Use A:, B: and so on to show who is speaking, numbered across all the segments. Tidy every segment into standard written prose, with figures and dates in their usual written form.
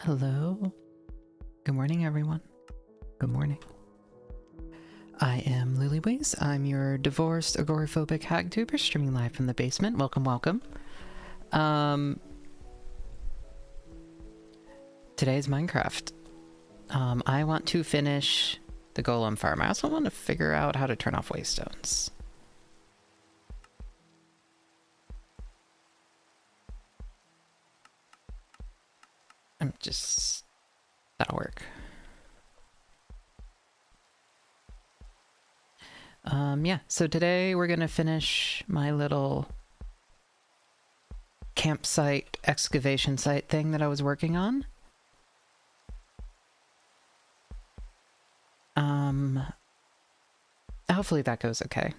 A: Hello. Good morning, everyone. Good morning. I am Lilyways. I'm your divorced, agoraphobic hacktuber streaming live from the basement. Welcome, welcome. Today's Minecraft. I want to finish the golem farm. I also want to figure out how to turn off waystones. That'll work. Yeah, so today we're gonna finish my little campsite excavation site thing that I was working on. Hopefully that goes okay.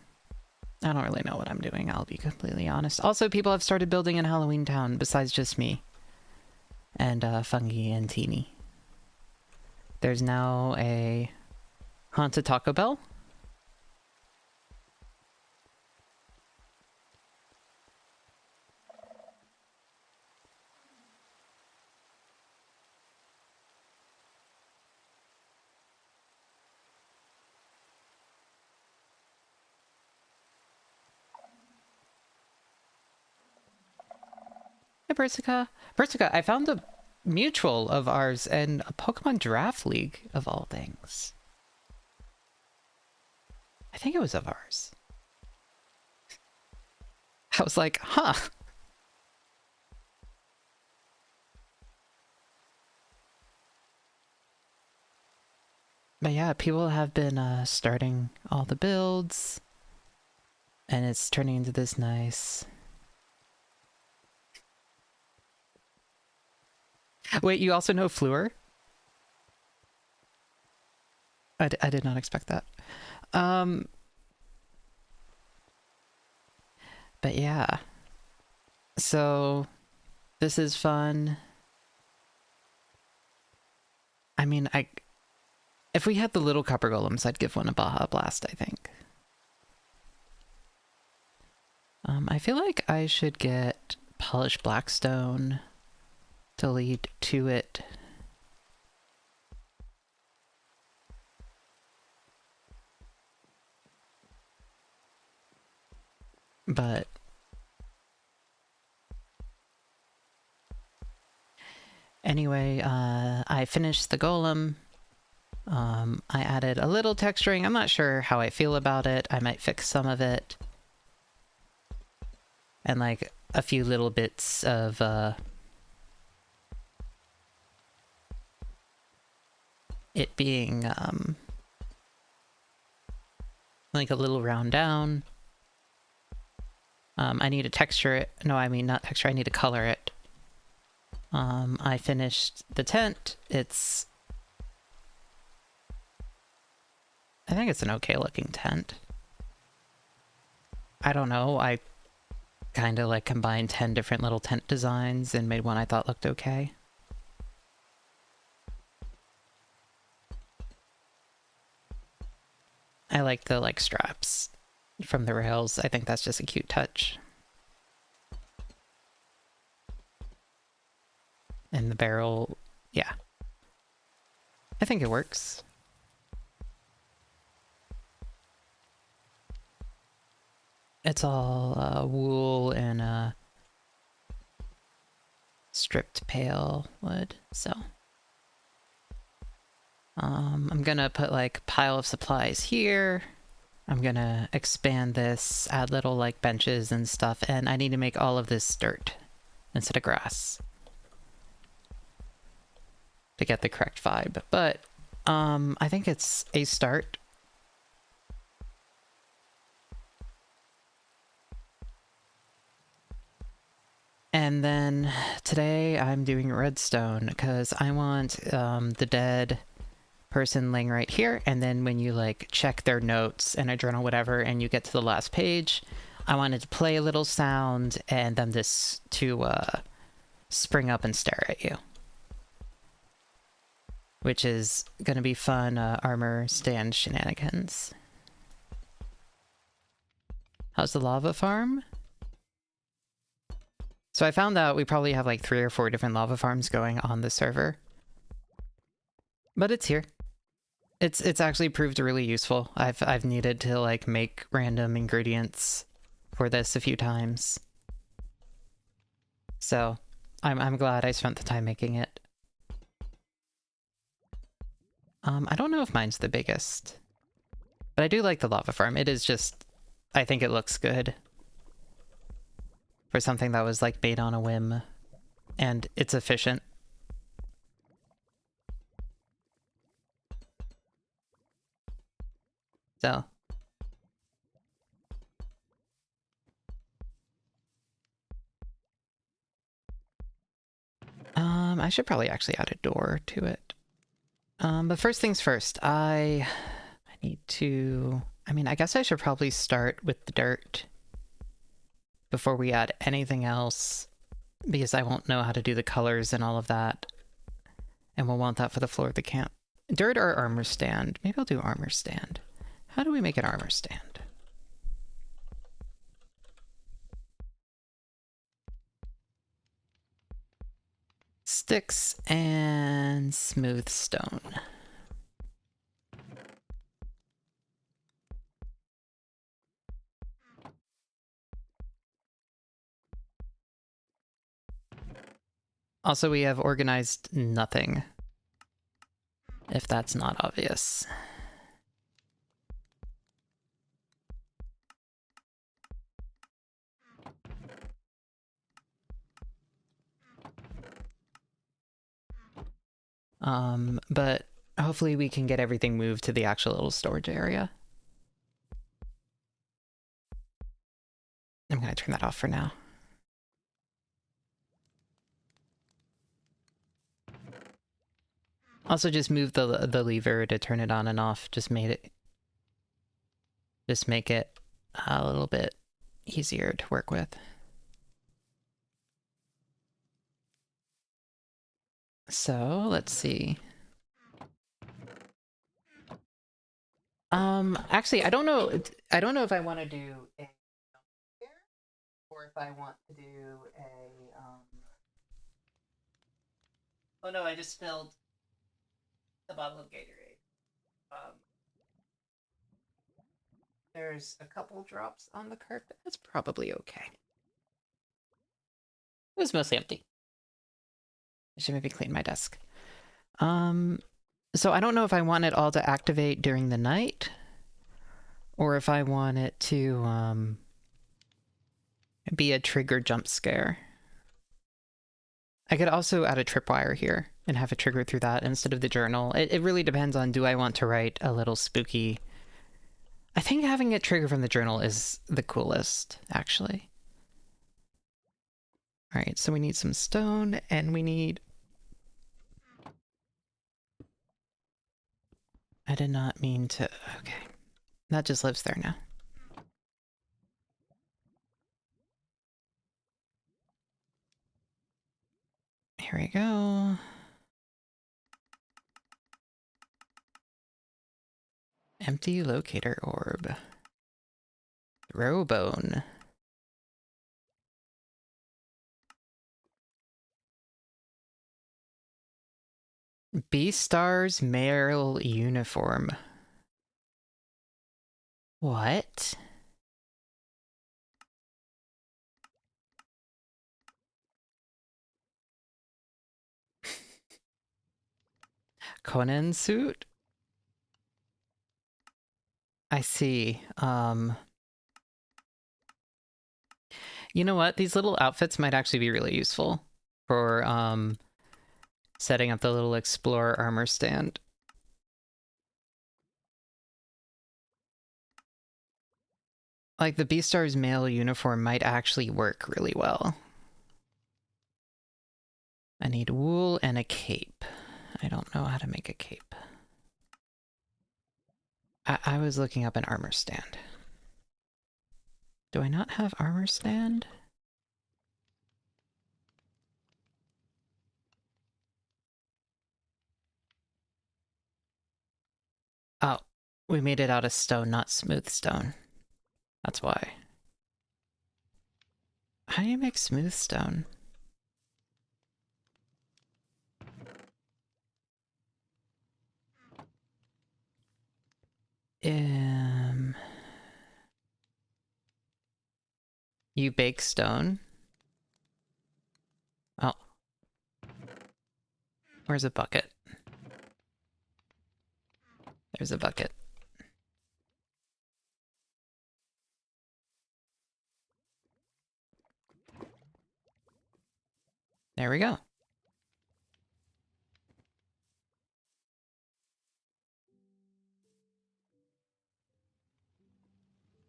A: I don't really know what I'm doing, I'll be completely honest. Also, people have started building in Halloween Town besides just me. And Fungi and Teeny. There's now a haunted Taco Bell. Hey, Persica. Persica, I found a mutual of ours in a Pokemon Draft League, of all things. I think it was of ours. I was like, huh. But yeah, people have been starting all the builds. And it's turning into this nice... Wait, you also know Fleur? I did not expect that. But yeah. So, this is fun. I mean, if we had the little copper golems, I'd give one a Baja Blast, I think. I feel like I should get polished blackstone to lead to it. But anyway, I finished the golem. I added a little texturing. I'm not sure how I feel about it. I might fix some of it. And like a few little bits of it being like a little round down. I need to texture it. No, I mean not texture, I need to color it. I finished the tent. I think it's an okay looking tent. I don't know, I kind of like combined 10 different little tent designs and made one I thought looked okay. I like the like straps from the rails. I think that's just a cute touch. And the barrel, yeah. I think it works. It's all wool and stripped pale wood, so. I'm gonna put like pile of supplies here. I'm gonna expand this, add little like benches and stuff, and I need to make all of this dirt instead of grass to get the correct vibe. But I think it's a start. And then today I'm doing redstone because I want the dead person laying right here, and then when you like check their notes in a journal, whatever, and you get to the last page, I wanted to play a little sound and then this to spring up and stare at you, which is gonna be fun. Armor stand shenanigans. How's the lava farm? So I found out we probably have like 3 or 4 different lava farms going on the server. But it's here. It's actually proved really useful. I've needed to like make random ingredients for this a few times. So I'm glad I spent the time making it. I don't know if mine's the biggest, but I do like the lava farm. It is just, I think it looks good for something that was like made on a whim, and it's efficient. So I should probably actually add a door to it. But first things first, I need to, I mean, I guess I should probably start with the dirt before we add anything else, because I won't know how to do the colors and all of that. And we'll want that for the floor of the camp. Dirt or armor stand? Maybe I'll do armor stand. How do we make an armor stand? Sticks and smooth stone. Also, we have organized nothing, if that's not obvious. But hopefully we can get everything moved to the actual little storage area. I'm gonna turn that off for now. Also just move the lever to turn it on and off. Just make it a little bit easier to work with. So let's see. Actually, I don't know if I want to do a or if I want to do a oh no, I just spilled a bottle of Gatorade. There's a couple drops on the carpet. That's probably okay. It was mostly empty. I should maybe clean my desk. So I don't know if I want it all to activate during the night, or if I want it to be a trigger jump scare. I could also add a tripwire here and have it trigger through that instead of the journal. It really depends on, do I want to write a little spooky... I think having it trigger from the journal is the coolest, actually. Alright, so we need some stone, and we need... I did not mean to... Okay. That just lives there now. Here we go. Empty locator orb. Throw bone. Beastar's male uniform. What? Conan suit? I see. You know what? These little outfits might actually be really useful for setting up the little explorer armor stand. Like, the Beastar's male uniform might actually work really well. I need wool and a cape. I don't know how to make a cape. I was looking up an armor stand. Do I not have armor stand? Oh, we made it out of stone, not smooth stone. That's why. How do you make smooth stone? You bake stone? Oh. Where's a bucket? There's a bucket. There we go.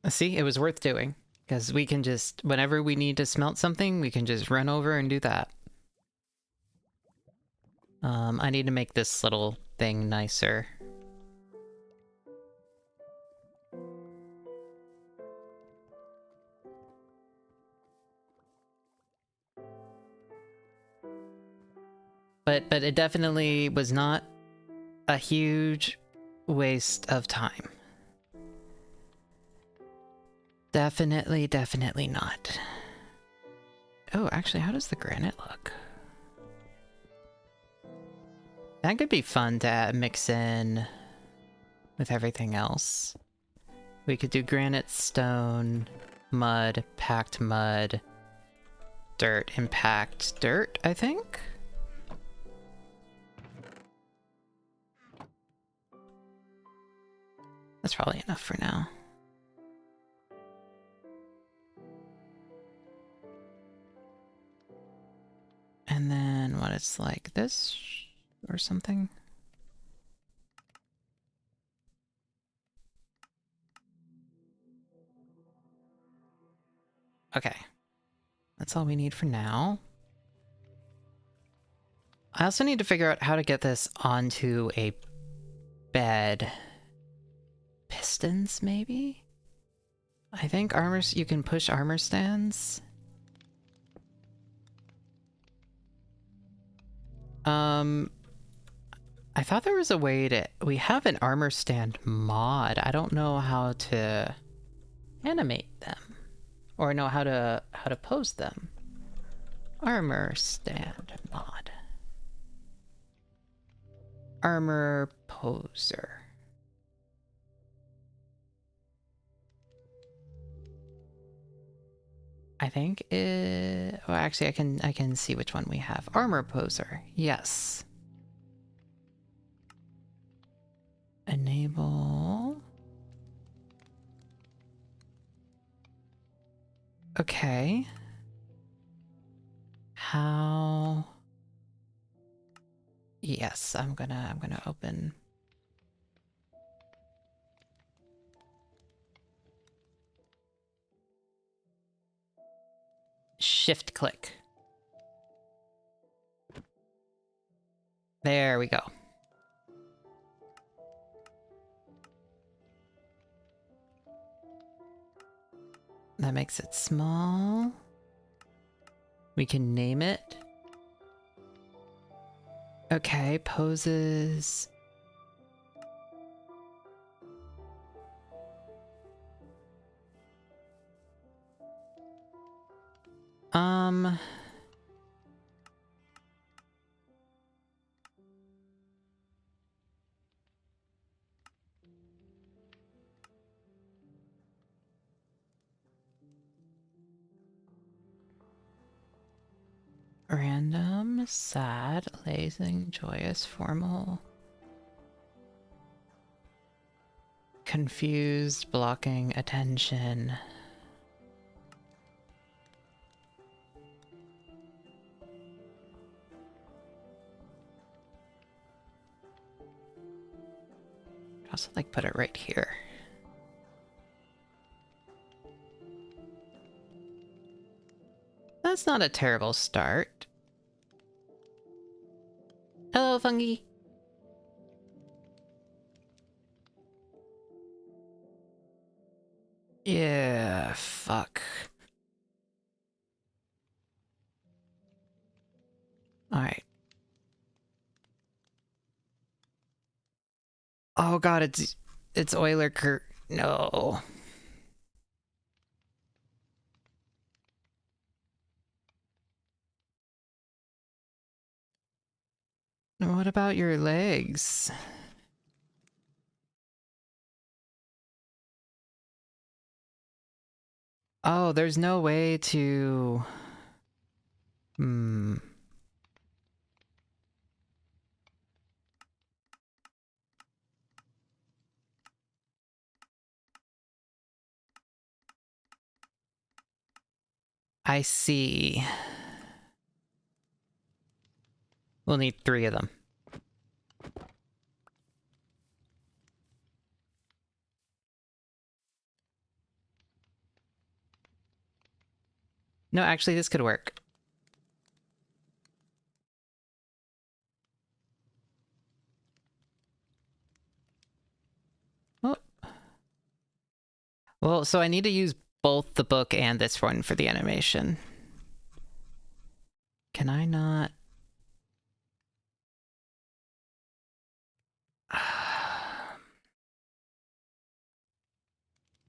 A: See, it was worth doing. Because we can just, whenever we need to smelt something, we can just run over and do that. I need to make this little thing nicer. But it definitely was not a huge waste of time. Definitely not. Oh, actually, how does the granite look? That could be fun to mix in with everything else. We could do granite, stone, mud, packed mud, dirt, and packed dirt, I think? That's probably enough for now. And then what, it's like this or something? Okay. That's all we need for now. I also need to figure out how to get this onto a bed. Pistons, maybe? I think armors, you can push armor stands. I thought there was a way to... We have an armor stand mod. I don't know how to animate them. Or know how to pose them. Armor stand mod. Armor poser. I think it... Well, actually, I can see which one we have. Armor poser. Yes. Enable. Okay. How? Yes, I'm gonna open. Shift click. There we go. That makes it small. We can name it. Okay, poses. Random, sad, lazing, joyous, formal. Confused, blocking, attention. I'd also like put it right here. That's not a terrible start. Hello, fungi. Yeah, fuck. Alright. Oh god, it's Euler Kurt. No. What about your legs? Oh, there's no way to... Hmm. I see. We'll need 3 of them. No, actually, this could work. Oh. Well, so I need to use both the book and this one for the animation. Can I not?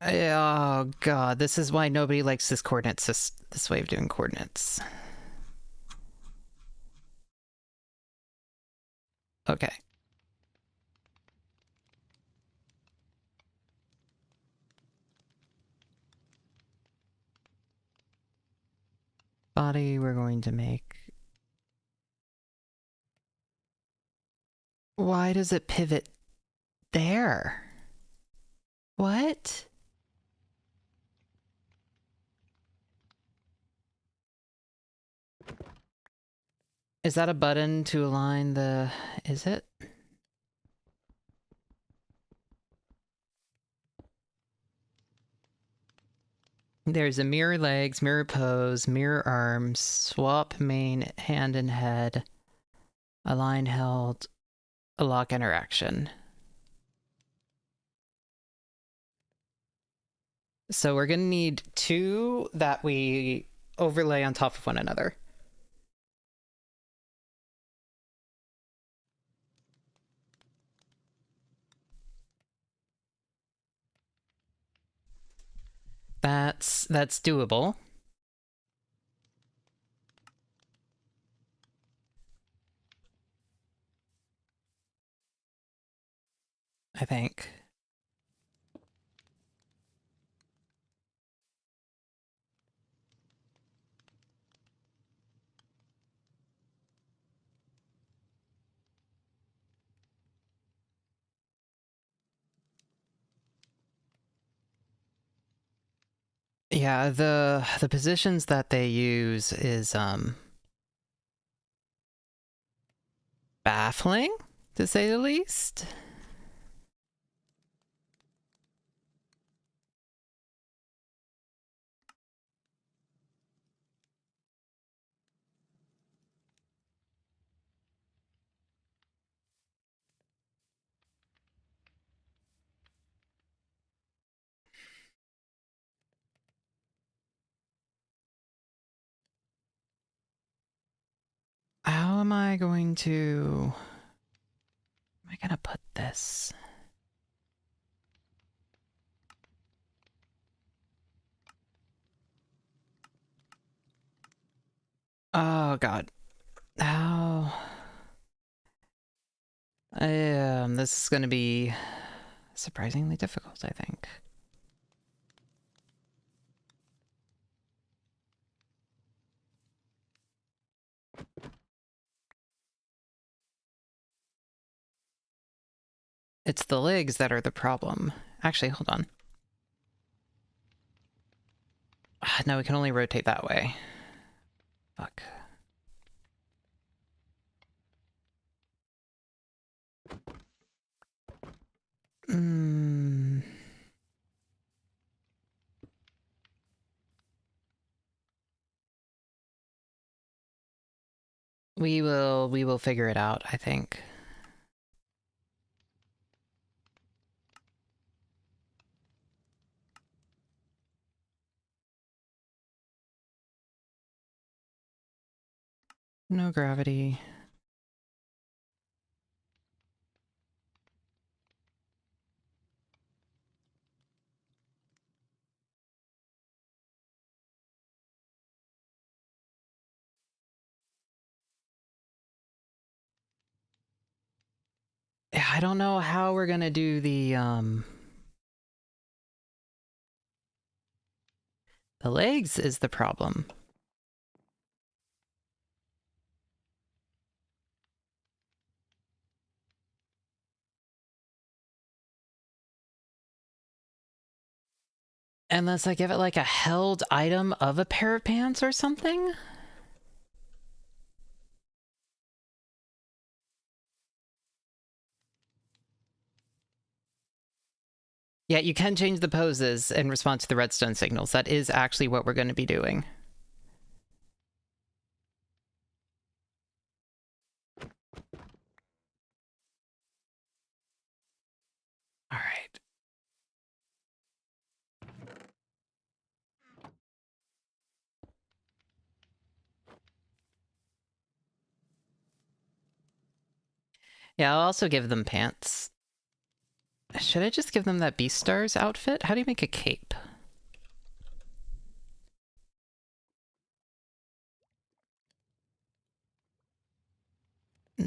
A: Oh god, this is why nobody likes this coordinates, this way of doing coordinates. Okay. Body, we're going to make... Why does it pivot there? What? Is that a button to align the... Is it? There's a mirror legs, mirror pose, mirror arms, swap main, hand and head, align held, a lock interaction. So we're gonna need 2 that we overlay on top of one another. That's doable. I think. Yeah, the positions that they use is baffling, to say the least. How am I going to... Am I gonna put this? Oh god. How... this is gonna be surprisingly difficult, I think. It's the legs that are the problem. Actually, hold on. No, we can only rotate that way. Fuck. Hmm. We will figure it out, I think. No gravity. Yeah, I don't know how we're gonna do the The legs is the problem. Unless I give it like a held item of a pair of pants or something? Yeah, you can change the poses in response to the redstone signals. That is actually what we're going to be doing. All right. Yeah, I'll also give them pants. Should I just give them that Beastars outfit? How do you make a cape?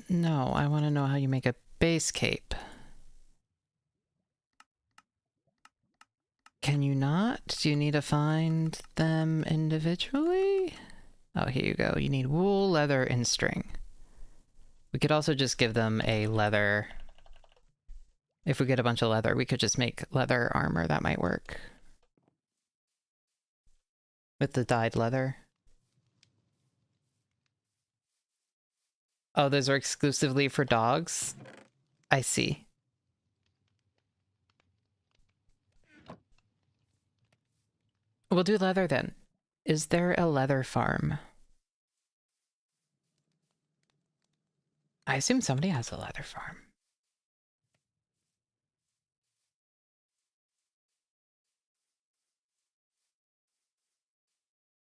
A: No, I want to know how you make a base cape. Can you not? Do you need to find them individually? Oh, here you go. You need wool, leather, and string. We could also just give them a leather. If we get a bunch of leather, we could just make leather armor. That might work. With the dyed leather. Oh, those are exclusively for dogs? I see. We'll do leather then. Is there a leather farm? I assume somebody has a leather farm.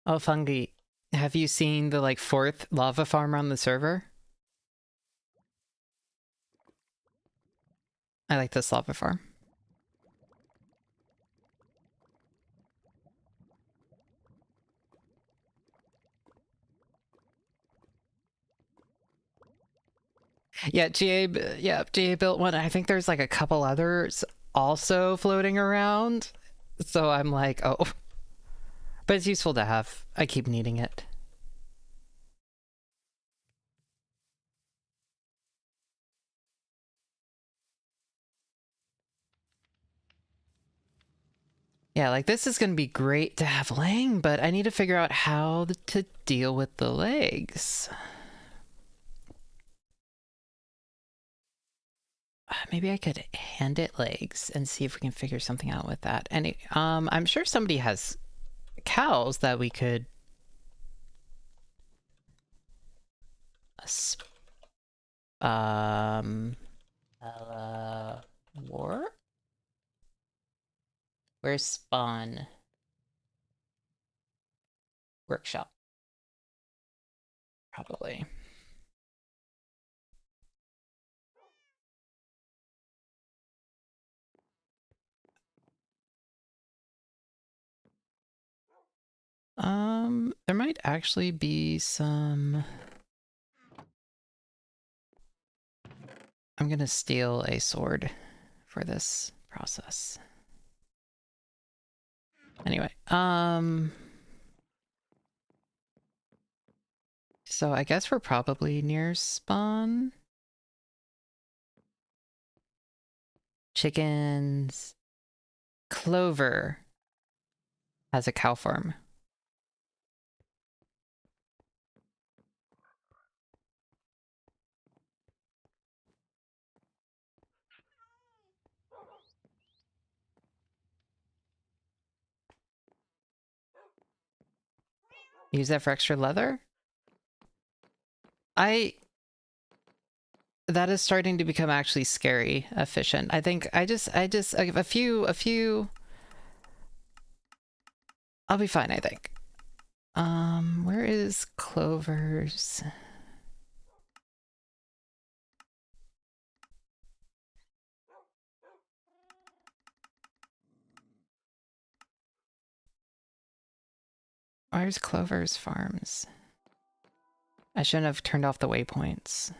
A: Oh, Fungi. Have you seen the, like, 4th lava farm on the server? I like this lava farm. Yeah, GA built one. I think there's like a couple others also floating around. So I'm like, oh. But it's useful to have. I keep needing it. Yeah, like this is going to be great to have laying, but I need to figure out how to deal with the legs. Maybe I could hand it legs and see if we can figure something out with that. And I'm sure somebody has cows that we could war? Where's spawn? Workshop. Probably. There might actually be some... I'm gonna steal a sword for this process. Anyway, so I guess we're probably near spawn. Chickens. Clover has a cow farm. Use that for extra leather? That is starting to become actually scary efficient. I think I just a few I'll be fine, I think. Where is Clover's? Where's Clover's farms? I shouldn't have turned off the waypoints.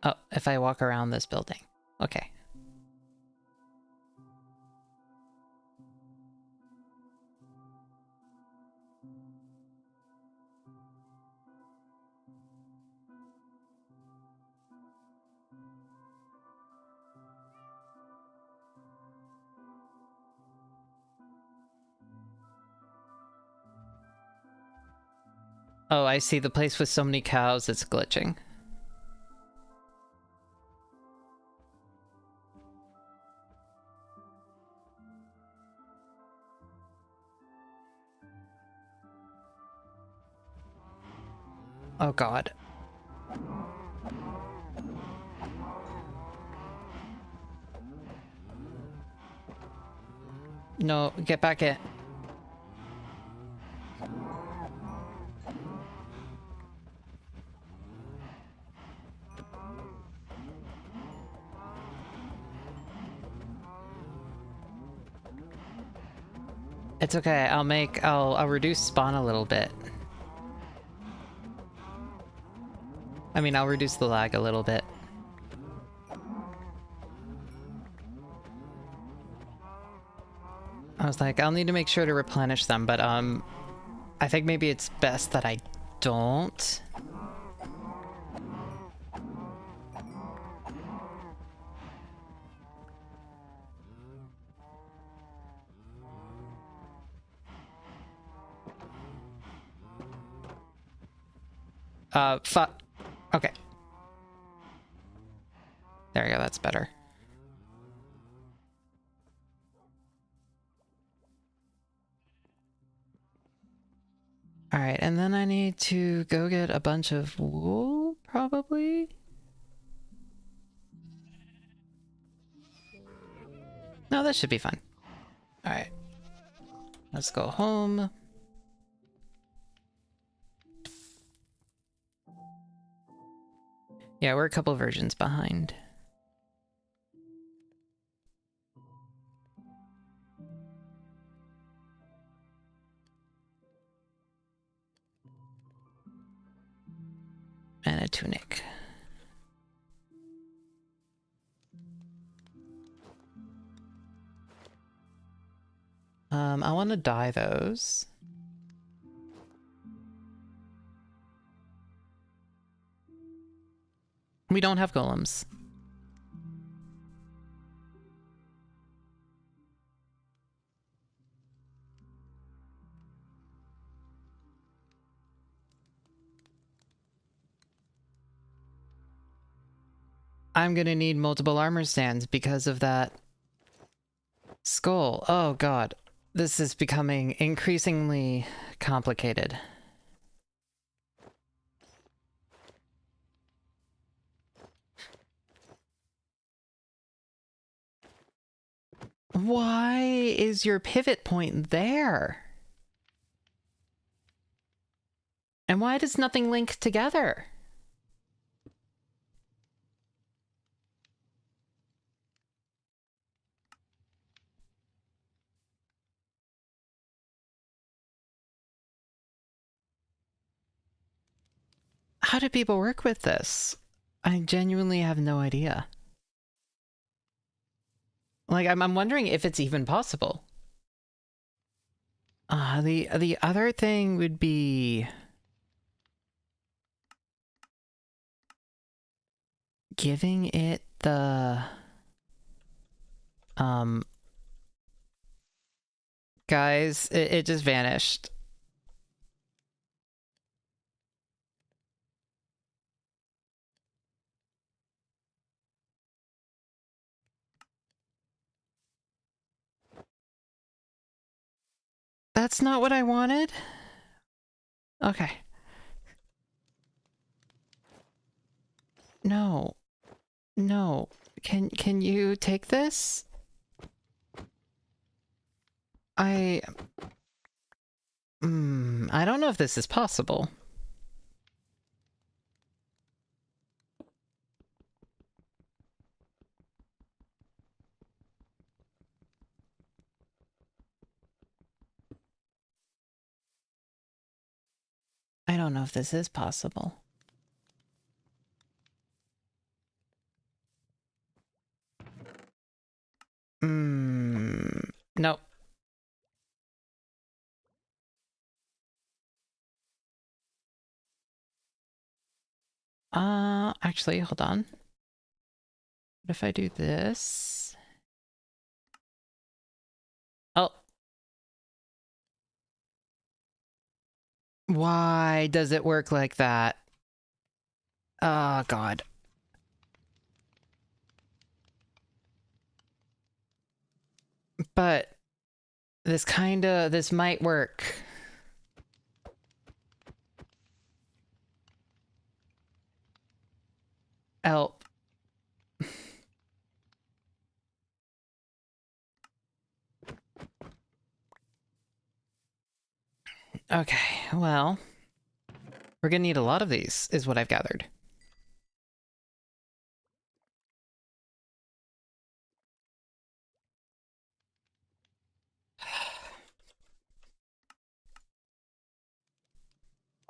A: Oh, if I walk around this building. Okay. Oh, I see. The place with so many cows, it's glitching. Oh god. No, get back in. It's okay. I'll reduce spawn a little bit. I mean, I'll reduce the lag a little bit. I was like, I'll need to make sure to replenish them, but I think maybe it's best that I don't. Fuck. Okay. There you go, that's better. Alright, and then I need to go get a bunch of wool, probably? No, that should be fun. Alright. Let's go home. Yeah, we're a couple versions behind. And a tunic. I want to dye those. We don't have golems. I'm gonna need multiple armor stands because of that skull. Oh god. This is becoming increasingly complicated. Why is your pivot point there? And why does nothing link together? How do people work with this? I genuinely have no idea. Like, I'm wondering if it's even possible. The other thing would be giving it the guys, it just vanished. That's not what I wanted. Okay. No. No. Can you take this? I don't know if this is possible. I don't know if this is possible. Nope. Actually, hold on. What if I do this? Oh. Why does it work like that? Oh, God. But this might work. Help. Okay, well, we're gonna need a lot of these, is what I've gathered.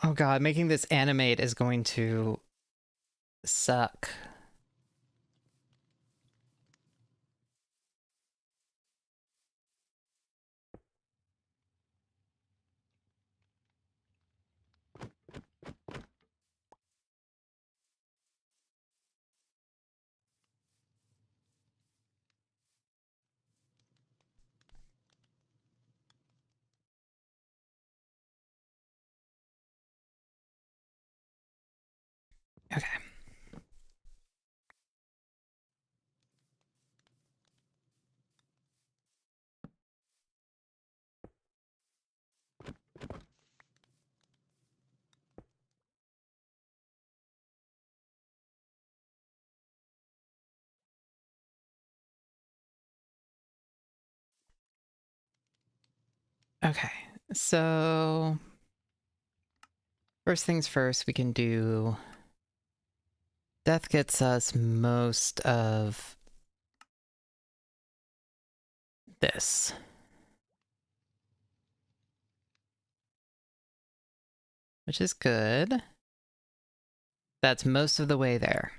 A: Oh god, making this animate is going to suck. Okay. Okay, so first things first, we can do... Death gets us most of this. Which is good. That's most of the way there.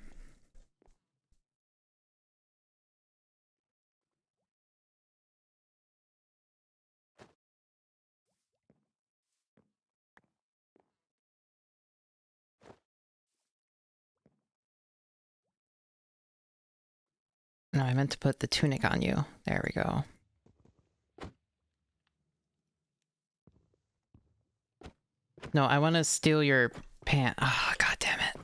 A: No, I meant to put the tunic on you. There we go. No, I want to steal your pant. Ah, oh, god damn it.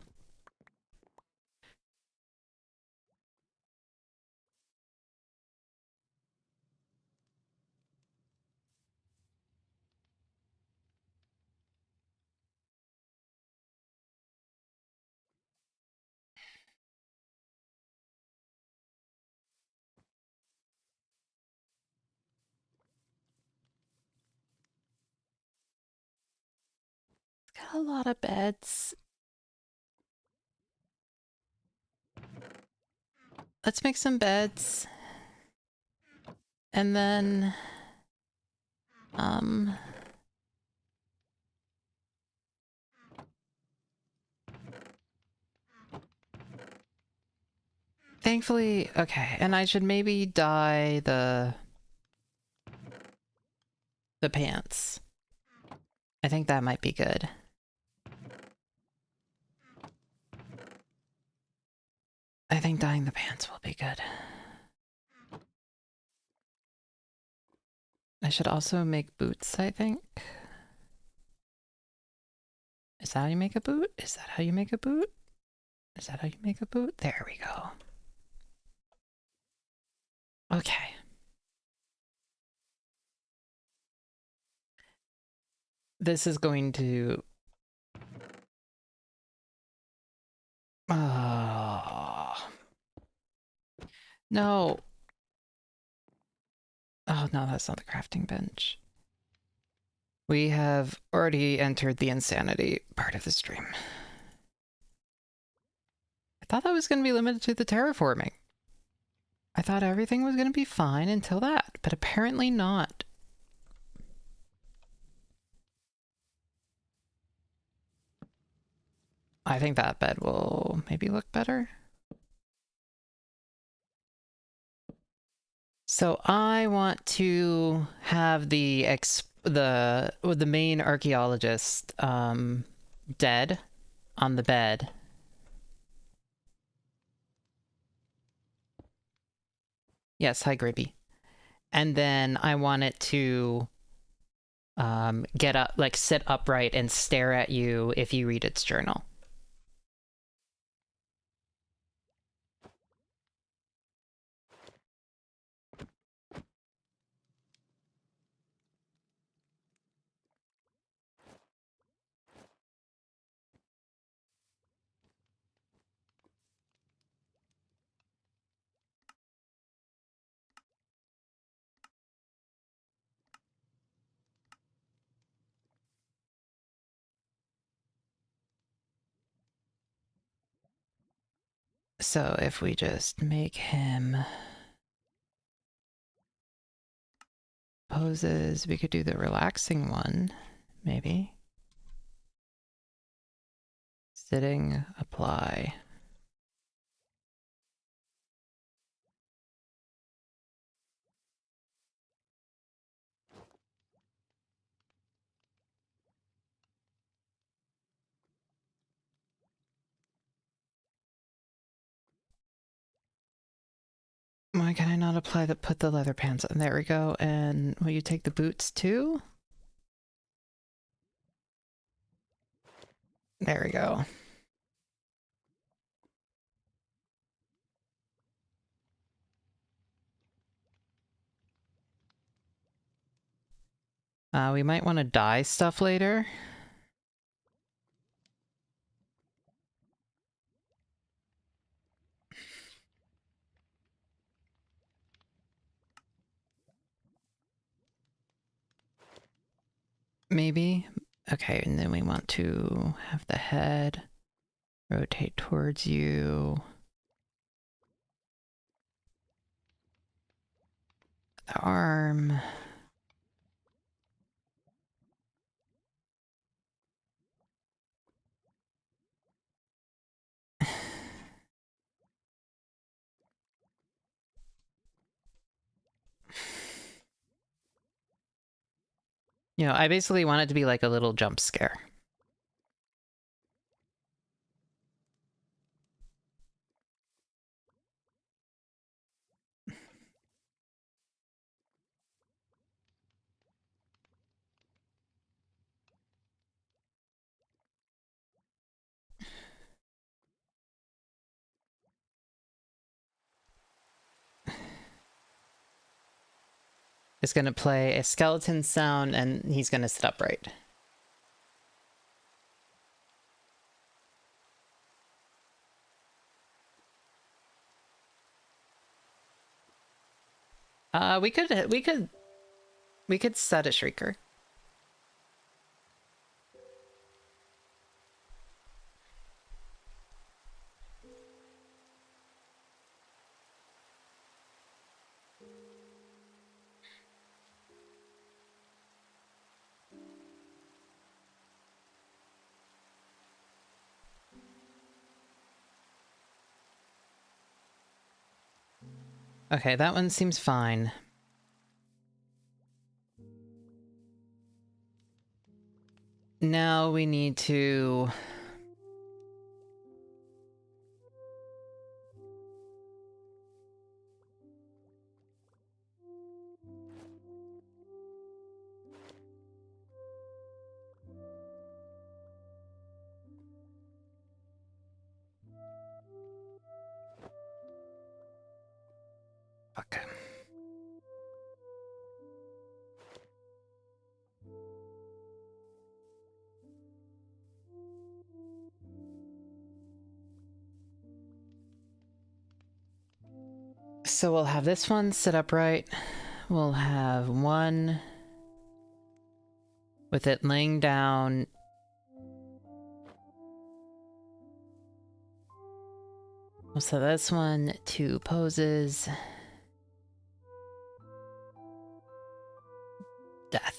A: Got a lot of beds. Let's make some beds. And then... Thankfully... Okay, and I should maybe dye the pants. I think that might be good. I think dyeing the pants will be good. I should also make boots, I think. Is that how you make a boot? Is that how you make a boot? Is that how you make a boot? There we go. Okay. This is going to... Oh. No. Oh, no, that's not the crafting bench. We have already entered the insanity part of the stream. I thought that was going to be limited to the terraforming. I thought everything was going to be fine until that, but apparently not. I think that bed will maybe look better. So I want to have the main archaeologist dead on the bed. Yes, hi Gribby. And then I want it to get up, like sit upright and stare at you if you read its journal. So if we just make him poses, we could do the relaxing one, maybe. Sitting, apply. Why can I not apply the put the leather pants on? There we go. And will you take the boots too? There we go. We might want to dye stuff later. Maybe. Okay, and then we want to have the head rotate towards you. The arm. You know, I basically want it to be like a little jump scare. It's gonna play a skeleton sound and he's gonna sit upright. We could set a shrieker. Okay, that one seems fine. Now we need to... Okay. So we'll have this one sit upright. We'll have one with it laying down. So this one, 2 poses. Death.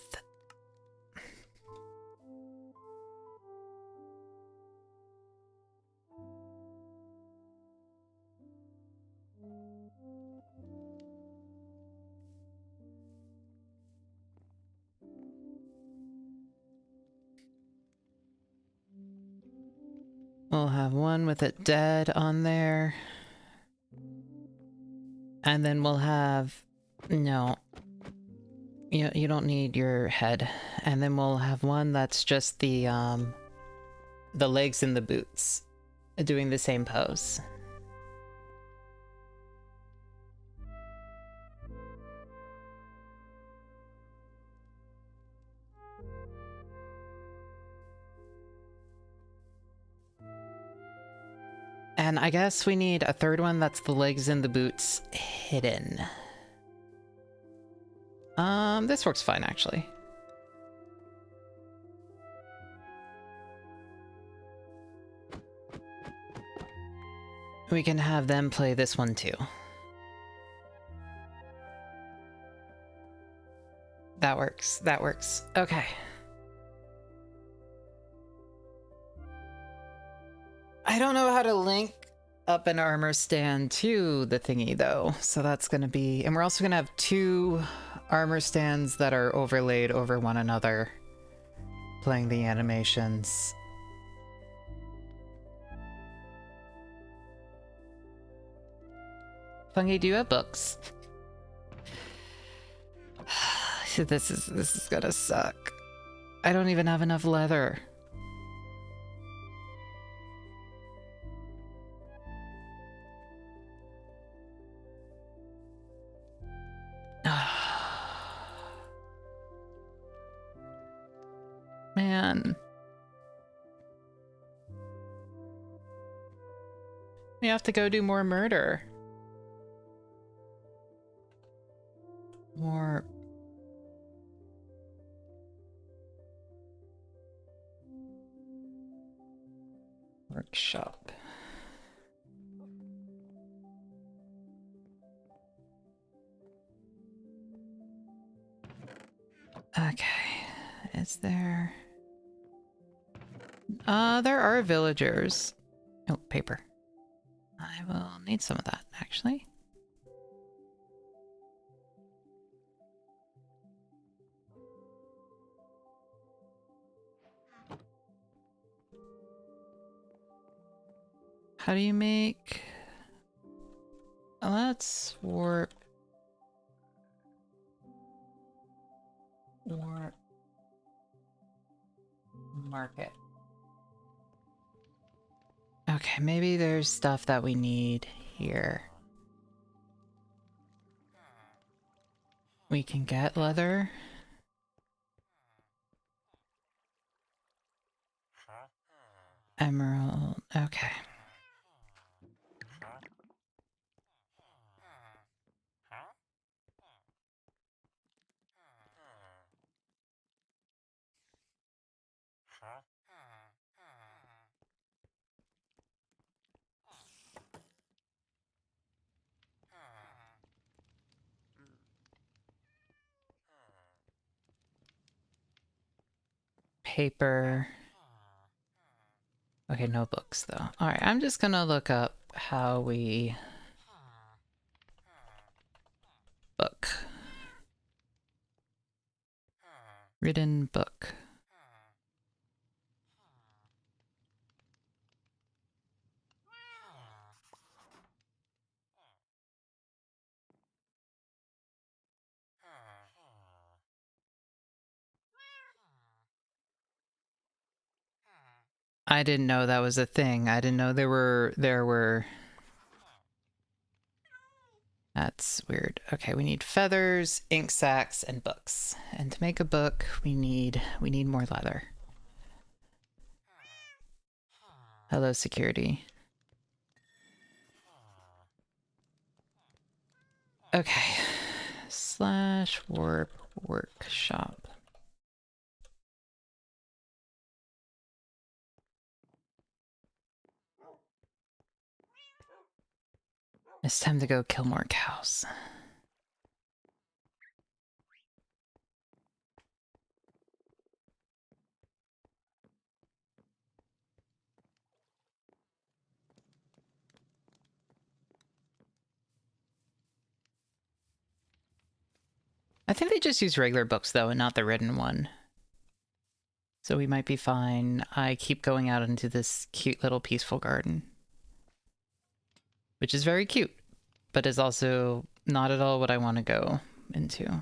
A: We'll have one with it dead on there. And then we'll have... No. You don't need your head. And then we'll have one that's just the legs and the boots doing the same pose. And I guess we need a third one that's the legs and the boots hidden. This works fine, actually. We can have them play this one too. That works. That works. Okay. I don't know how to link up an armor stand to the thingy though, so that's gonna be... And we're also gonna have 2 armor stands that are overlaid over one another, playing the animations. Fungi, do you have books? This is gonna suck. I don't even have enough leather. Man. We have to go do more murder. More... workshop. Okay. Is there... there are villagers. Oh, paper. I will need some of that, actually. How do you make... Let's warp... Warp... Market. Okay, maybe there's stuff that we need here. We can get leather. Emerald, okay. Paper. Okay, no books though. Alright, I'm just gonna look up how we... Book. Written book. I didn't know that was a thing. I didn't know there were... That's weird. Okay, we need feathers, ink sacs, and books. And to make a book, we need more leather. Hello, security. Okay. Slash warp workshop. It's time to go kill more cows. I think they just use regular books though, and not the written one. So we might be fine. I keep going out into this cute little peaceful garden. Which is very cute, but is also not at all what I want to go into.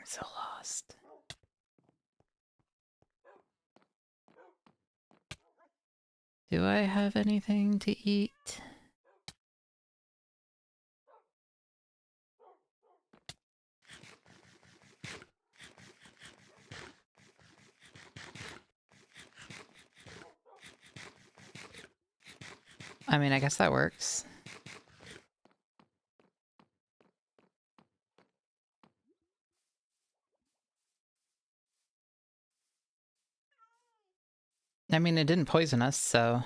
A: I'm so lost. Do I have anything to eat? I mean, I guess that works. I mean, it didn't poison us, so...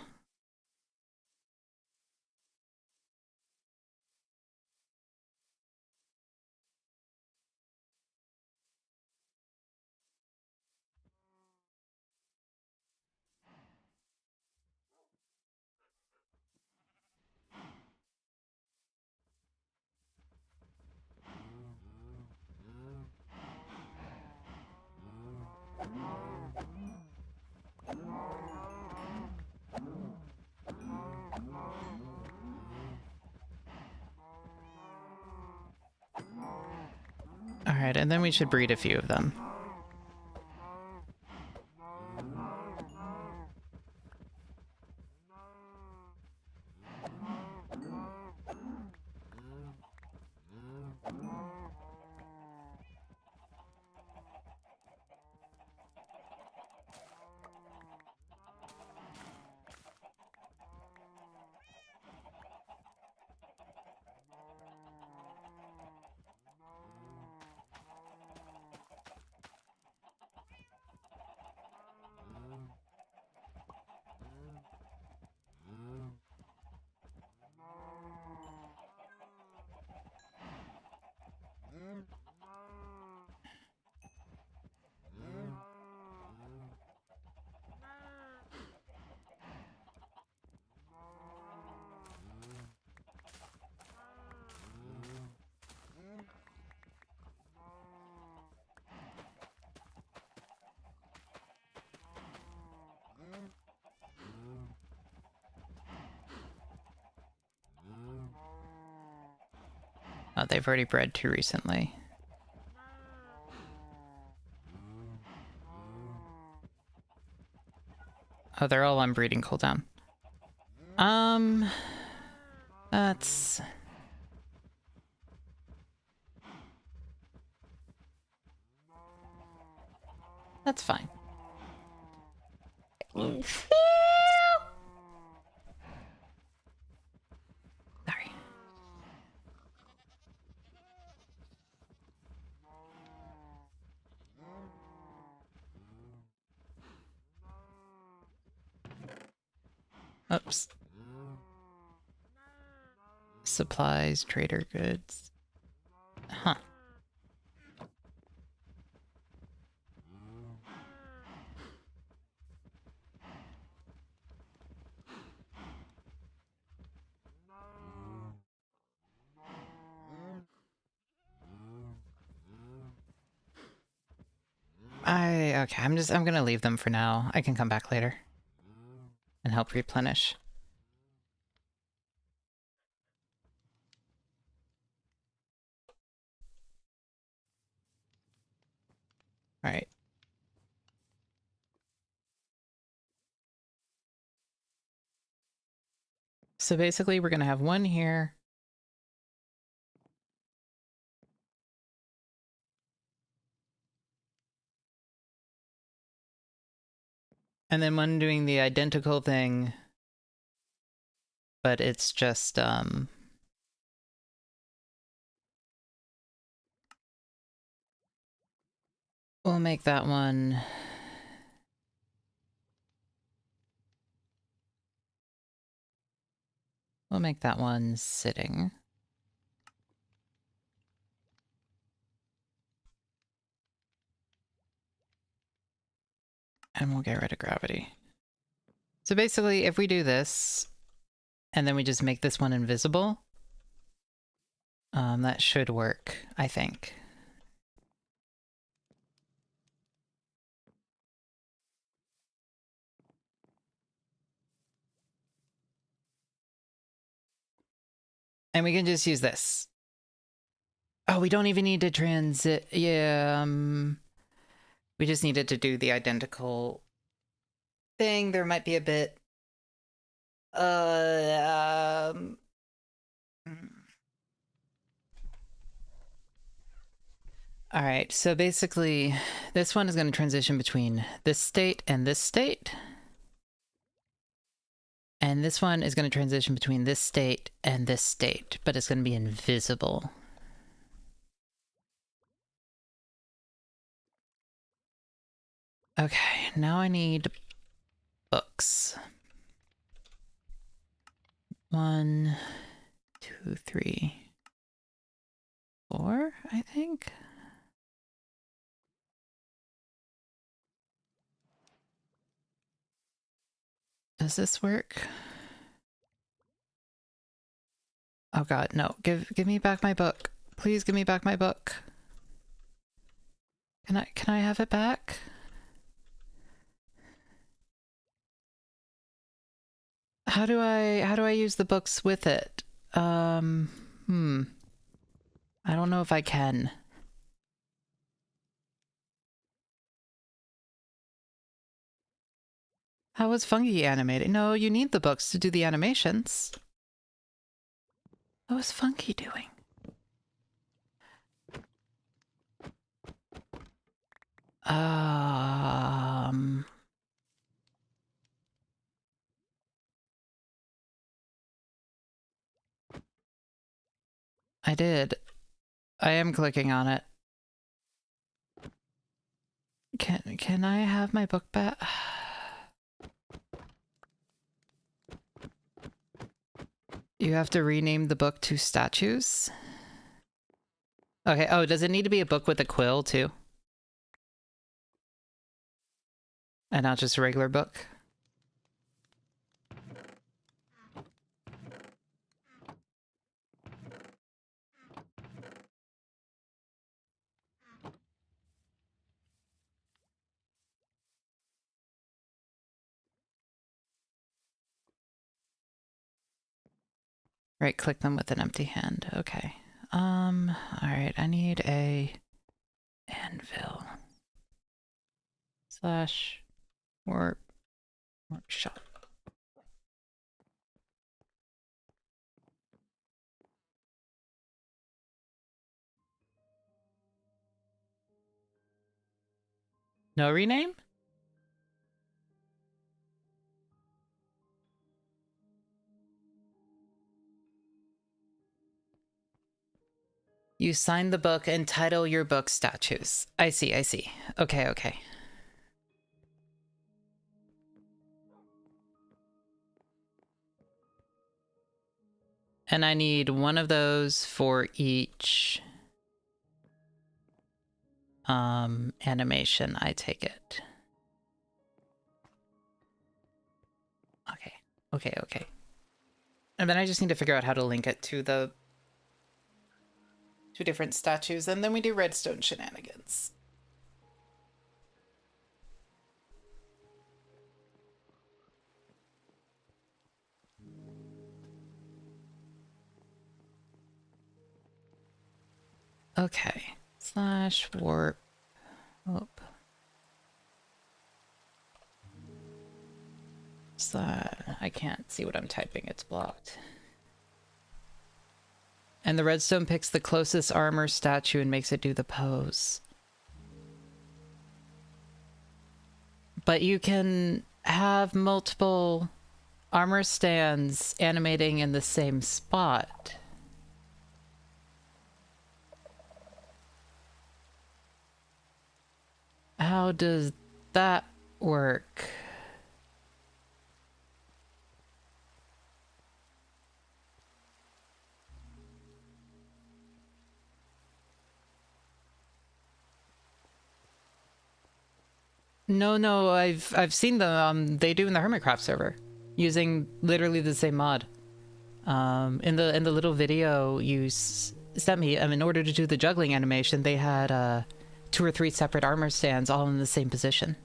A: Alright, and then we should breed a few of them. Oh, they've already bred too recently. Oh, they're all on breeding cooldown. That's... That's fine. Sorry. Oops. Supplies, trader goods. Huh. Okay, I'm gonna leave them for now. I can come back later and help replenish. Alright. So basically we're gonna have one here. And then one doing the identical thing, but it's just, we'll make that one... We'll make that one sitting. And we'll get rid of gravity. So basically, if we do this, and then we just make this one invisible, that should work, I think. And we can just use this. Oh, we don't even need to transit. Yeah, we just needed to do the identical thing. There might be a bit. All right, so basically, this one is going to transition between this state and this state. And this one is going to transition between this state and this state, but it's going to be invisible. Okay, now I need books. 1, 2, 3, 4, I think. Does this work? Oh god, no. Give me back my book. Please give me back my book. Can I have it back? How do I use the books with it? I don't know if I can. How was Fungi animated? No, you need the books to do the animations. What was Fungi doing? I did. I am clicking on it. Can I have my book back? You have to rename the book to statues? Okay, oh, does it need to be a book with a quill too? And not just a regular book? Right click them with an empty hand. Okay. Alright, I need a anvil. / workshop. No rename? You sign the book and title your book statues. I see, I see. Okay, okay. And I need one of those for each animation, I take it. Okay, okay, okay. And then I just need to figure out how to link it to the 2 different statues, and then we do redstone shenanigans. Okay. / warp. Oh. I can't see what I'm typing. It's blocked. And the redstone picks the closest armor statue and makes it do the pose. But you can have multiple armor stands animating in the same spot. How does that work? No, I've seen them. They do in the Hermitcraft server, using literally the same mod. In the little video you sent me, in order to do the juggling animation, they had 2 or 3 separate armor stands all in the same position.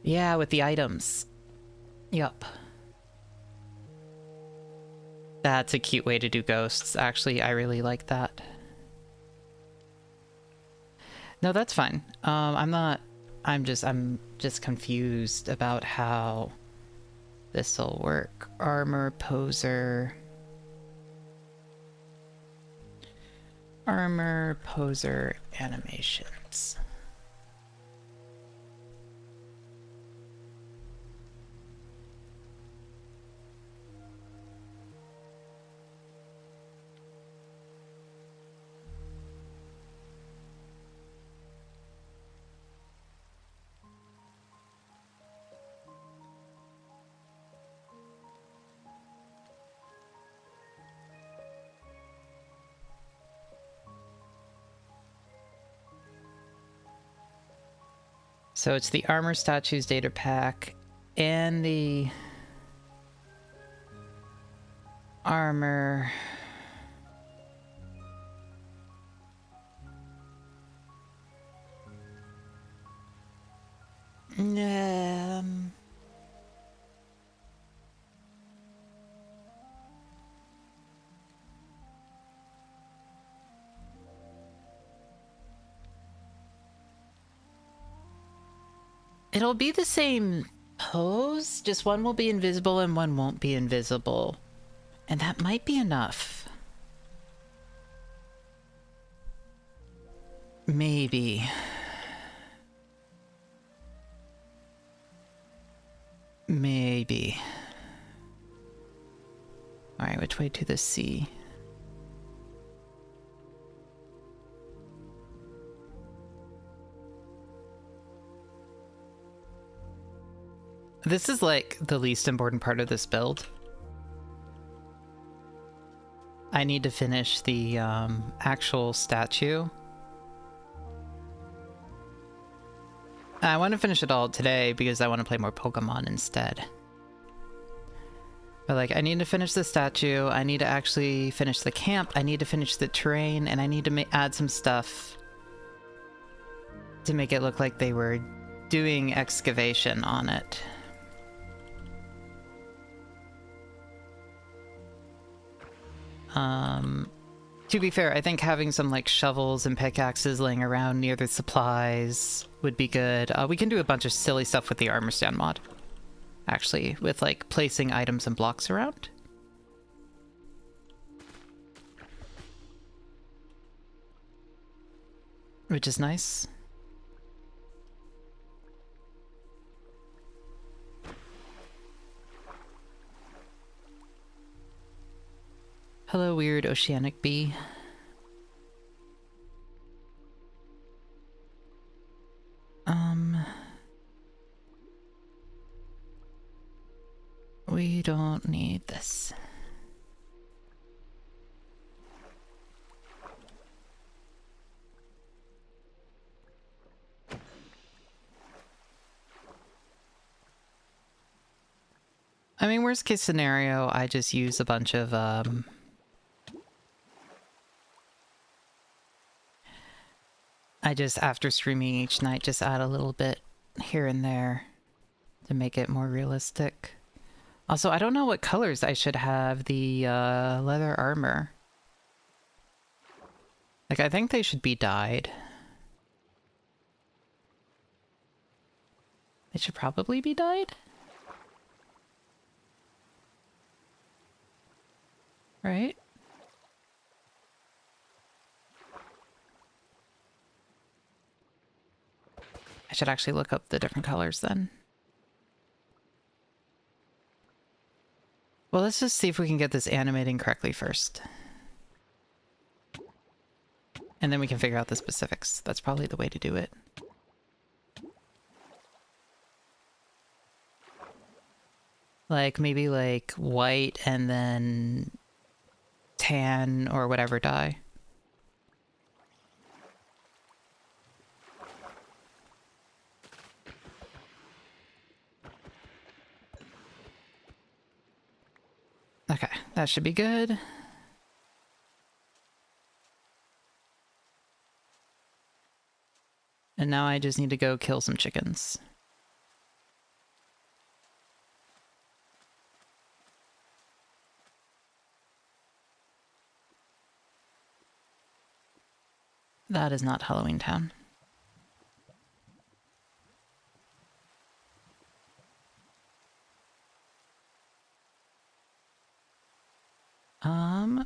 A: Yeah, with the items. Yup. That's a cute way to do ghosts. Actually, I really like that. No, that's fine. I'm just confused about how this'll work. Armor, poser. Armor, poser, animations. So it's the armor statues data pack and the armor. It'll be the same pose, just one will be invisible and one won't be invisible. And that might be enough. Maybe. Maybe. Alright, which way to the sea? This is like the least important part of this build. I need to finish the actual statue. I want to finish it all today because I want to play more Pokemon instead. But like, I need to finish the statue, I need to actually finish the camp, I need to finish the terrain, and I need to add some stuff to make it look like they were doing excavation on it. To be fair, I think having some like shovels and pickaxes laying around near the supplies would be good. We can do a bunch of silly stuff with the armor stand mod, actually, with like placing items and blocks around. Which is nice. Hello, weird oceanic bee. We don't need this. I mean, worst case scenario, I just use a bunch of, I just, after streaming each night, just add a little bit here and there to make it more realistic. Also, I don't know what colors I should have the leather armor. Like, I think they should be dyed. They should probably be dyed? Right? I should actually look up the different colors then. Well, let's just see if we can get this animating correctly first. And then we can figure out the specifics. That's probably the way to do it. Like, maybe like white and then tan or whatever dye. Okay, that should be good. And now I just need to go kill some chickens. That is not Halloween Town.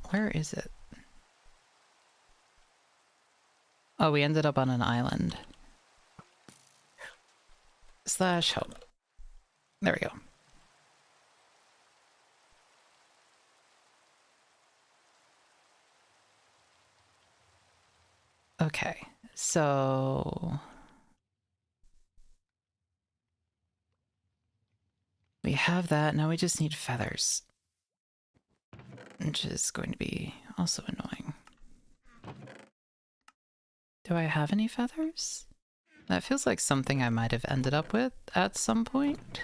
A: Where is it? Oh, we ended up on an island. Slash home. There we go. Okay, so we have that. Now we just need feathers, which is going to be also annoying. Do I have any feathers? That feels like something I might have ended up with at some point.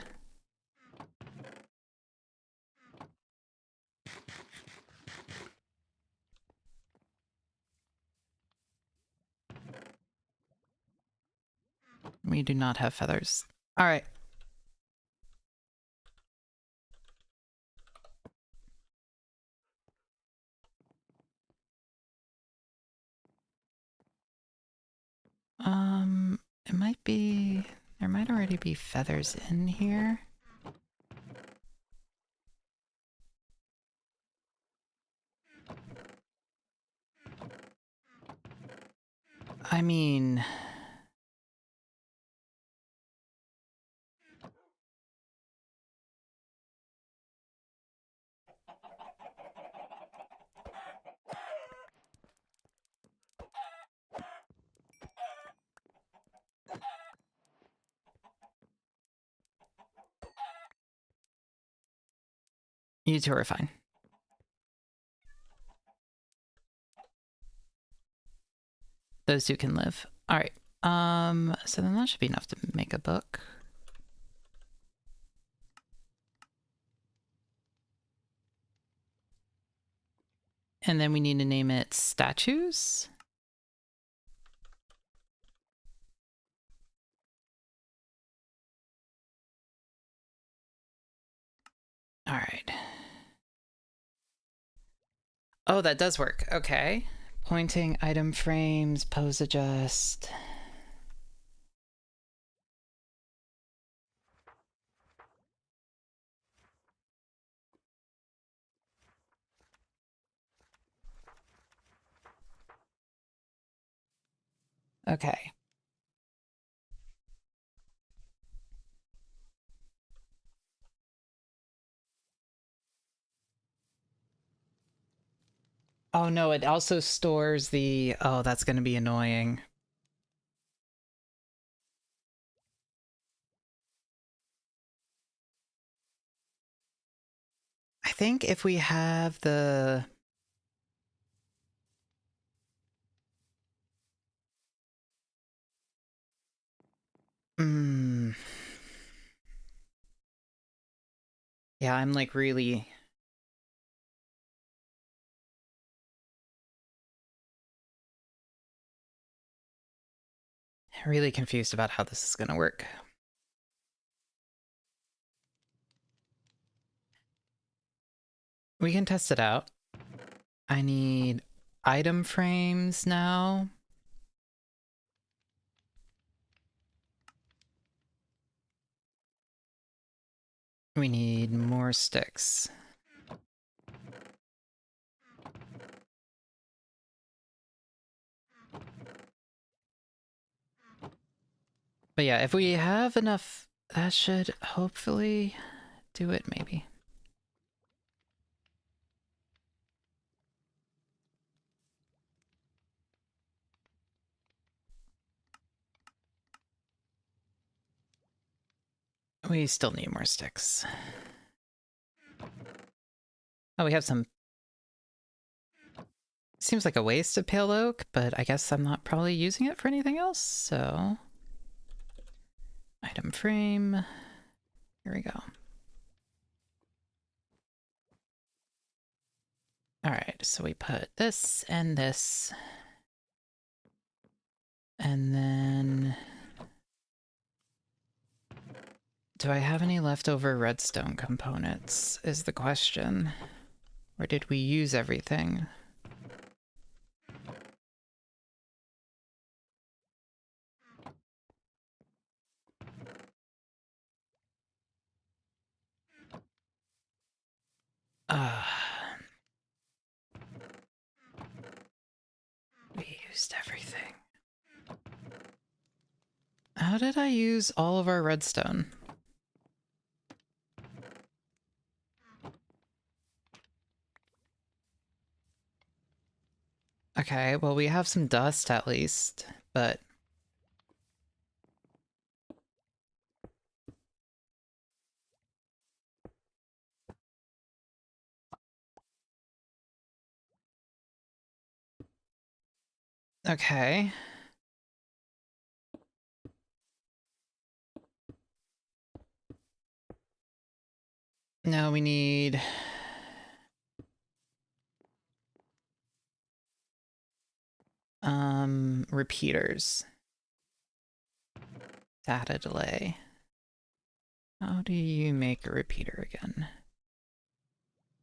A: We do not have feathers. All right. It might be... There might already be feathers in here. I mean... You two are fine. Those two can live. All right. So then that should be enough to make a book. And then we need to name it Statues. All right. Oh, that does work. Okay. Pointing, item frames, pose adjust. Okay. Oh no, it also stores the... Oh, that's going to be annoying. I think if we have the... Yeah, I'm like really confused about how this is going to work. We can test it out. I need item frames now. We need more sticks. But yeah, if we have enough, that should hopefully do it, maybe. We still need more sticks. Oh, we have some... Seems like a waste of pale oak, but I guess I'm not probably using it for anything else, so... Item frame. Here we go. Alright, so we put this and this. And then... Do I have any leftover redstone components, is the question. Or did we use everything? used everything. How did I use all of our redstone? Okay, well, we have some dust at least, but... Okay. Now we need... repeaters. Data delay. How do you make a repeater again?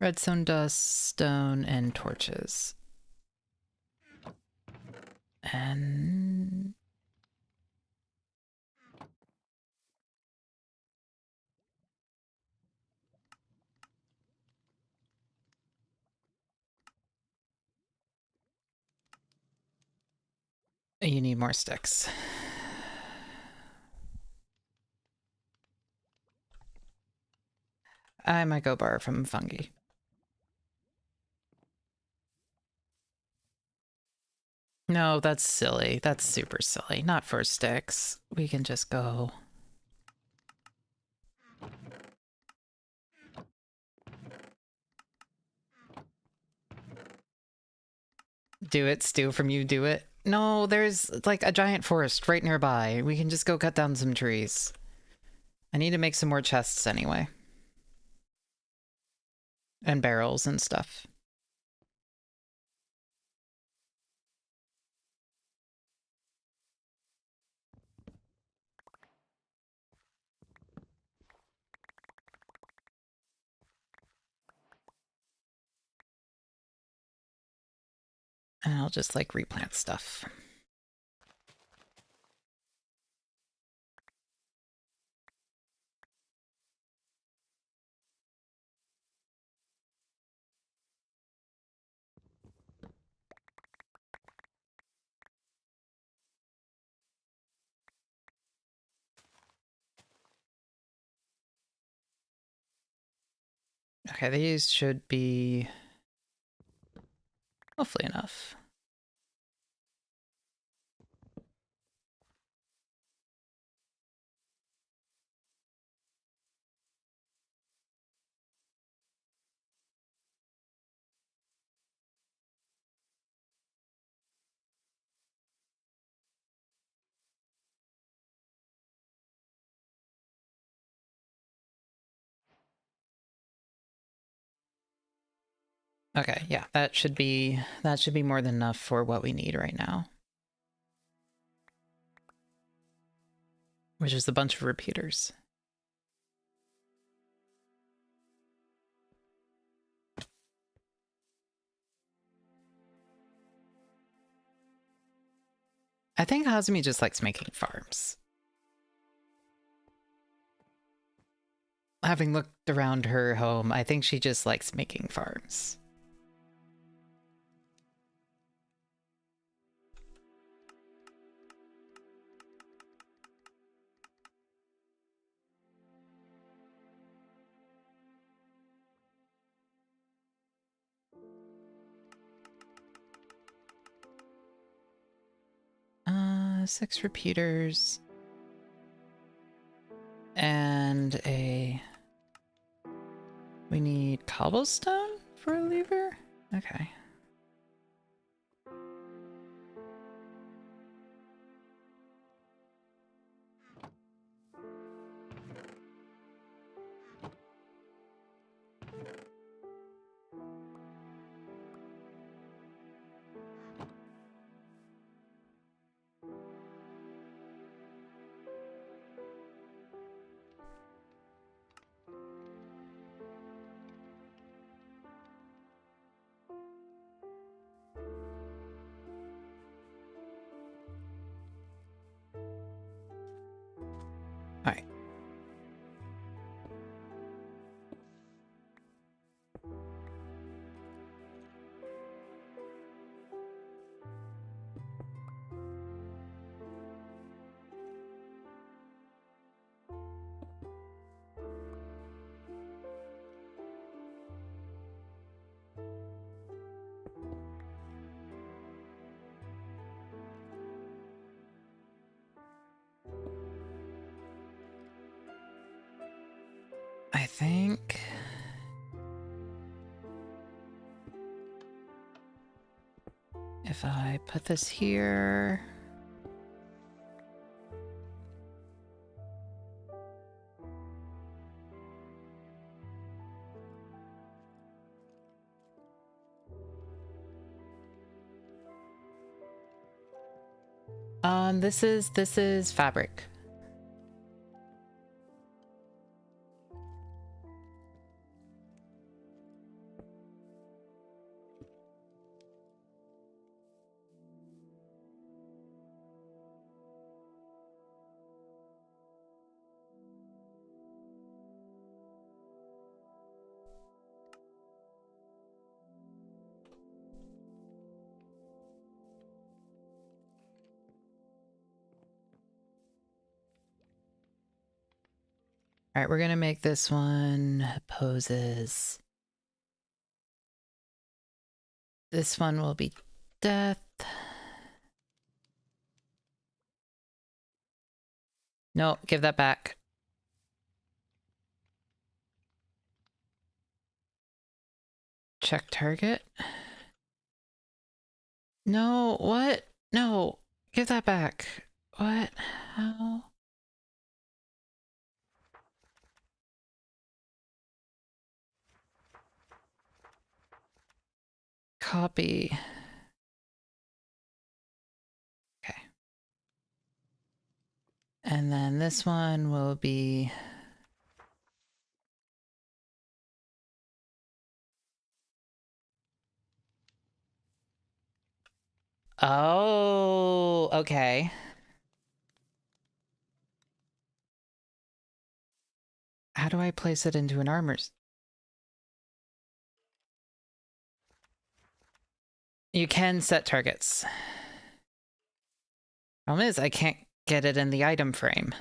A: Redstone, dust, stone, and torches. And... you need more sticks. I might go borrow from fungi. No, that's silly. That's super silly. Not for sticks. We can just go... Do it, steal from you, do it. No, there's like a giant forest right nearby. We can just go cut down some trees. I need to make some more chests anyway. And barrels and stuff. And I'll just like replant stuff. Okay, these should be hopefully enough. Okay, yeah, that should be more than enough for what we need right now. Which is a bunch of repeaters. I think Hazumi just likes making farms. Having looked around her home, I think she just likes making farms. Six repeaters. And we need cobblestone for a lever? Okay. I think. If I put this here. This is fabric. All right, we're gonna make this one poses. This one will be death. No, give that back. Check target. No, what? No, give that back. What? How? Copy. Okay. And then this one will be... Oh, okay. How do I place it into an armor's? You can set targets. Problem is, I can't get it in the item frame.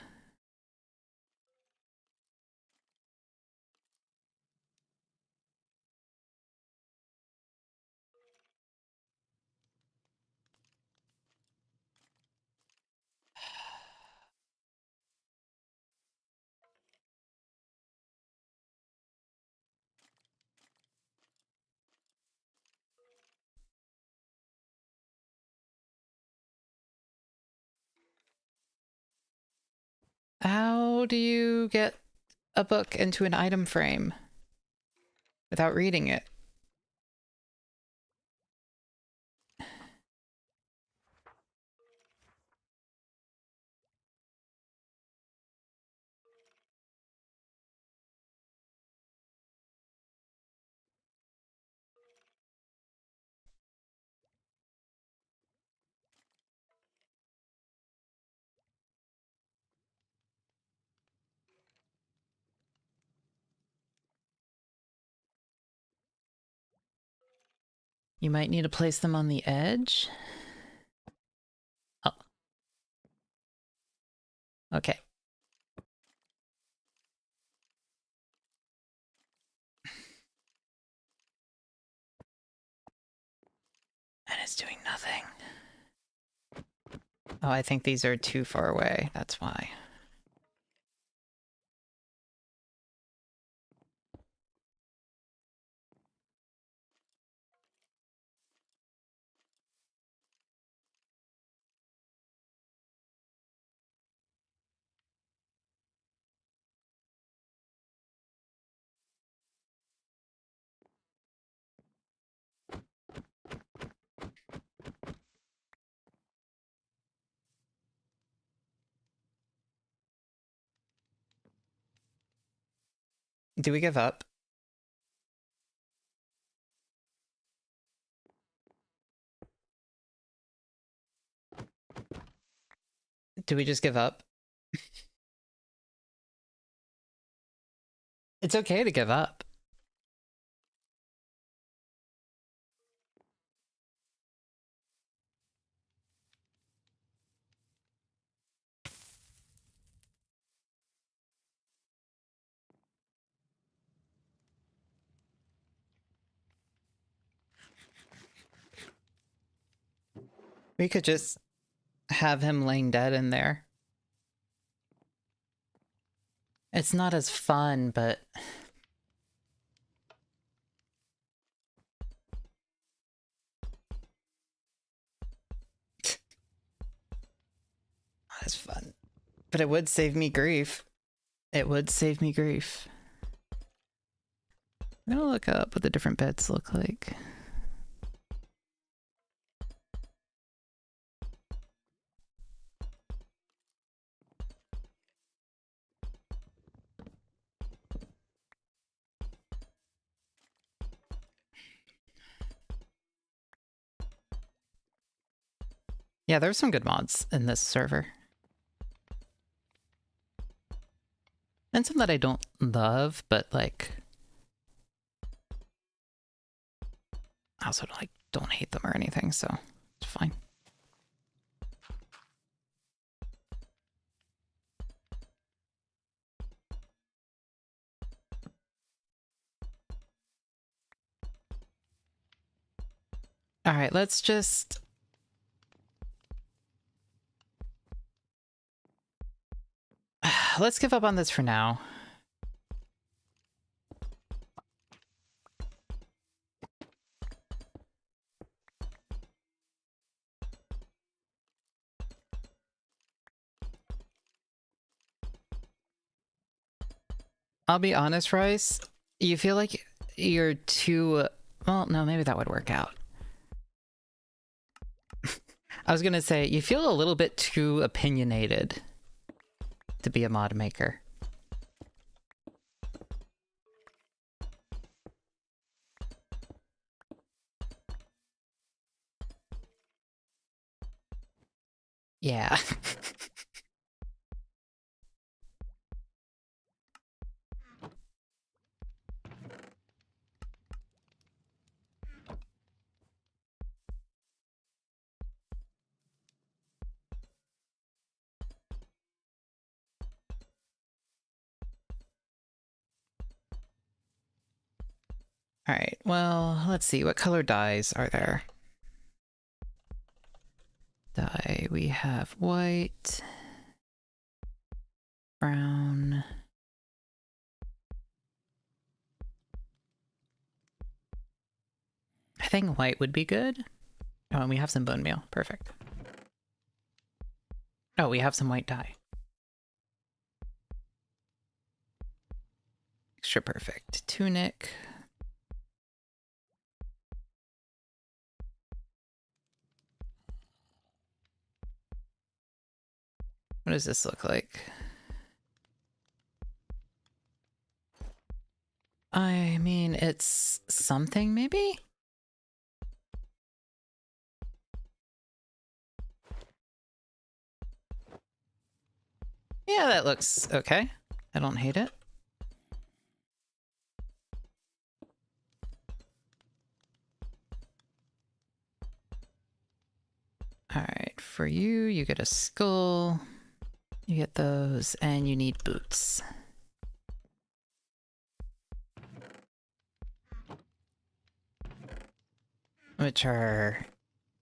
A: How do you get a book into an item frame without reading it? You might need to place them on the edge. Oh. Okay. And it's doing nothing. Oh, I think these are too far away. That's why. Do we give up? Do we just give up? It's okay to give up. We could just have him laying dead in there. It's not as fun, but... not as fun. But it would save me grief. It would save me grief. I'm gonna look up what the different beds look like. Yeah, there's some good mods in this server. And some that I don't love, but like... I also like don't hate them or anything, so it's fine. Alright, let's just... let's give up on this for now. I'll be honest, Rice. You feel like you're too... well, no, maybe that would work out. I was gonna say, you feel a little bit too opinionated to be a mod maker. Yeah. Alright, well, let's see. What color dyes are there? Dye. We have white, brown. I think white would be good. Oh, and we have some bone meal. Perfect. Oh, we have some white dye. Extra perfect. Tunic. What does this look like? I mean, it's something, maybe? Yeah, that looks okay. I don't hate it. Alright, for you, you get a skull. You get those, and you need boots. Which are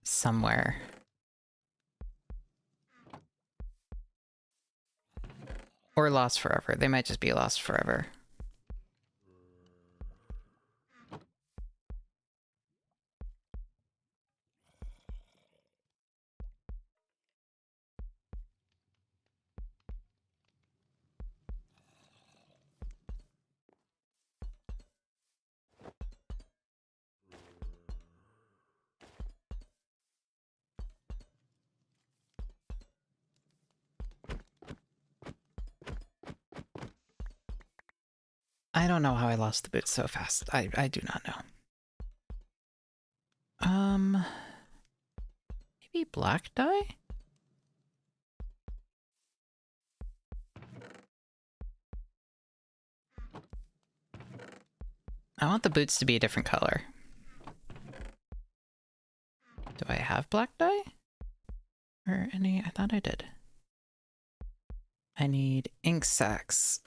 A: somewhere. Or lost forever. They might just be lost forever. I don't know how I lost the boots so fast. I do not know. Maybe black dye? I want the boots to be a different color. Do I have black dye? Or any? I thought I did. I need ink sacs.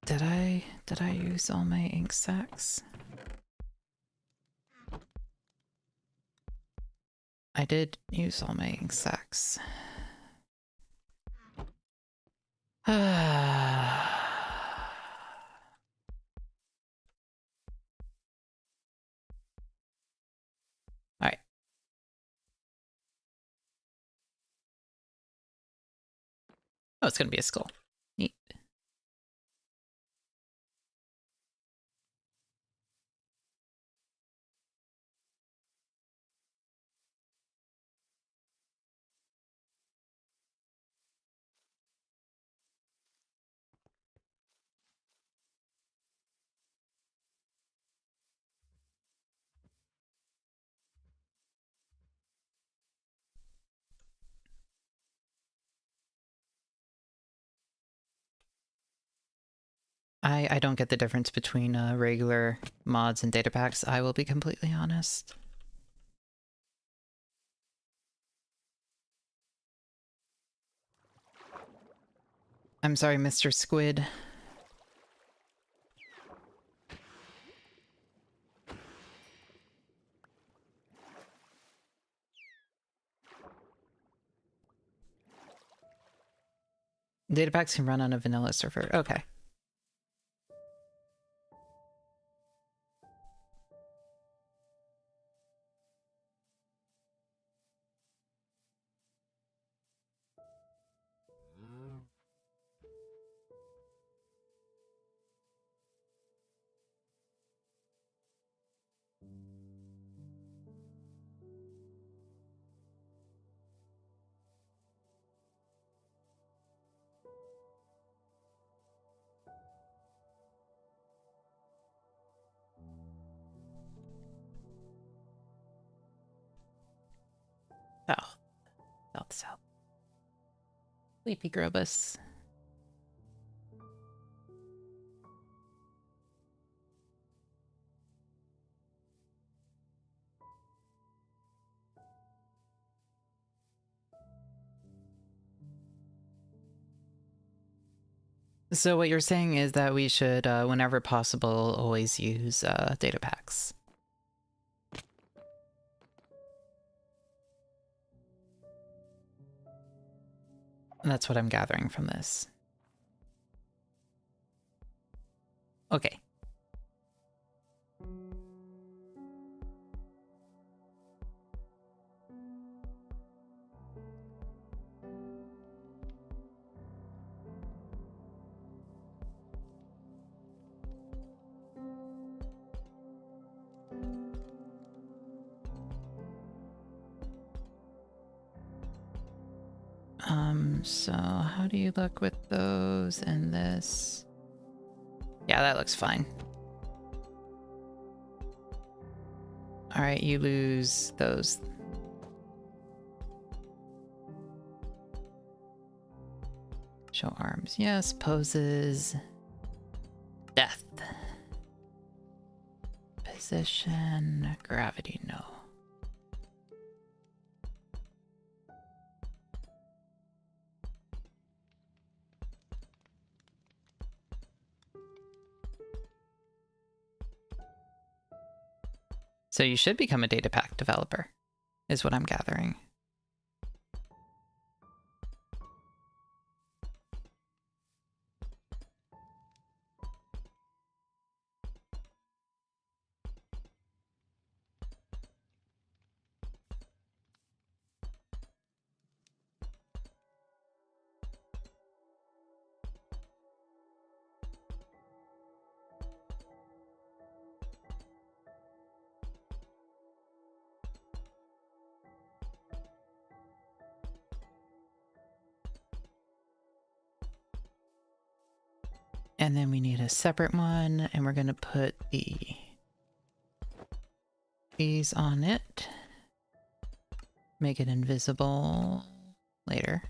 A: Did I use all my ink sacs? I did use all my ink sacs. Oh, it's gonna be a skull. Neat. I don't get the difference between regular mods and data packs, I will be completely honest. I'm sorry, Mr. Squid. Data packs can run on a vanilla server. Okay. South. South. Sleepy Grobus. So what you're saying is that we should, whenever possible, always use data packs. That's what I'm gathering from this. Okay. So how do you look with those and this? Yeah, that looks fine. All right, you lose those. Show arms, yes. Poses. Death. Position. Gravity, no. So you should become a data pack developer, is what I'm gathering. And then we need a separate one, and we're gonna put these on it. Make it invisible later.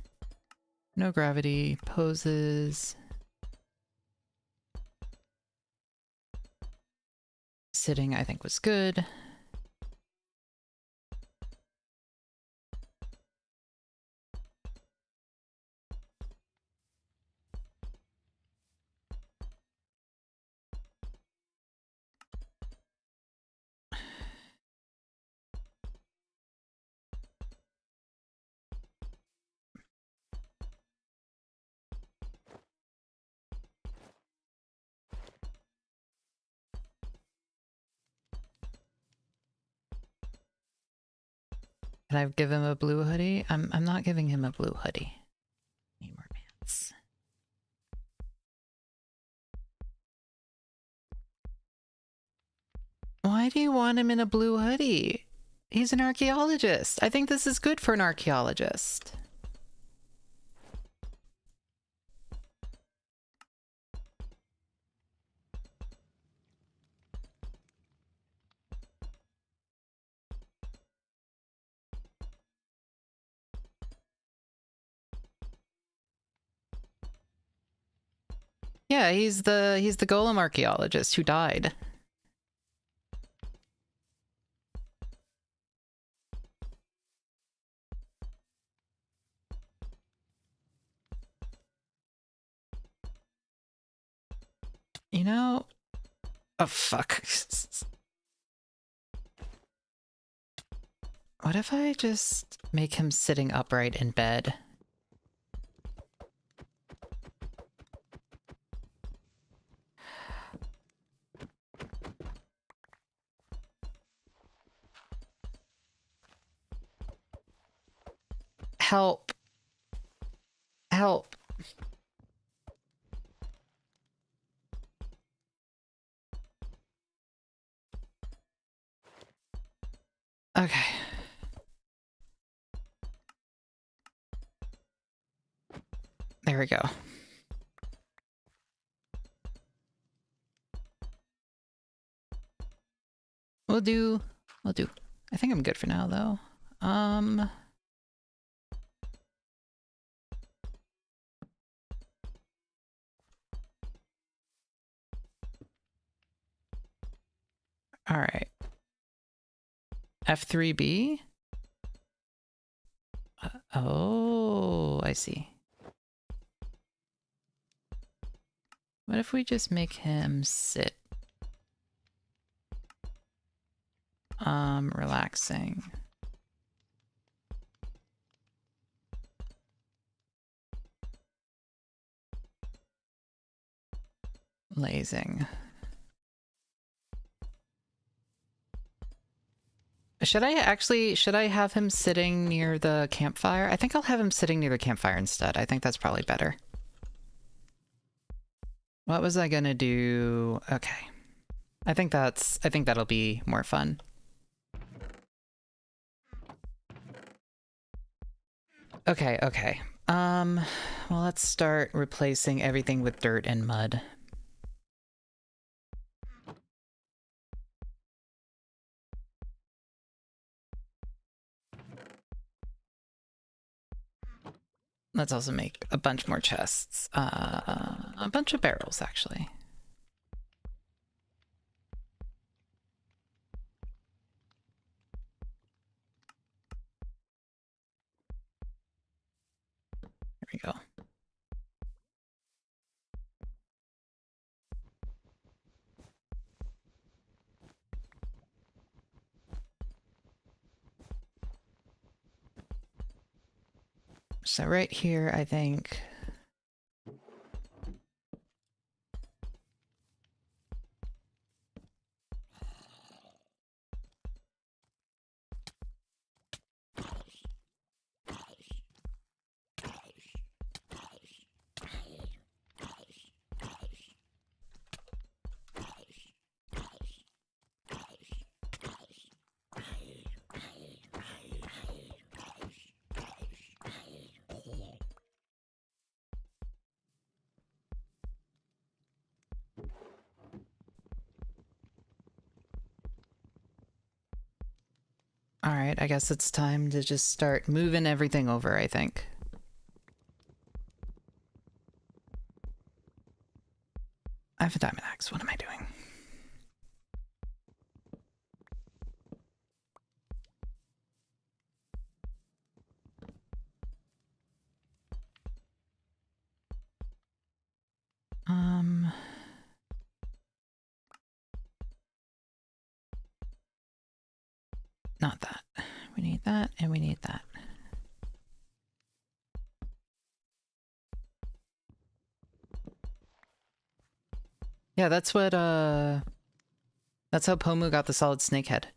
A: No gravity, poses. Sitting, I think, was good. Can I give him a blue hoodie? I'm not giving him a blue hoodie. Need more pants. Why do you want him in a blue hoodie? He's an archaeologist. I think this is good for an archaeologist. Yeah, he's the golem archaeologist who died. You know, oh fuck. What if I just make him sitting upright in bed? Help. Help. Okay. There we go. We'll do. I think I'm good for now, though. All right. F3B? Oh, I see. What if we just make him sit? Relaxing. Lazing. Should I have him sitting near the campfire? I think I'll have him sitting near the campfire instead. I think that's probably better. What was I gonna do? Okay. I think that'll be more fun. Okay, okay. Well, let's start replacing everything with dirt and mud. Let's also make a bunch more chests. A bunch of barrels, actually. There we go. So right here, I think... Alright, I guess it's time to just start moving everything over, I think. I have a diamond axe, what am I doing? Not that. We need that, and we need that. Yeah, that's what, that's how Pomu got the solid snake head.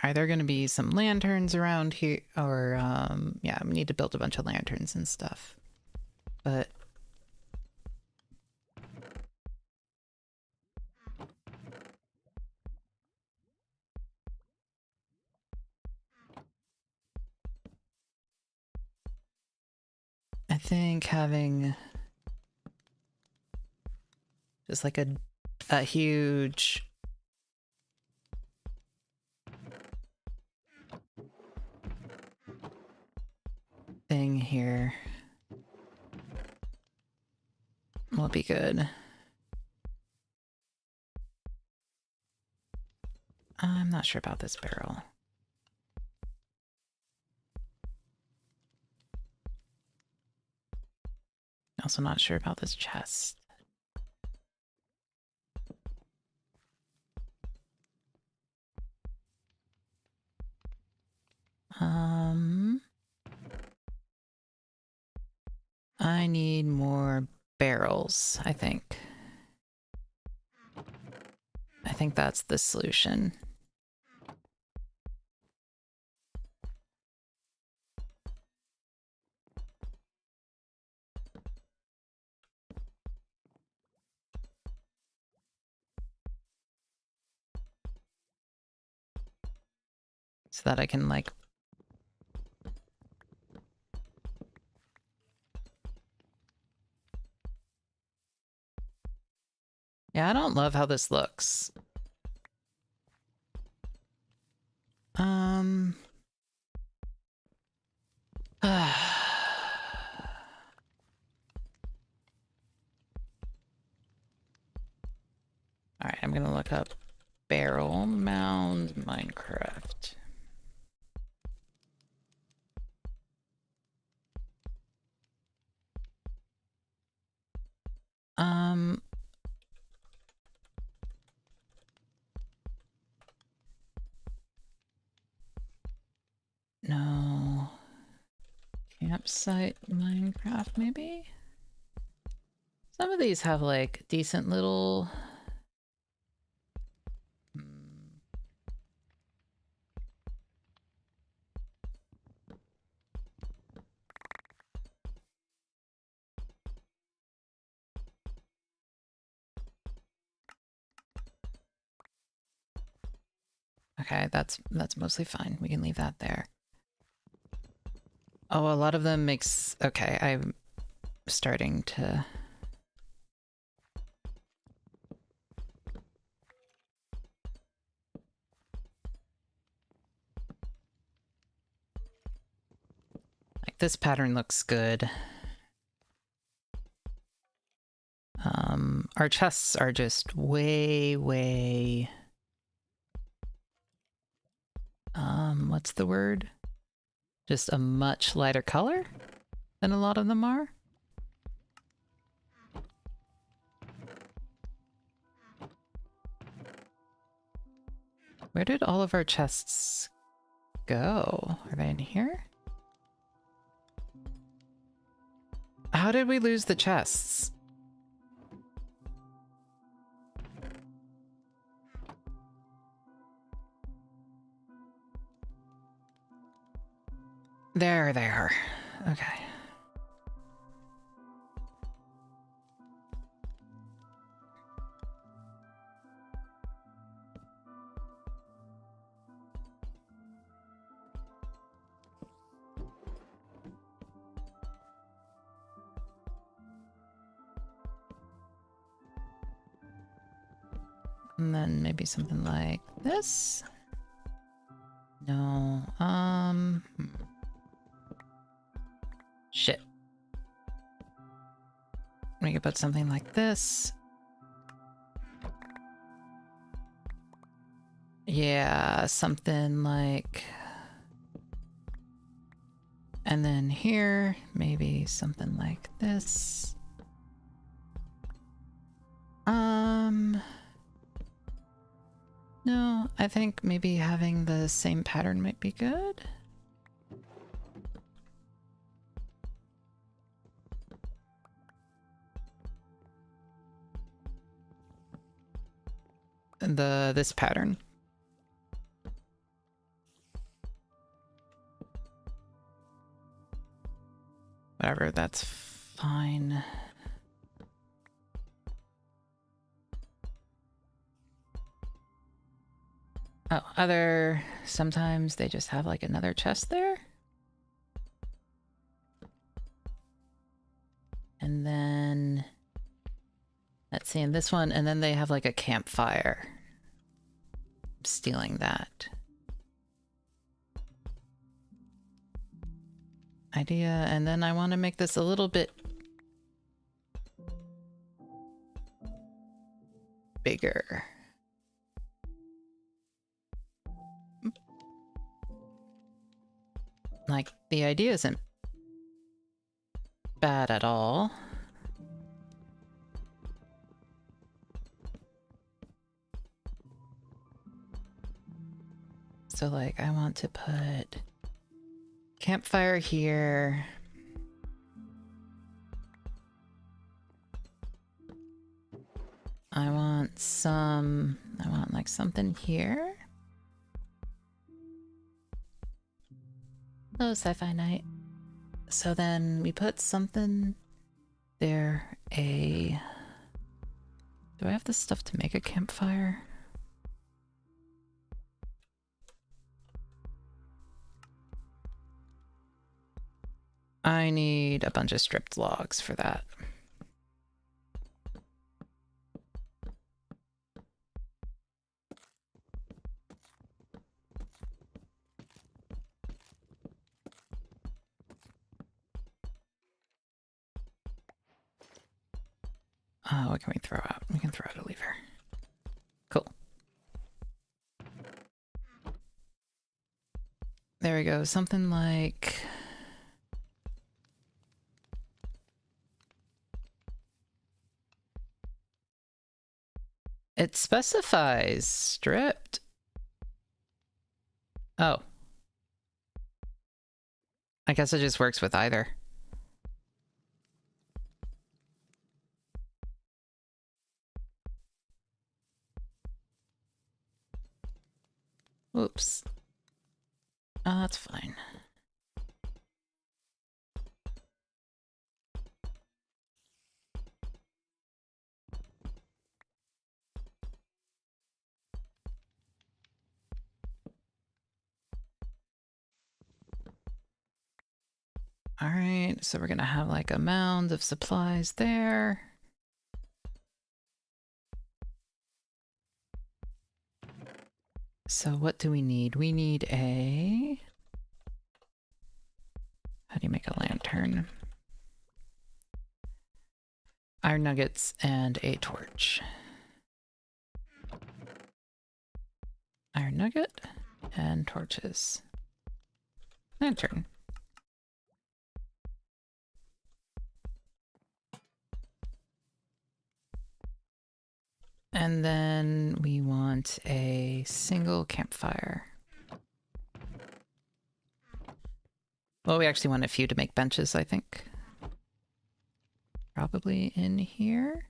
A: either going to be some lanterns around here, or yeah, we need to build a bunch of lanterns and stuff. But I think having just like a huge thing here will be good. I'm not sure about this barrel. Also not sure about this chest. I need more barrels, I think. I think that's the solution. So that I can, like... Yeah, I don't love how this looks. Alright, I'm gonna look up barrel mound Minecraft. No. Campsite Minecraft, maybe? Some of these have, like, decent little... Okay, that's mostly fine. We can leave that there. Oh, a lot of them makes... Okay, I'm starting to... Like, this pattern looks good. Our chests are just way... what's the word? Just a much lighter color than a lot of them are. Where did all of our chests go? Are they in here? How did we lose the chests? There they are. Okay. And then maybe something like this? No, shit. We could put something like this. Yeah, something like... And then here, maybe something like this. No, I think maybe having the same pattern might be good. This pattern. Whatever, that's fine. Oh, sometimes they just have like another chest there. And then, let's see, in this one, and then they have like a campfire. I'm stealing that. Idea, and then I want to make this a little bit bigger. Like, the idea isn't bad at all. So, like, I want to put campfire here. I want like something here. Oh, sci-fi night. So then we put something there. Do I have the stuff to make a campfire? I need a bunch of stripped logs for that. What can we throw out? We can throw out a lever. Cool. There we go. Something like... It specifies stripped. Oh. I guess it just works with either. Oops. Oh, that's fine. Alright, so we're gonna have like a mound of supplies there. So what do we need? We need a... How do you make a lantern? Iron nuggets and a torch. Iron nugget and torches. Lantern. And then we want a single campfire. Well, we actually want a few to make benches, I think. Probably in here.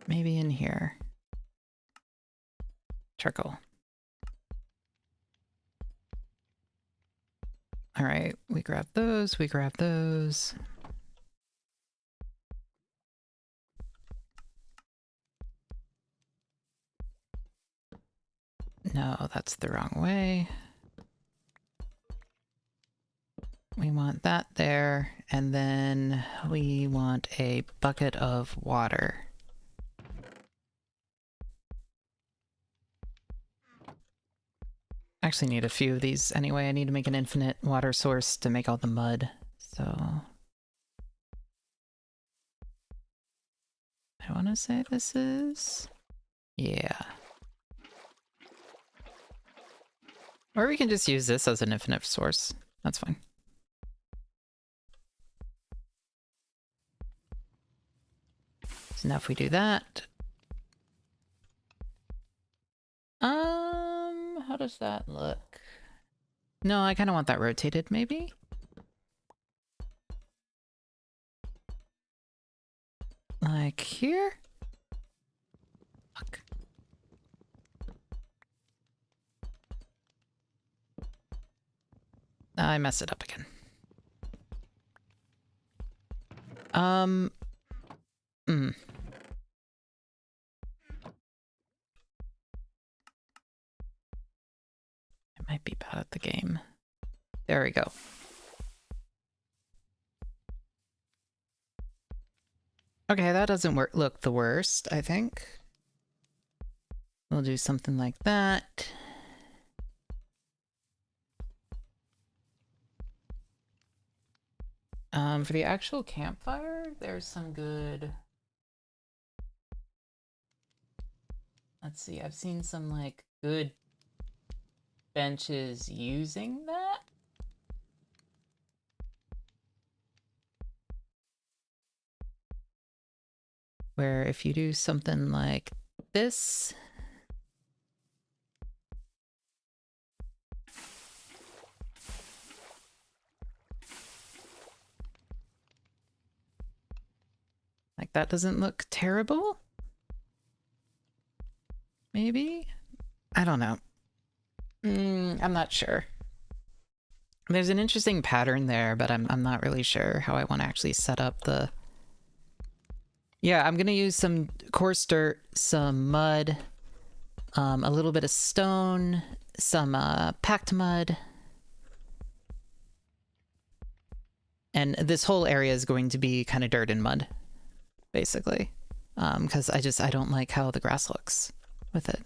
A: Maybe in here. Charcoal. All right, we grab those, we grab those. No, that's the wrong way. We want that there, and then we want a bucket of water. Actually need a few of these anyway. I need to make an infinite water source to make all the mud, so... I want to say this is... Yeah. Or we can just use this as an infinite source. That's fine. So now if we do that... How does that look? No, I kind of want that rotated, maybe? Like here? Fuck. I messed it up again. I might be bad at the game. There we go. Okay, that doesn't look the worst, I think. We'll do something like that. For the actual campfire, there's some good... Let's see, I've seen some, like, good benches using that. Where if you do something like this... Like, that doesn't look terrible? Maybe? I don't know. I'm not sure. There's an interesting pattern there, but I'm not really sure how I want to actually set up the... Yeah, I'm gonna use some coarse dirt, some mud, a little bit of stone, some packed mud. And this whole area is going to be kind of dirt and mud, basically. Because I don't like how the grass looks with it.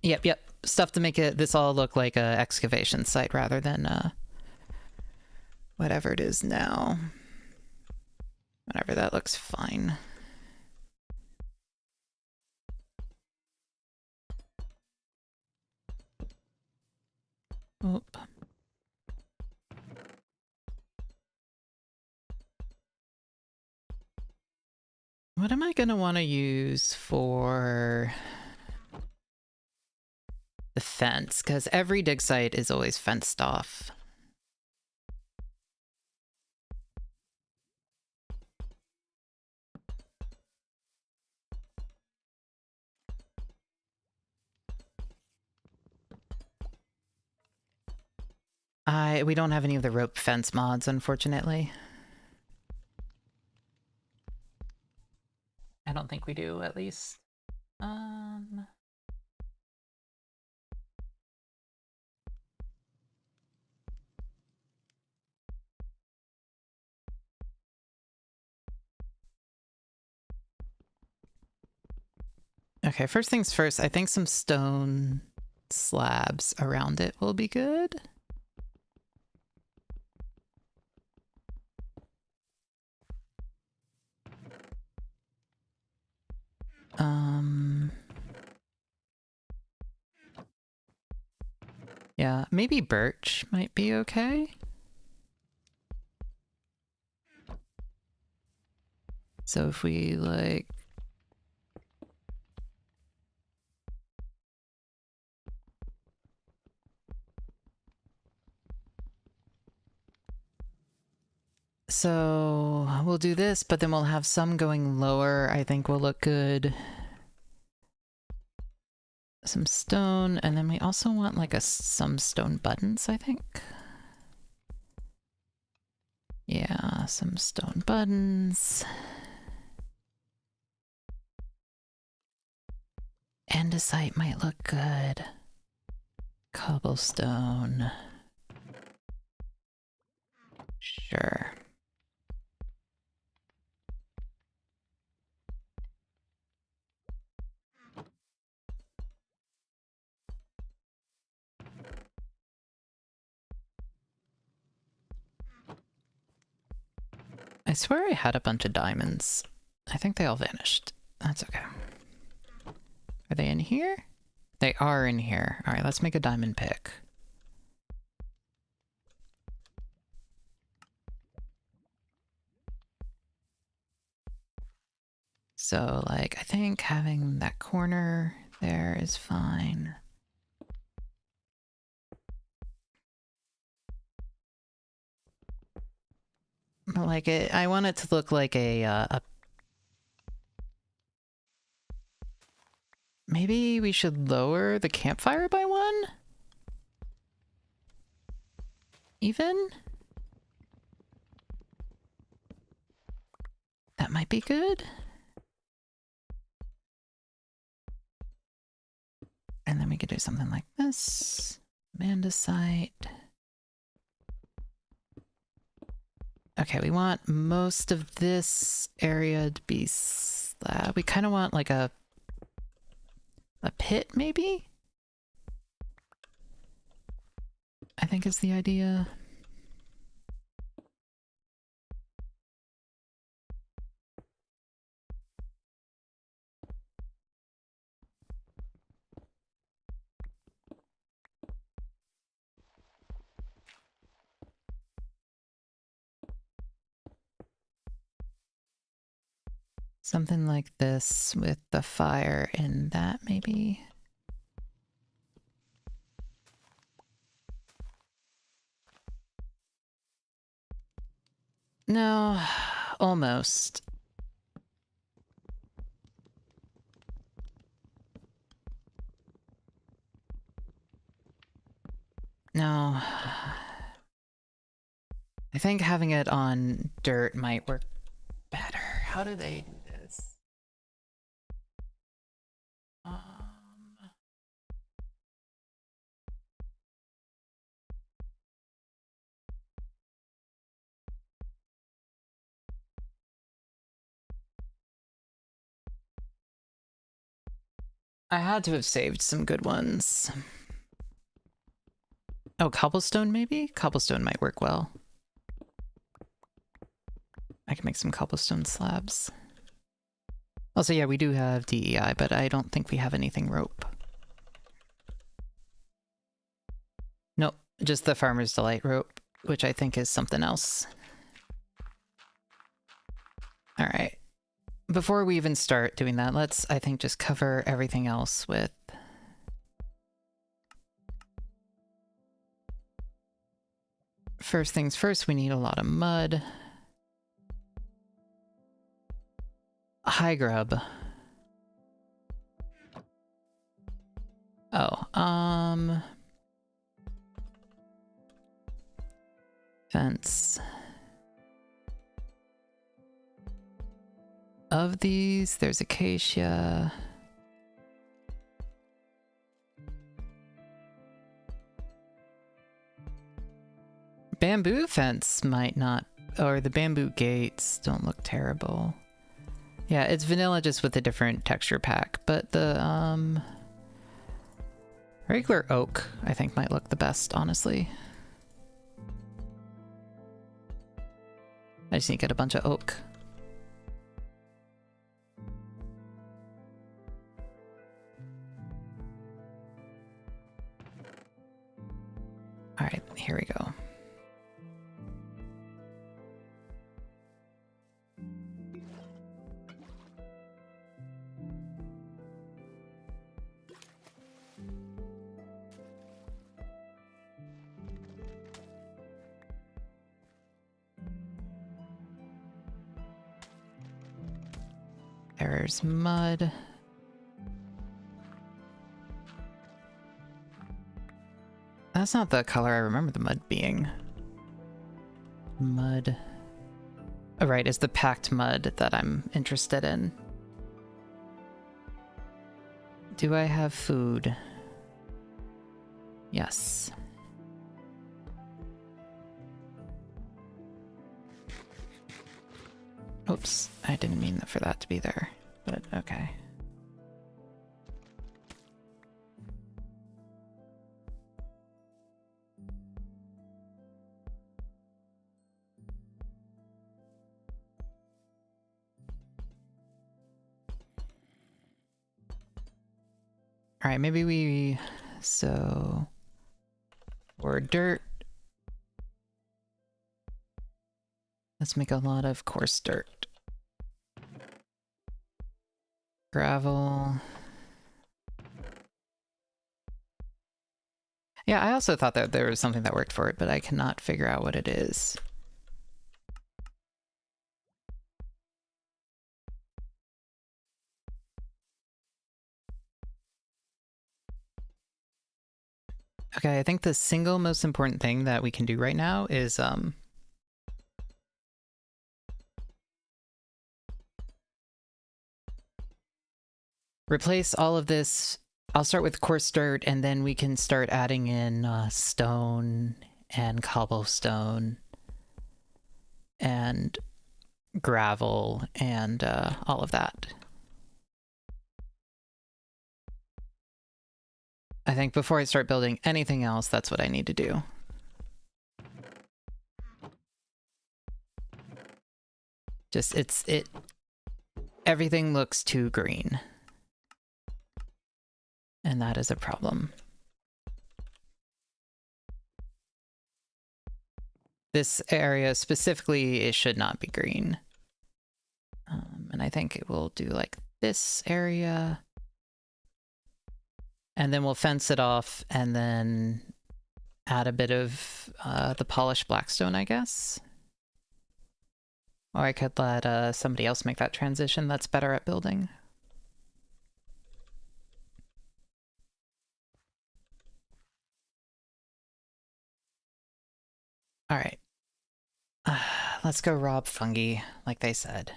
A: Yep. Stuff to make this all look like a excavation site rather than whatever it is now. Whatever, that looks fine. Oop. What am I gonna want to use for the fence? Because every dig site is always fenced off. We don't have any of the rope fence mods, unfortunately. I don't think we do, at least. Okay, first things first, I think some stone slabs around it will be good. Yeah, maybe birch might be okay. So if we, like... So we'll do this, but then we'll have some going lower. I think will look good. Some stone, and then we also want like some stone buttons, I think. Yeah, some stone buttons. Andesite might look good. Cobblestone. Sure. I swear I had a bunch of diamonds. I think they all vanished. That's okay. Are they in here? They are in here. All right, let's make a diamond pick. So, like, I think having that corner there is fine. Like it, I want it to look like a... Maybe we should lower the campfire by one? one? Even? That might be good. And then we could do something like this. Andesite. Okay, we want most of this area to be slab. We kind of want like a pit, maybe? I think is the idea. Something like this with the fire in that, maybe? No, almost. No. I think having it on dirt might work better. How do they do this? I had to have saved some good ones. Oh, cobblestone maybe? Cobblestone might work well. I can make some cobblestone slabs. Also, yeah, we do have DEI, but I don't think we have anything rope. Nope, just the Farmer's Delight rope, which I think is something else. Alright. Before we even start doing that, let's, I think, just cover everything else with... First things first, we need a lot of mud. High grub. Oh, fence. Of these, there's acacia. Bamboo fence might not, or the bamboo gates don't look terrible. Yeah, it's vanilla just with a different texture pack, but the, regular oak, I think, might look the best, honestly. I just need to get a bunch of oak. Alright, here we go. There's mud. That's not the color I remember the mud being. Mud. Oh, right, it's the packed mud that I'm interested in. Do I have food? Yes. Oops, I didn't mean for that to be there, but okay. Alright, maybe we... So... Or dirt. Let's make a lot of coarse dirt. Gravel. Yeah, I also thought that there was something that worked for it, but I cannot figure out what it is. Okay, I think the single most important thing that we can do right now is replace all of this. I'll start with coarse dirt, and then we can start adding in stone and cobblestone and gravel and all of that. I think before I start building anything else, that's what I need to do. Just, everything looks too green. And that is a problem. This area specifically, it should not be green. And I think it will do like this area. And then we'll fence it off and then add a bit of the polished blackstone, I guess. Or I could let somebody else make that transition that's better at building. All right. Let's go rob fungi, like they said.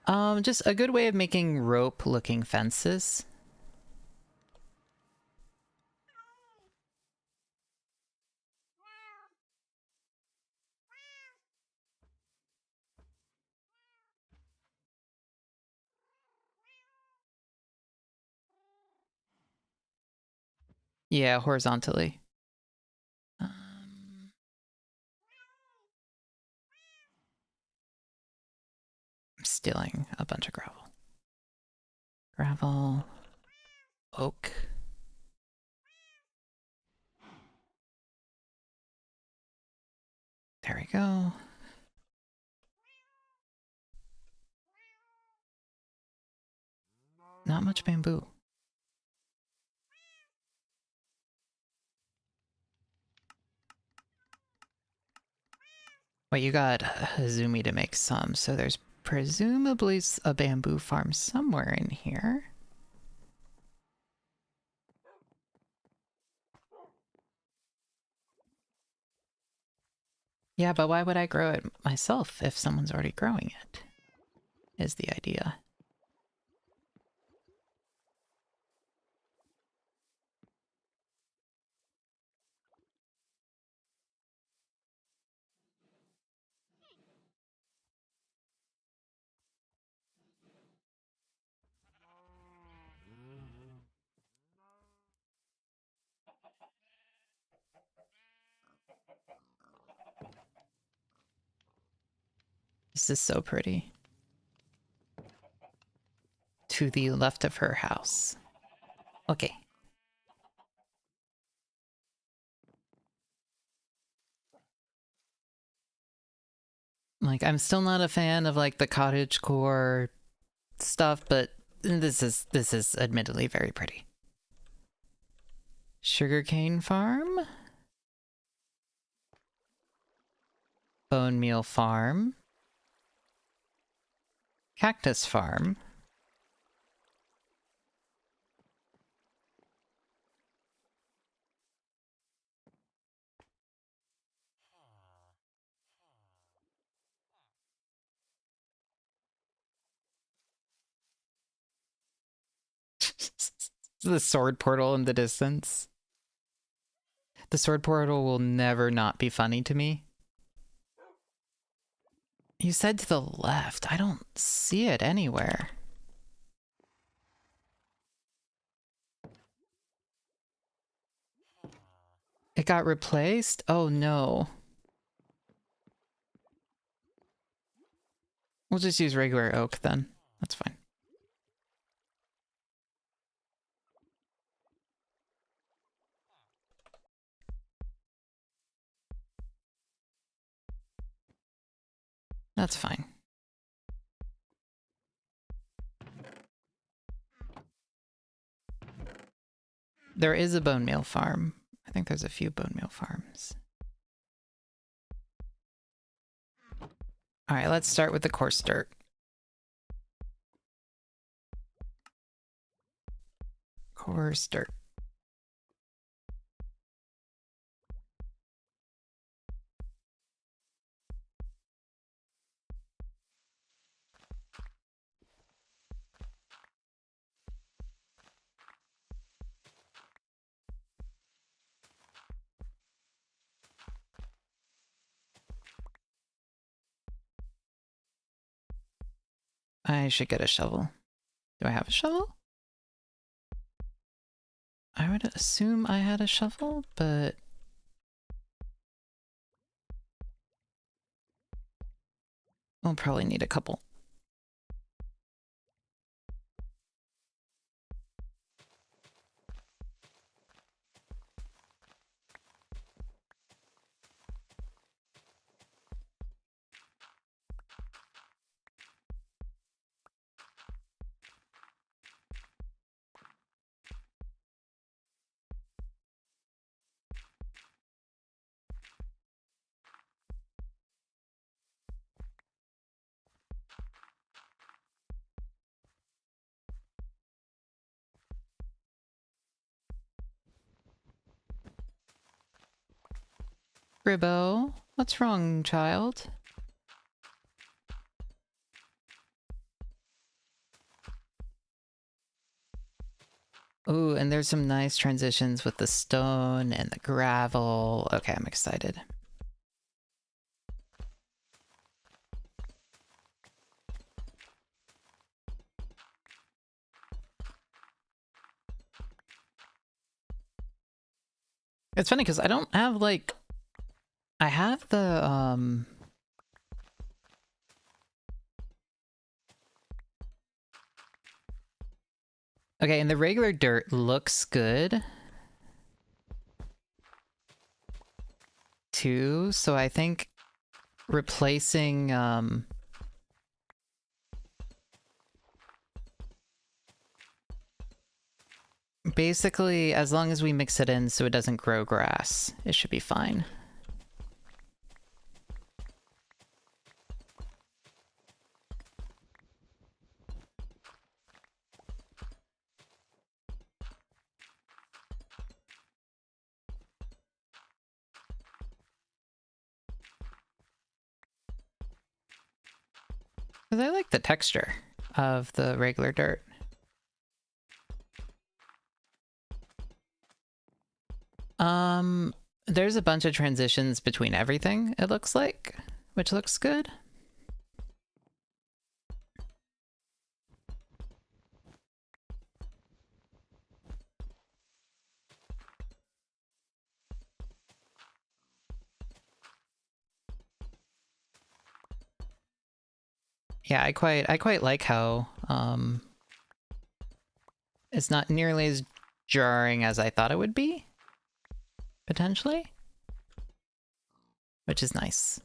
A: Just a good way of making rope-looking fences. Yeah, horizontally. I'm stealing a bunch of gravel. Gravel. Oak. There we go. Not much bamboo. Wait, you got Hazumi to make some, so there's presumably a bamboo farm somewhere in here. Yeah, but why would I grow it myself if someone's already growing it? Is the idea. This is so pretty. To the left of her house. Okay. Like, I'm still not a fan of like the cottagecore stuff, but this is admittedly very pretty. Sugarcane farm. Bone meal farm. Cactus farm. The sword portal in the distance. The sword portal will never not be funny to me. You said to the left. I don't see it anywhere. It got replaced? Oh no. We'll just use regular oak then. That's fine. That's fine. There is a bone meal farm. I think there's a few bone meal farms. Alright, let's start with the coarse dirt. Coarse dirt. I should get a shovel. Do I have a shovel? I would assume I had a shovel, but... we'll probably need a couple. Ribbo, what's wrong, child? Ooh, and there's some nice transitions with the stone and the gravel. Okay, I'm excited. It's funny because I don't have, like... I have the, okay, and the regular dirt looks good. Too, so I think replacing, basically, as long as we mix it in so it doesn't grow grass, it should be fine. Because I like the texture of the regular dirt. There's a bunch of transitions between everything, it looks like, which looks good. Yeah, I quite like how, it's not nearly as jarring as I thought it would be, potentially, which is nice.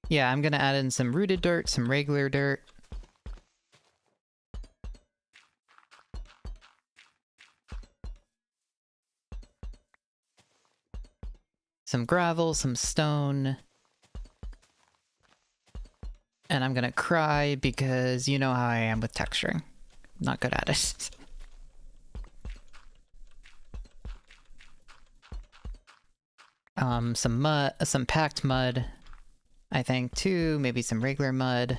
A: Yeah, I'm gonna add in some rooted dirt, some regular dirt. Some gravel, some stone. And I'm gonna cry because you know how I am with texturing. Not good at it. Some mud, some packed mud, I think, too. Maybe some regular mud.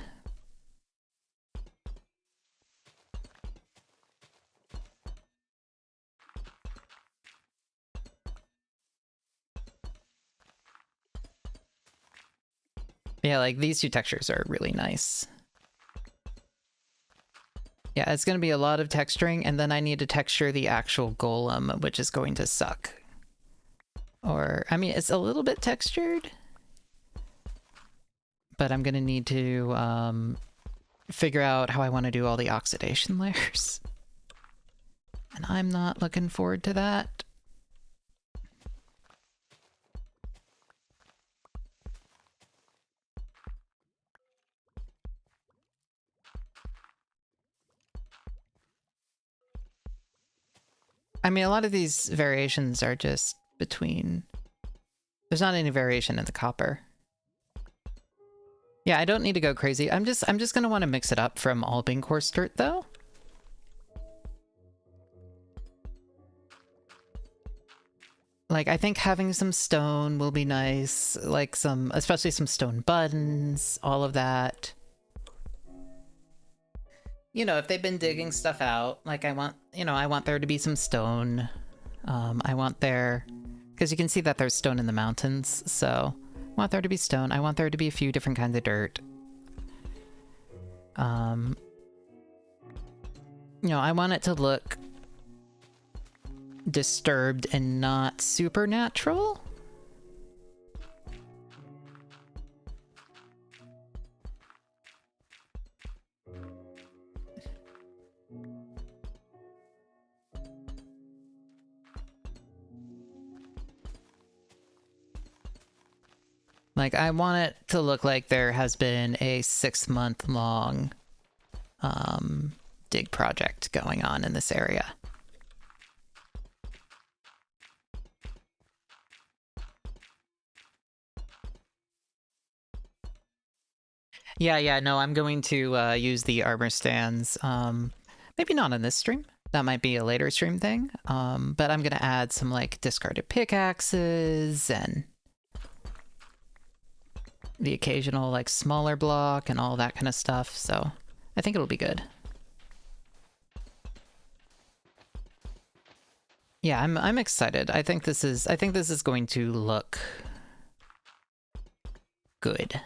A: Yeah, like, these two textures are really nice. Yeah, it's gonna be a lot of texturing, and then I need to texture the actual golem, which is going to suck. Or, I mean, it's a little bit textured, but I'm gonna need to, figure out how I want to do all the oxidation layers. And I'm not looking forward to that. I mean, a lot of these variations are just between... There's not any variation in the copper. Yeah, I don't need to go crazy. I'm just gonna want to mix it up from all being coarse dirt, though. Like, I think having some stone will be nice. Like, especially some stone buttons, all of that. you know, if they've been digging stuff out, like I want, you know, I want there to be some stone. I want there, because you can see that there's stone in the mountains, so I want there to be stone. I want there to be a few different kinds of dirt. You know, I want it to look disturbed and not supernatural. Like, I want it to look like there has been a 6-month-long dig project going on in this area. Yeah, no, I'm going to use the armor stands. Maybe not in this stream. That might be a later stream thing. But I'm gonna add some, like, discarded pickaxes and the occasional, like, smaller block and all that kind of stuff, so I think it'll be good. Yeah, I'm excited. I think this is going to look good.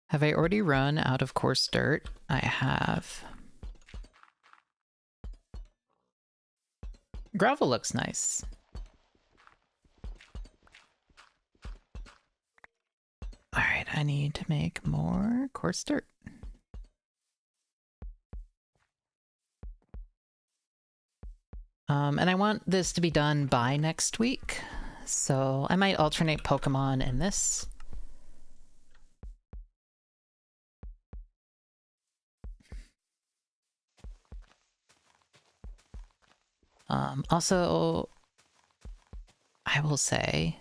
A: Have I already run out of coarse dirt? I have. Gravel looks nice. Alright, I need to make more coarse dirt. And I want this to be done by next week, so I might alternate Pokemon in this. Also, I will say,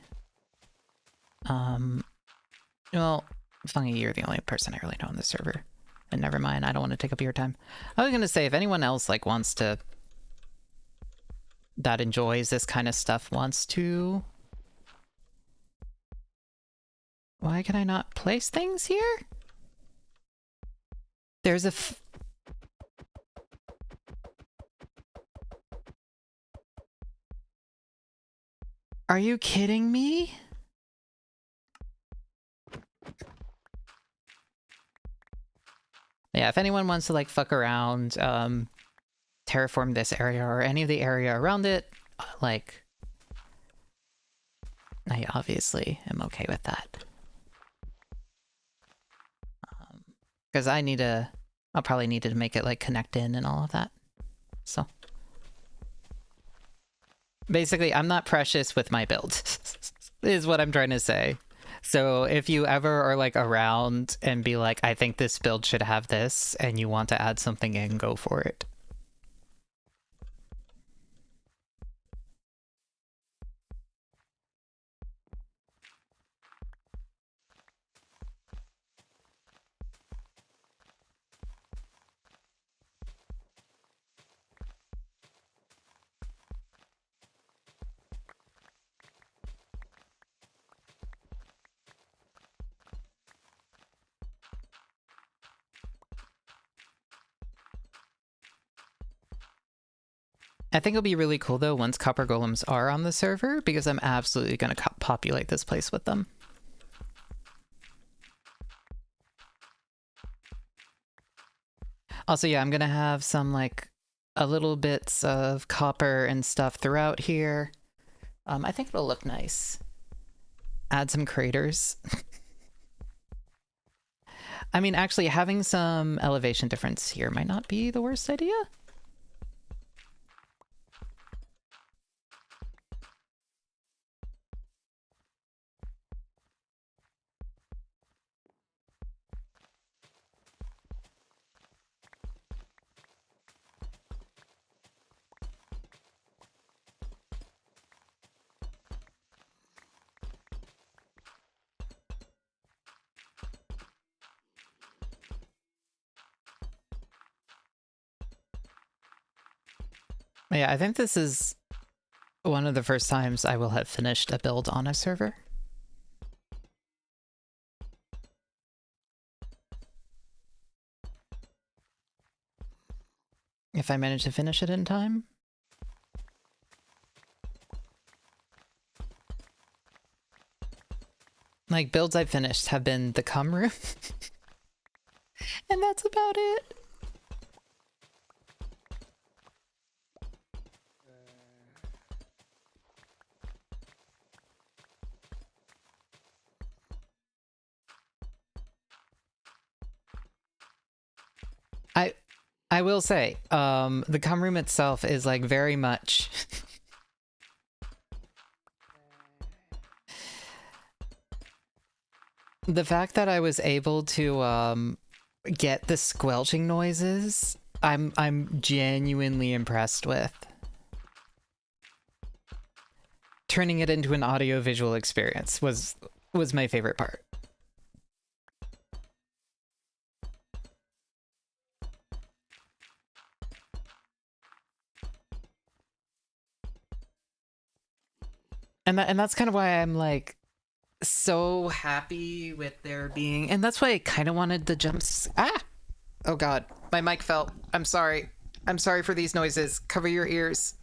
A: well, Fungi, you're the only person I really know on this server. And never mind, I don't want to take up your time. I was gonna say, if anyone else, like, wants to... that enjoys this kind of stuff wants to... Why can I not place things here? There's a Are you kidding me? Yeah, if anyone wants to, like, fuck around, terraform this area or any of the area around it, like, I obviously am okay with that. Because I'll probably need to make it, like, connect in and all of that. So. Basically, I'm not precious with my build, is what I'm trying to say. So if you ever are, like, around and be like, I think this build should have this, and you want to add something in, go for it. I think it'll be really cool, though, once copper golems are on the server, because I'm absolutely going to populate this place with them. Also, yeah, I'm going to have some, like, a little bits of copper and stuff throughout here. I think it'll look nice. Add some craters. I mean, actually, having some elevation difference here might not be the worst idea. Yeah, I think this is One of the first times I will have finished a build on a server. If I manage to finish it in time. Like, builds I've finished have been the cum room. And that's about it. I will say, the cum room itself is like very much the fact that I was able to get the squelching noises, I'm genuinely impressed with. Turning it into an audio-visual experience was my favorite part. And that's kind of why I'm like so happy with there being, and that's why I kind of wanted the jumps. Oh god, my mic fell. I'm sorry. I'm sorry for these noises. Cover your ears.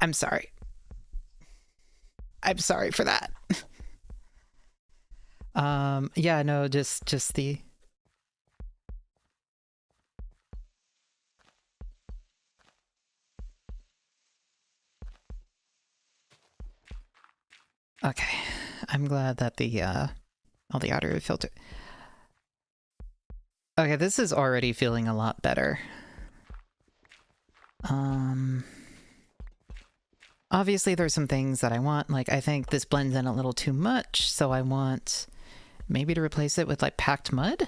A: I'm sorry. I'm sorry for that. Yeah, no, just the... Okay, I'm glad that the, all the audio filter... Okay, this is already feeling a lot better. Obviously there's some things that I want, like I think this blends in a little too much, so I want maybe to replace it with like packed mud?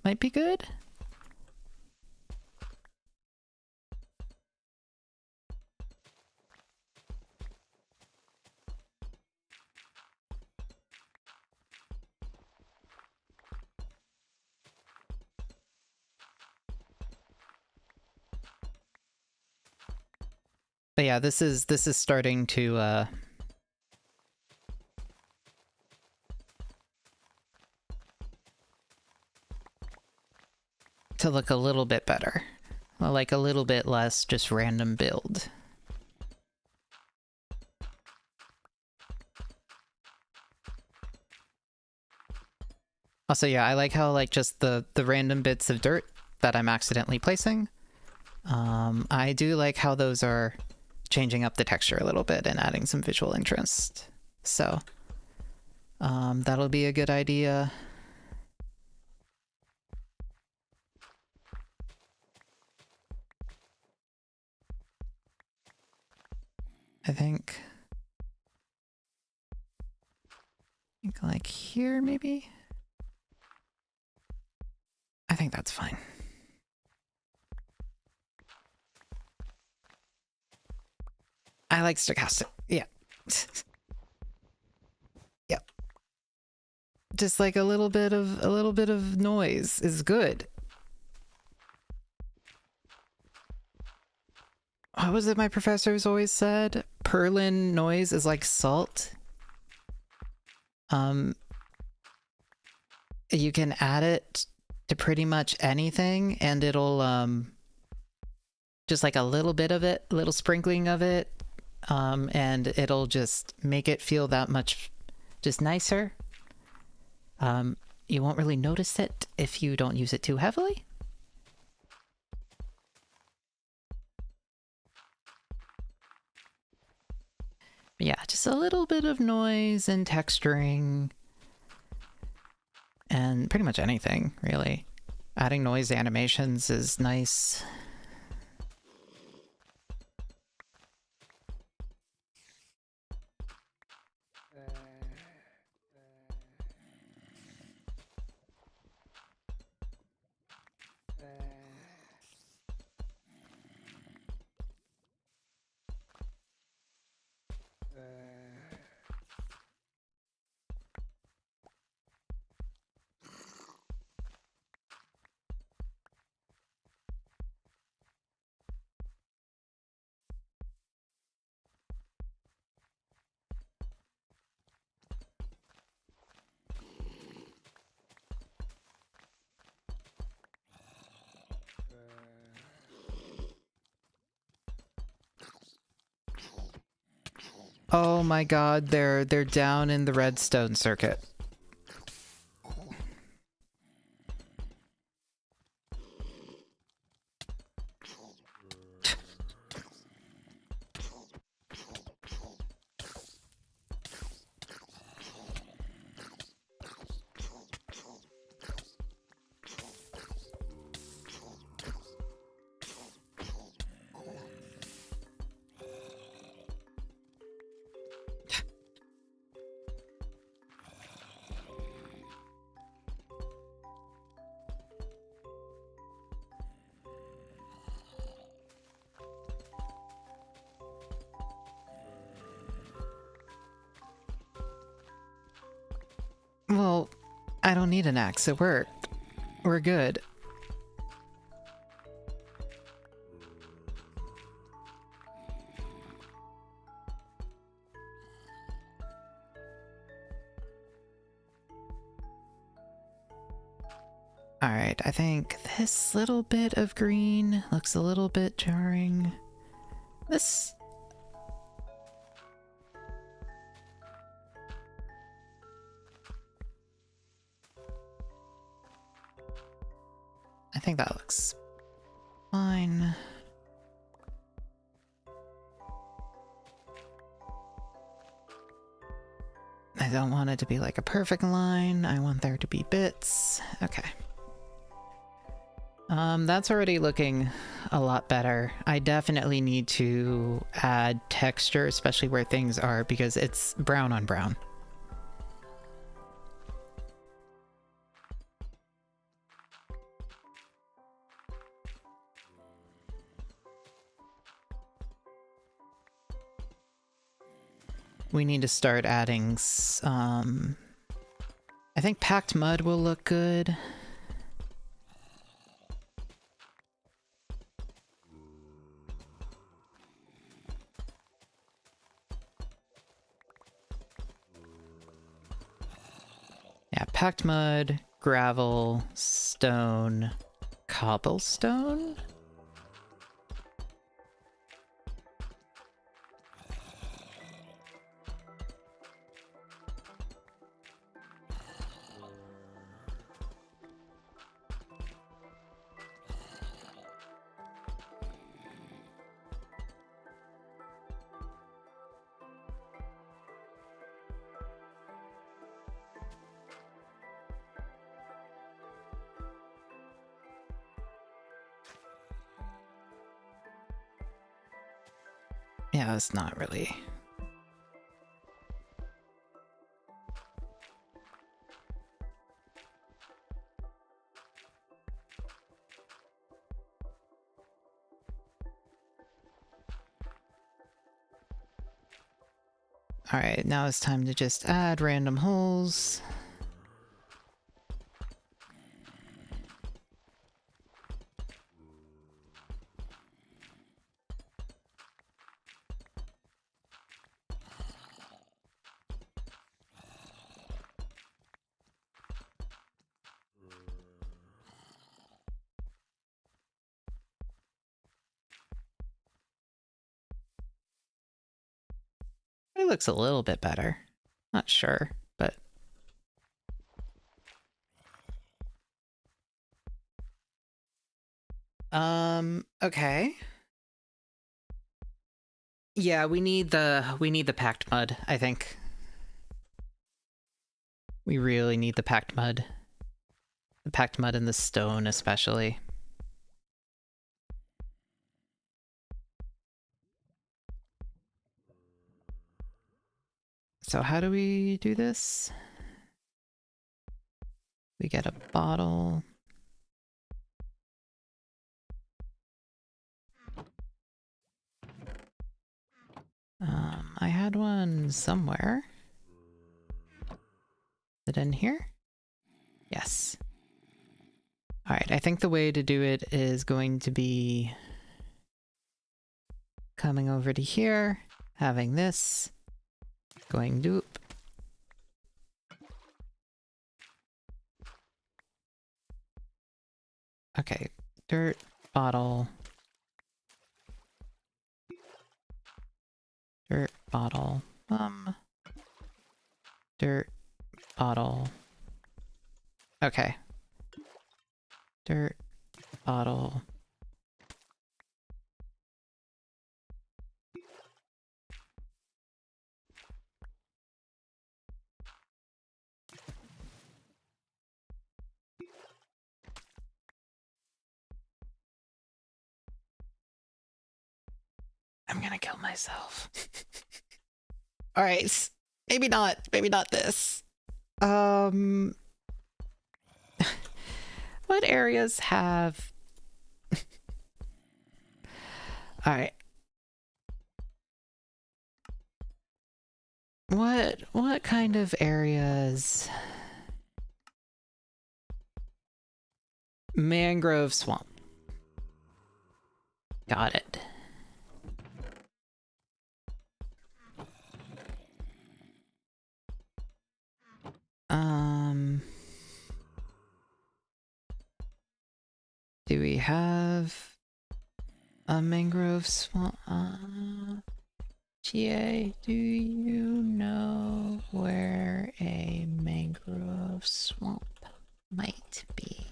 A: Might be good. But yeah, this is starting to look a little bit better. Well, like a little bit less just random build. Also, yeah, I like how like just the random bits of dirt that I'm accidentally placing. I do like how those are changing up the texture a little bit and adding some visual interest. So, that'll be a good idea. I think like here, maybe? I think that's fine. I like stochastic. Yeah. Yep. Just like a little bit of noise is good. What was it my professors always said? Perlin noise is like salt. You can add it to pretty much anything and it'll just like a little bit of it, a little sprinkling of it, and it'll just make it feel that much just nicer. You won't really notice it if you don't use it too heavily. Yeah, just a little bit of noise and texturing. And pretty much anything, really. Adding noise animations is nice. Oh my god, they're down in the redstone circuit. Well, I don't need an axe, it worked. We're good. Alright, I think this little bit of green looks a little bit jarring. This... I think that looks fine. I don't want it to be like a perfect line. I want there to be bits. Okay. That's already looking a lot better. I definitely need to add texture, especially where things are, because it's brown on brown. We need to start adding I think packed mud will look good. Yeah, packed mud, gravel, stone, cobblestone? Yeah, it's not really. Alright, now it's time to just add random holes. It looks a little bit better. Not sure, but... okay. Yeah, we need the packed mud, I think. We really need the packed mud. The packed mud and the stone, especially. So how do we do this? We get a bottle. I had one somewhere. Is it in here? Yes. Alright, I think the way to do it is going to be coming over to here, having this, going doop. Okay, dirt, bottle, dirt, bottle, Dirt bottle. Okay. Dirt bottle. I'm gonna kill myself. All right, maybe not. Maybe not this. What areas have? All right. What kind of areas? Mangrove swamp. Got it. Do we have a mangrove swamp? GA, do you know where a mangrove swamp might be?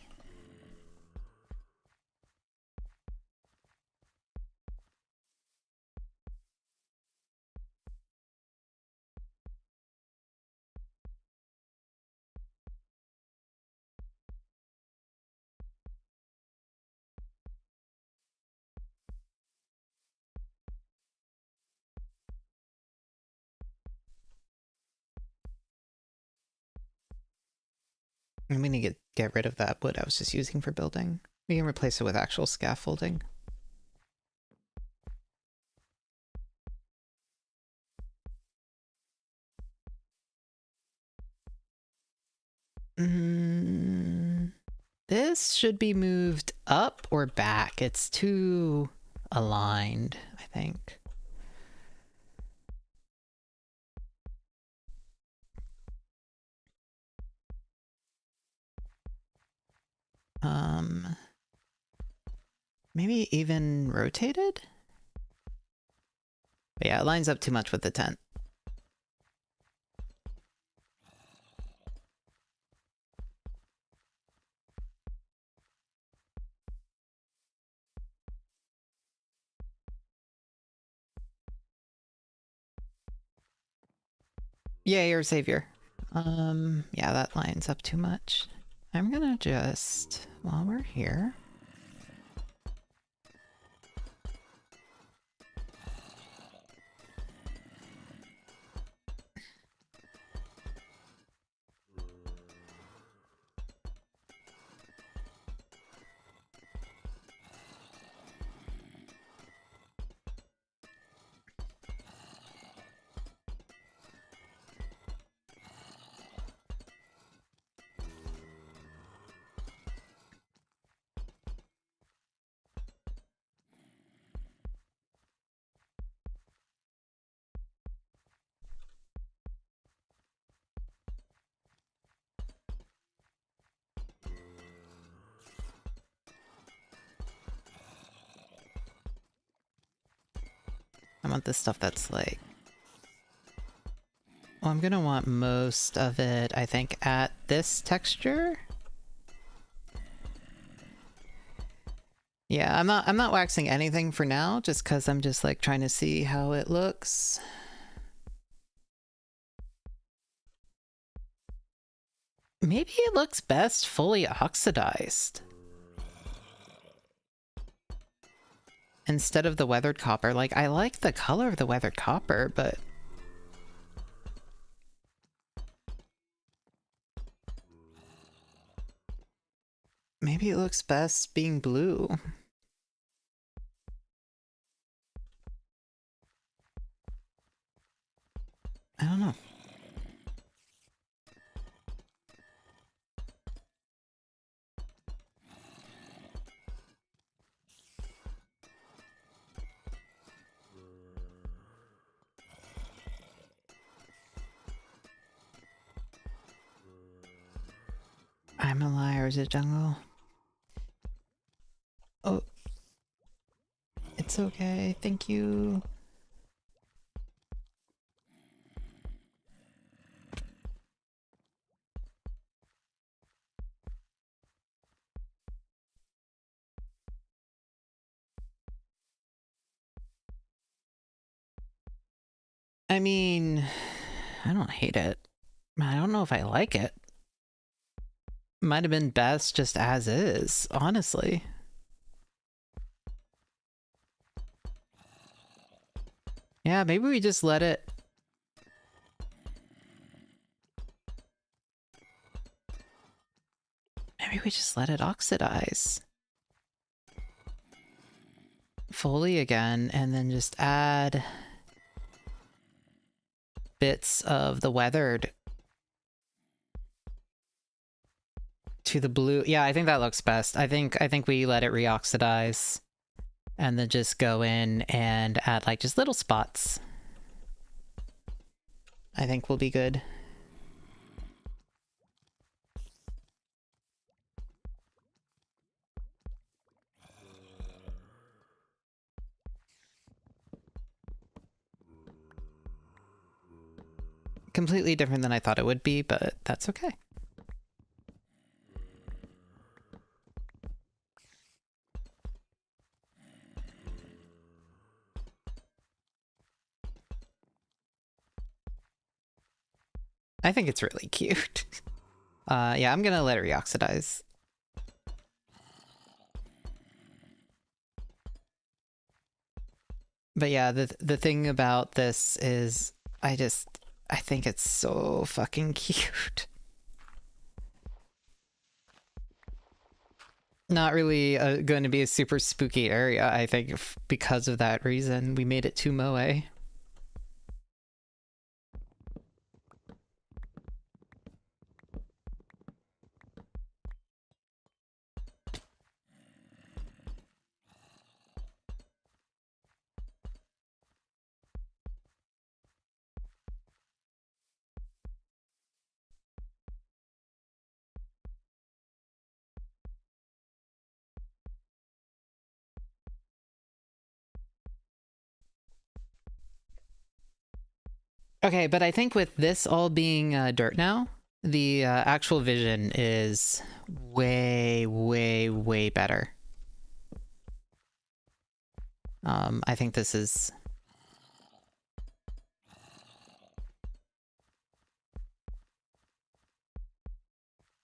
A: I'm gonna get rid of that wood I was just using for building. We can replace it with actual scaffolding. This should be moved up or back. It's too aligned, I think. Maybe even rotated? But yeah, it lines up too much with the tent. Yay, or savior. Yeah, that lines up too much. I'm gonna just, while we're here... I want this stuff that's like... Well, I'm gonna want most of it, I think, at this texture. Yeah, I'm not waxing anything for now, just because I'm just like trying to see how it looks. Maybe it looks best fully oxidized. Instead of the weathered copper. Like, I like the color of the weathered copper, but... maybe it looks best being blue. I don't know. I'm a liar, is it jungle? Oh. It's okay, thank you. I mean, I don't hate it. I don't know if I like it. Might have been best just as is, honestly. Yeah, maybe we just let it... Maybe we just let it oxidize fully again, and then just add bits of the weathered to the blue. Yeah, I think that looks best. I think we let it reoxidize and then just go in and add like just little spots. I think will be good. Completely different than I thought it would be, but that's okay. I think it's really cute. Yeah, I'm gonna let it reoxidize. But yeah, the thing about this is I think it's so fucking cute. Not really going to be a super spooky area, I think, because of that reason. We made it too moe. Okay, but I think with this all being dirt now, the actual vision is way, way, way better. I think this is...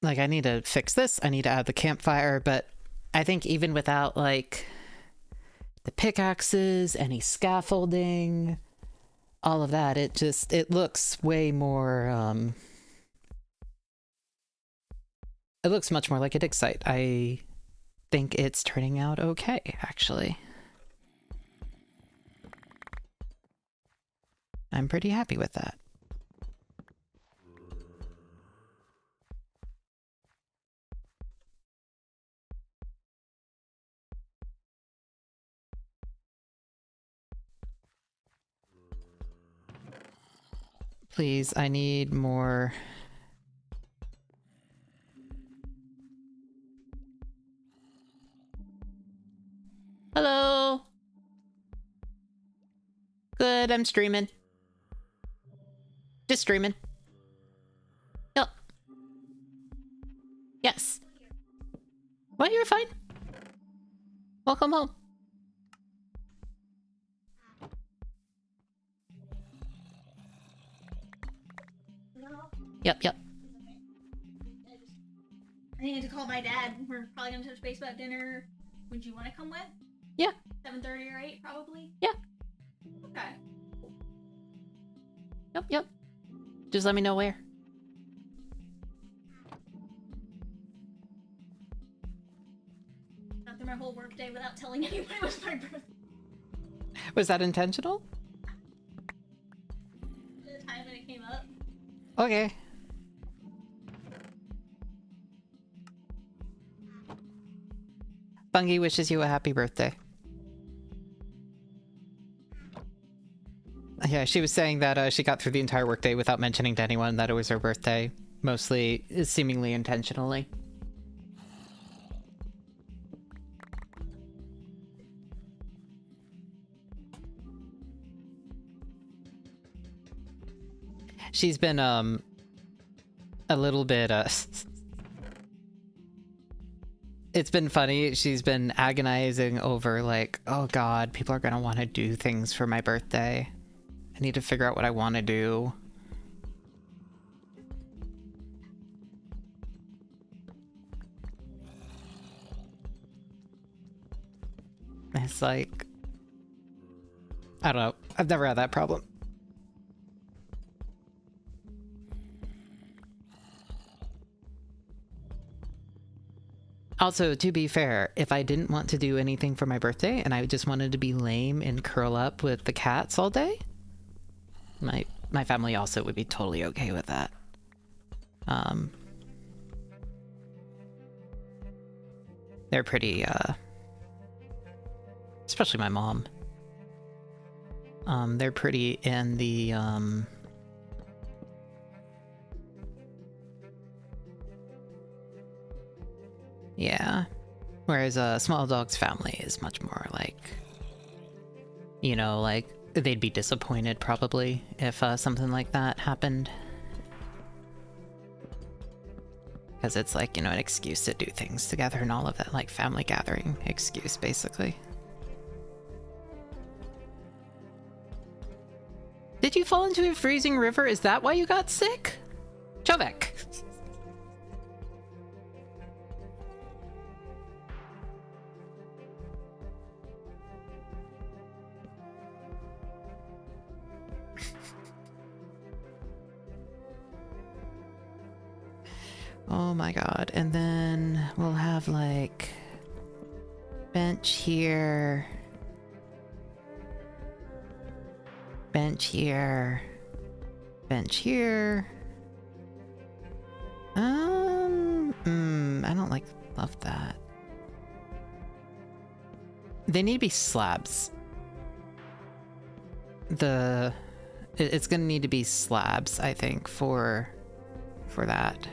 A: Like, I need to fix this, I need to add the campfire, but I think even without, like, the pickaxes, any scaffolding, all of that, it looks way more, it looks much more like a dig site. I think it's turning out okay, actually. I'm pretty happy with that. Please, I need more... Hello! Good, I'm streaming. Just streaming. Yep. Yes. Well, you're fine. Welcome home. Yep, yep.
B: I need to call my dad. We're probably gonna touch base about dinner. Would you want to come with?
A: Yeah.
B: 7:30 or 8, probably?
A: Yeah.
B: Okay.
A: Yep, yep. Just let me know where.
B: Not through my whole workday without telling anyone it was my birthday.
A: Was that intentional?
B: The time when it came up.
A: Okay. Bungie wishes you a happy birthday. Yeah, she was saying that she got through the entire workday without mentioning to anyone that it was her birthday. Mostly, seemingly intentionally. She's been, a little bit, it's been funny. She's been agonizing over, like, oh god, people are gonna want to do things for my birthday. I need to figure out what I want to do. It's like, I don't know. I've never had that problem. Also, to be fair, if I didn't want to do anything for my birthday and I just wanted to be lame and curl up with the cats all day, my family also would be totally okay with that. They're pretty, especially my mom. They're pretty in the, yeah. Whereas a small dog's family is much more like, you know, like they'd be disappointed probably if something like that happened. Because it's like, you know, an excuse to do things together and all of that, like family gathering excuse, basically. Did you fall into a freezing river? Is that why you got sick? Chovek. Oh my god. And then we'll have like bench here. Bench here. Bench here. I don't love that. They need to be slabs. It's gonna need to be slabs, I think, for that.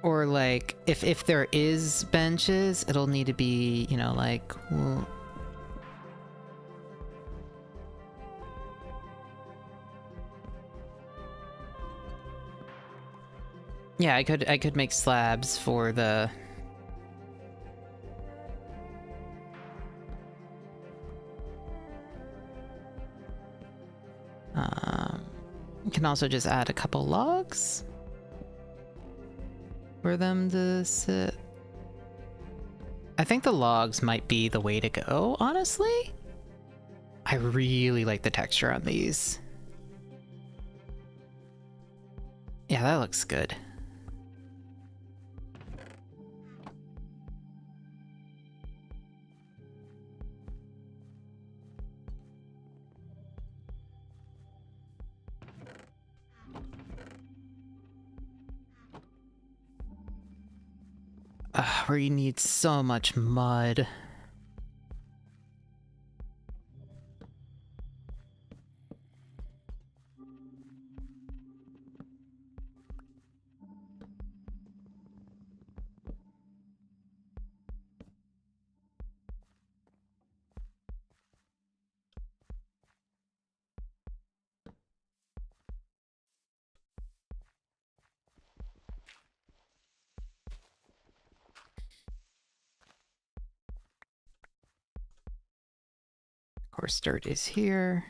A: Or like, if there is benches, it'll need to be, you know, like, well, yeah, I could make slabs for the you can also just add a couple logs for them to sit. I think the logs might be the way to go, honestly. I really like the texture on these. Yeah, that looks good. Where you need so much mud. Of course, dirt is here.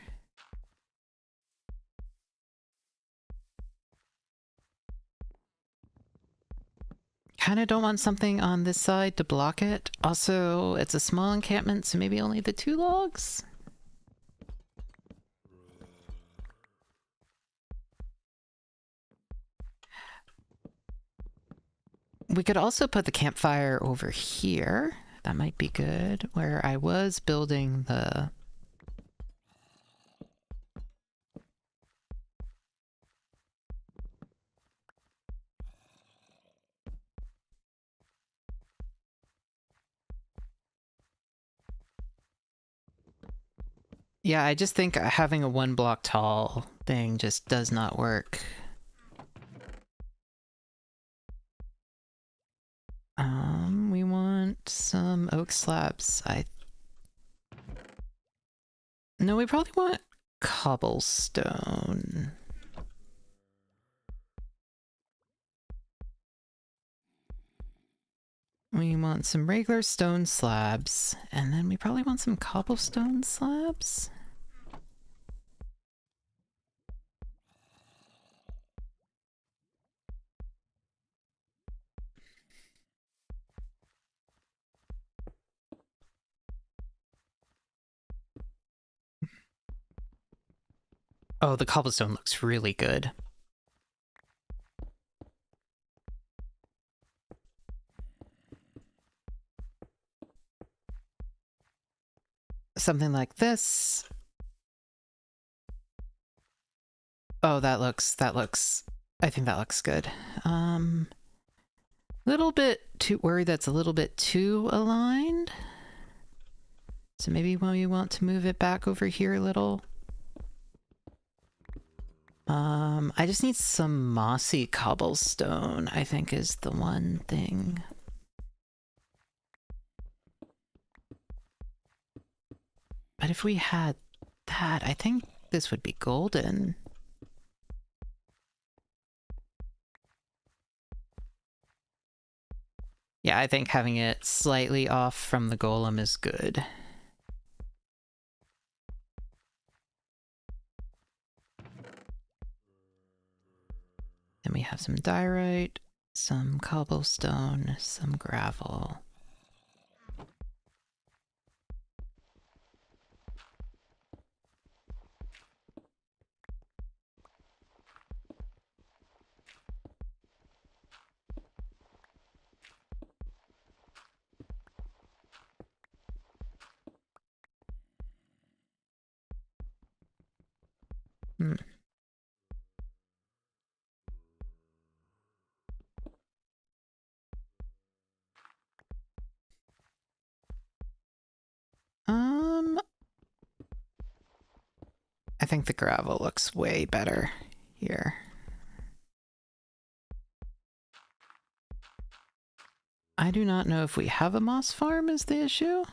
A: Kind of don't want something on this side to block it. Also, it's a small encampment, so maybe only the 2 logs? We could also put the campfire over here. That might be good. Where I was building the... Yeah, I just think having a 1 block tall thing just does not work. We want some oak slabs. No, we probably want cobblestone. We want some regular stone slabs, and then we probably want some cobblestone slabs. Oh, the cobblestone looks really good. Something like this. Oh, that looks, I think that looks good. Little bit too worried that's a little bit too aligned. So maybe when we want to move it back over here a little. I just need some mossy cobblestone, I think is the one thing. But if we had that, I think this would be golden. Yeah, I think having it slightly off from the golem is good. Then we have some diorite, some cobblestone, some gravel. Hmm. I think the gravel looks way better here. I do not know if we have a moss farm is the issue.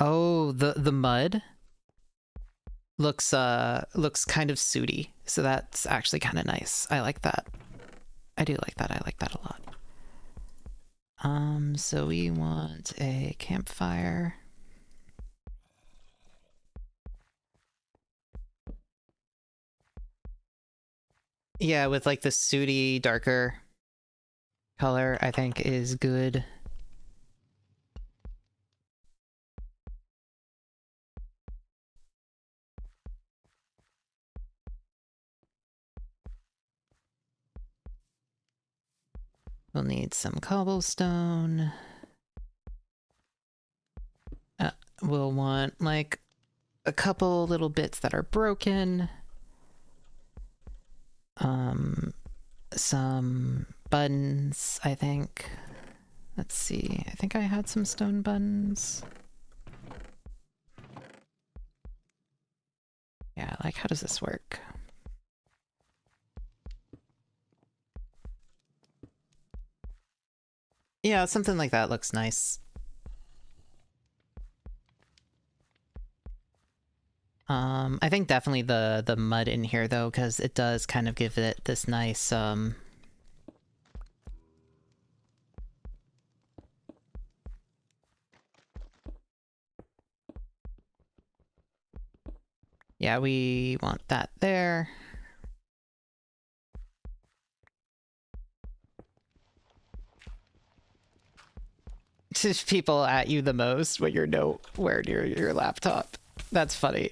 A: Oh, the mud looks kind of sooty, so that's actually kind of nice. I like that. I do like that. I like that a lot. So we want a campfire. Yeah, with like the sooty darker color, I think is good. We'll need some cobblestone. We'll want like a couple little bits that are broken. Some buttons, I think. Let's see. I think I had some stone buttons. Yeah, like how does this work? Yeah, something like that looks nice. I think definitely the mud in here though, because it does kind of give it this nice yeah, we want that there. Just people at you the most when you're nowhere near your laptop. That's funny.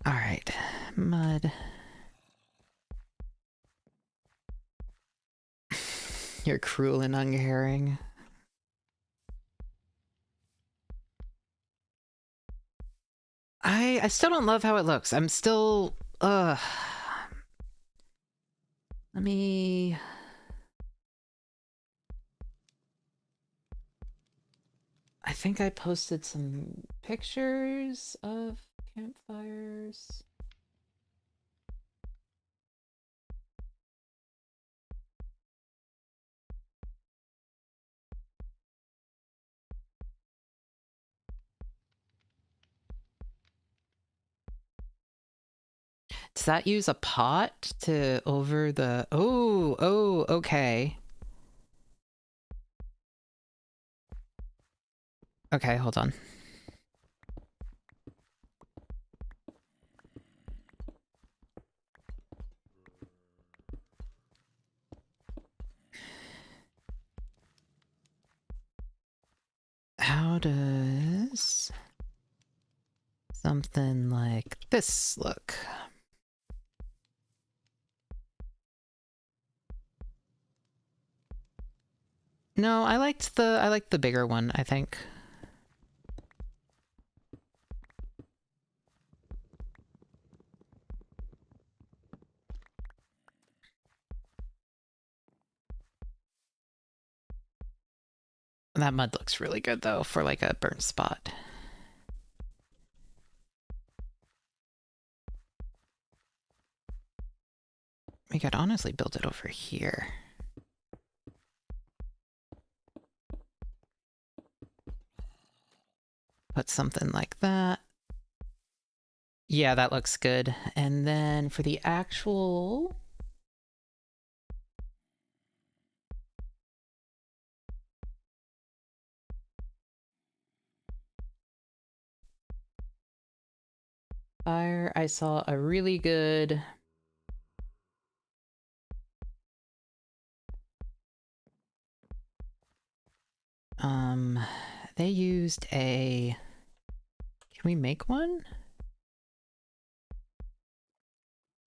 A: All right, mud. You're cruel and uncaring. I still don't love how it looks. I'm still let me I think I posted some pictures of campfires. Does that use a pot to over the... Oh, okay. Okay, hold on. How does something like this look? No, I liked the bigger one, I think. That mud looks really good though for like a burnt spot. We could honestly build it over here. Put something like that. Yeah, that looks good. And then for the actual... fire, I saw a really good... they used a... Can we make one?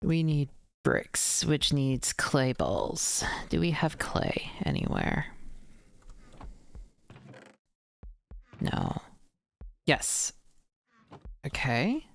A: We need bricks, which needs clay balls. Do we have clay anywhere? No. Yes. Okay.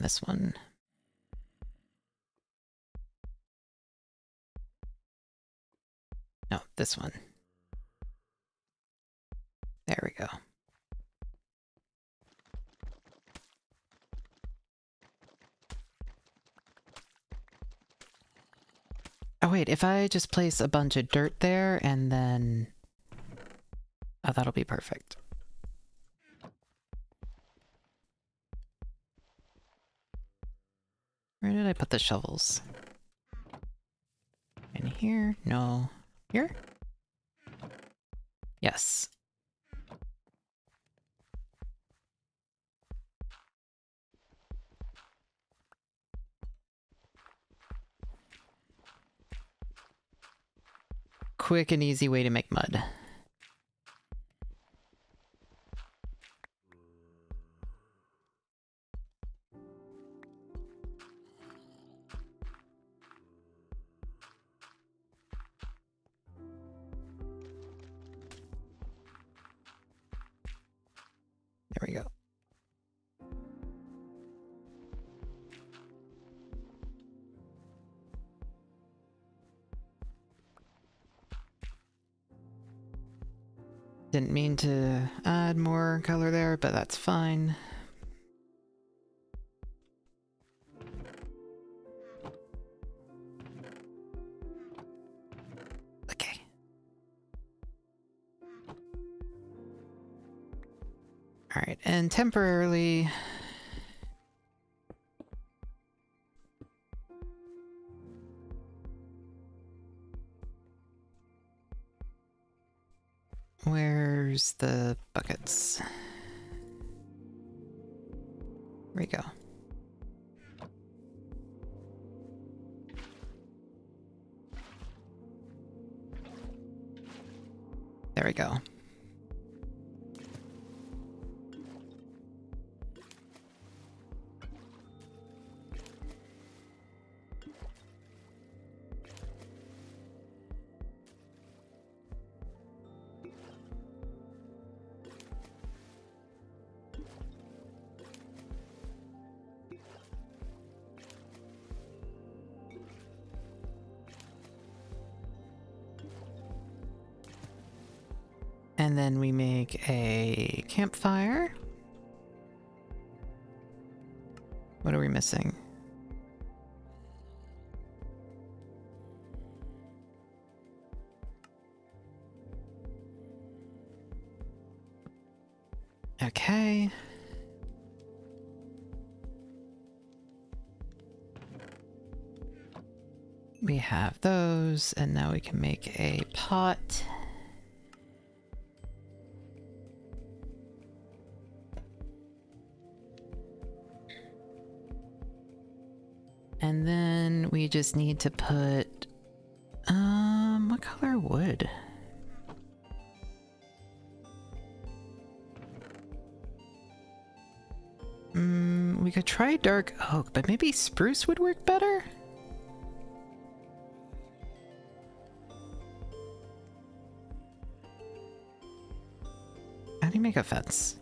A: This one. No, this one. There we go. Oh wait, if I just place a bunch of dirt there and then... Oh, that'll be perfect. Where did I put the shovels? In here? No. Here? Yes. Quick and easy way to make mud. There we go. Didn't mean to add more color there, but that's fine. Okay. Alright, and temporarily... Where's the buckets? Here we go. There we go. And then we make a campfire. What are we missing? Okay. We have those, and now we can make a pot. And then we just need to put, what color wood? We could try dark oak, but maybe spruce would work better? How do you make a fence?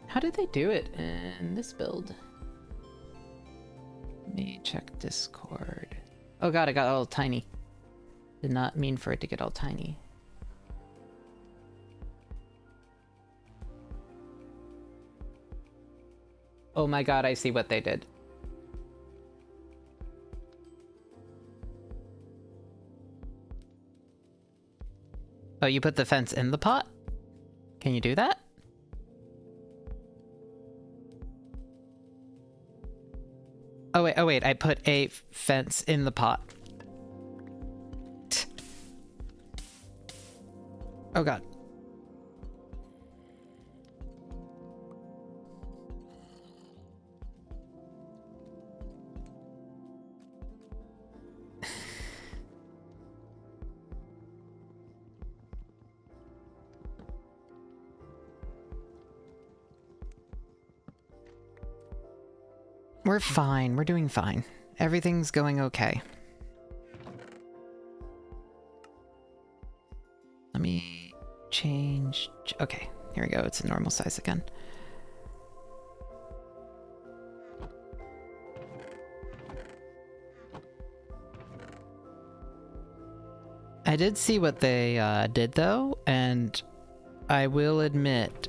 A: How did they do it in this build? Let me check Discord. Oh god, it got all tiny. Did not mean for it to get all tiny. Oh my god, I see what they did. Oh, you put the fence in the pot? Can you do that? Oh wait, I put a fence in the pot. Oh god. We're fine. We're doing fine. Everything's going okay. Let me change... Okay, here we go. It's a normal size again. I did see what they did though, and I will admit...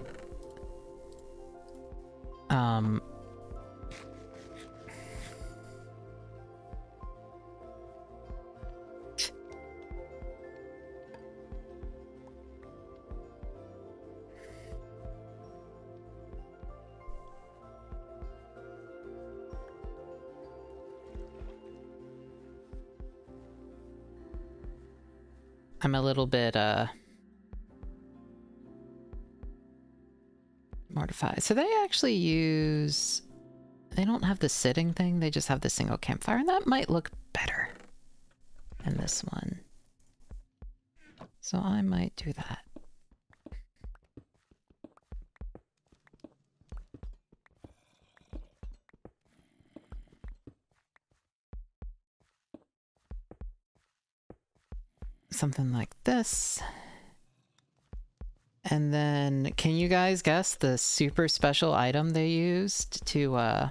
A: I'm a little bit, mortified. So they actually use... They don't have the sitting thing, they just have the single campfire, and that might look better than this one. So I might do that. Something like this. And then, can you guys guess the super special item they used to, oh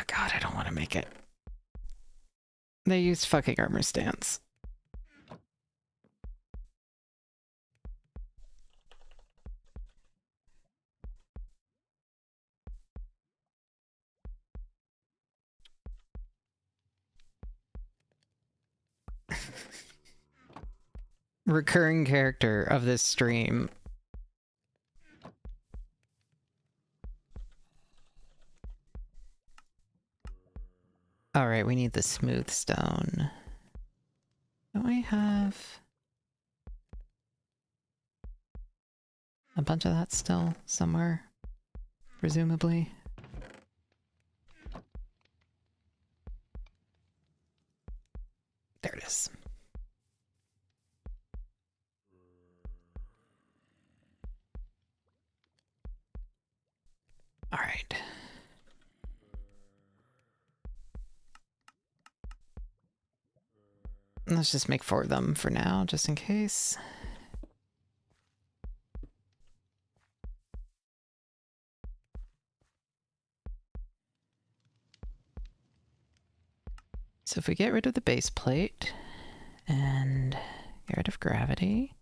A: god, I don't want to make it. They used fucking armor stance. Recurring character of this stream. Alright, we need the smooth stone. Don't we have a bunch of that still somewhere? Presumably. There it is. Alright. Let's just make 4 of them for now, just in case. So if we get rid of the base plate and get rid of gravity.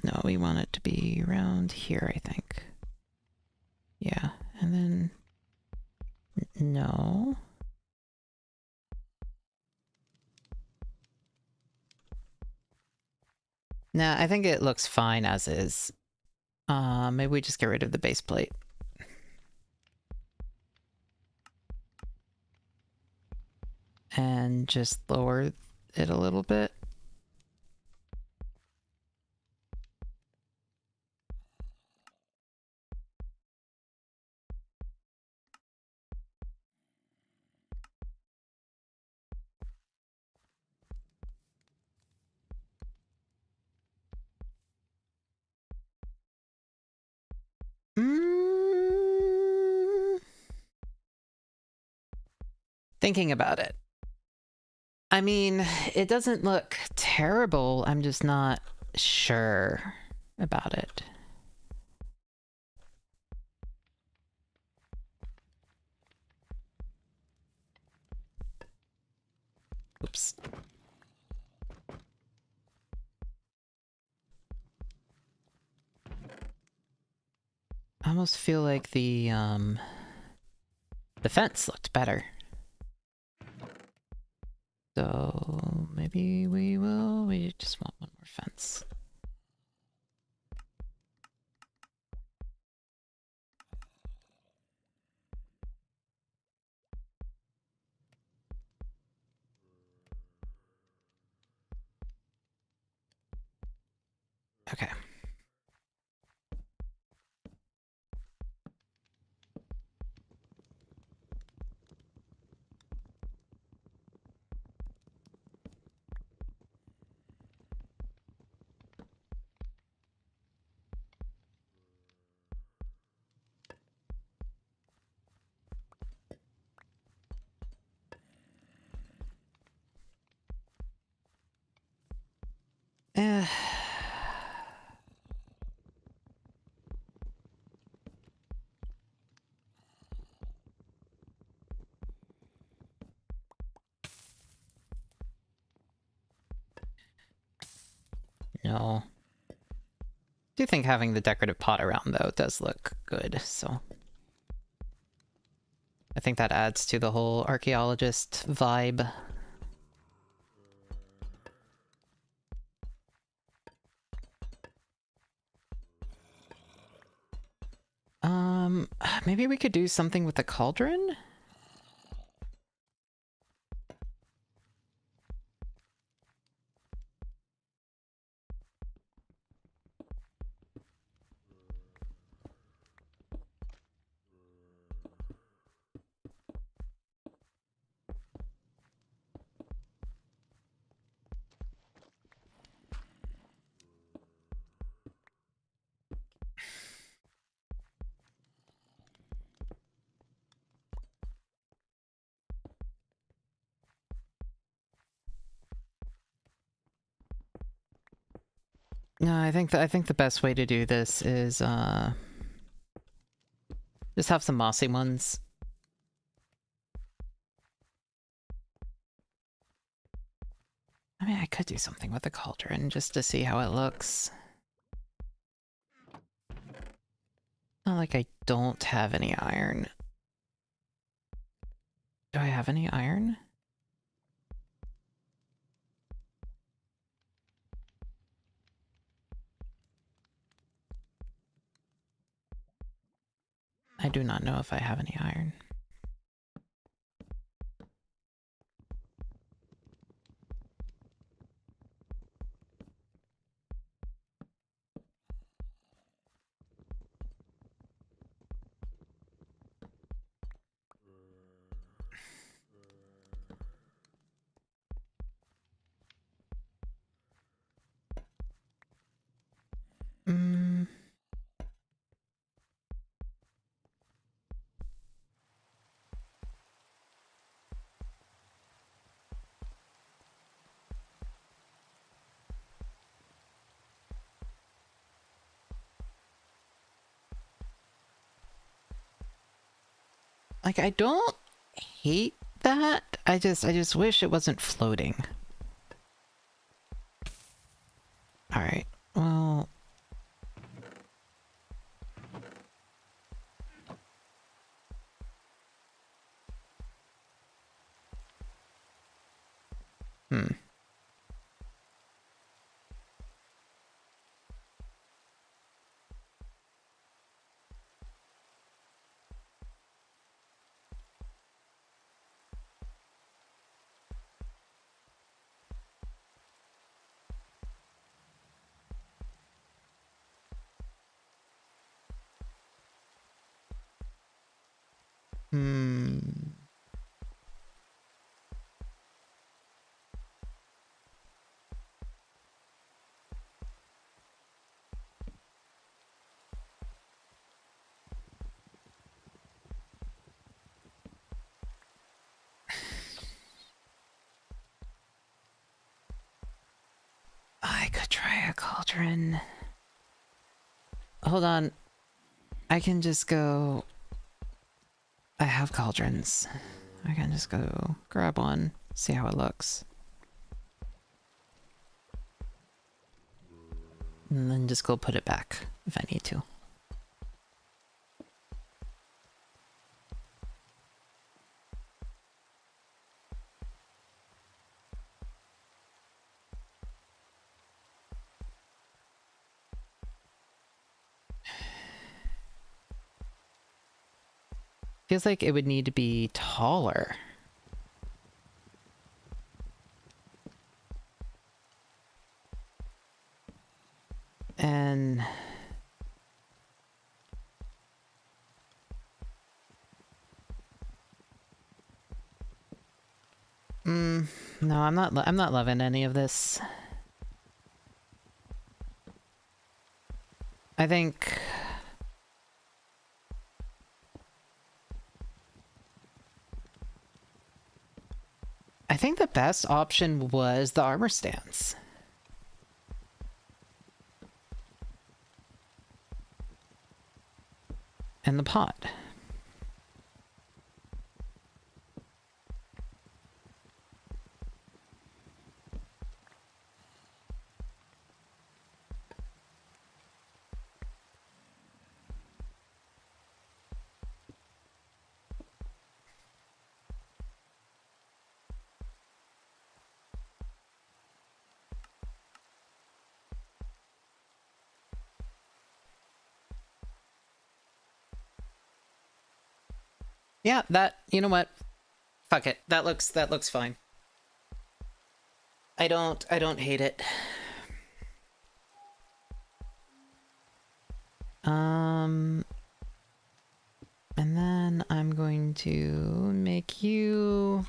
A: No, we want it to be around here, I think. Yeah, and then no. Nah, I think it looks fine as is. Maybe we just get rid of the base plate. And just lower it a little bit. Thinking about it. I mean, it doesn't look terrible. I'm just not sure about it. Oops. I almost feel like the fence looked better. So maybe we just want one more fence. Okay. Eh. No. I do think having the decorative pot around, though, does look good, so... I think that adds to the whole archaeologist vibe. Maybe we could do something with the cauldron? No, I think the best way to do this is just have some mossy ones. I mean, I could do something with the cauldron just to see how it looks. Not like I don't have any iron. Do I have any iron? I do not know if I have any iron. Mm. Like, I don't hate that. I just wish it wasn't floating. All right. Well, hmm. Hmm. I could try a cauldron. Hold on. I can just go... I have cauldrons. I can just go grab one, see how it looks. And then just go put it back if I need to. Feels like it would need to be taller. And... no, I'm not loving any of this. I think... I think the best option was the armor stance. And the pot. Yeah, that, you know what? Fuck it. That looks fine. I don't hate it. And then I'm going to make you...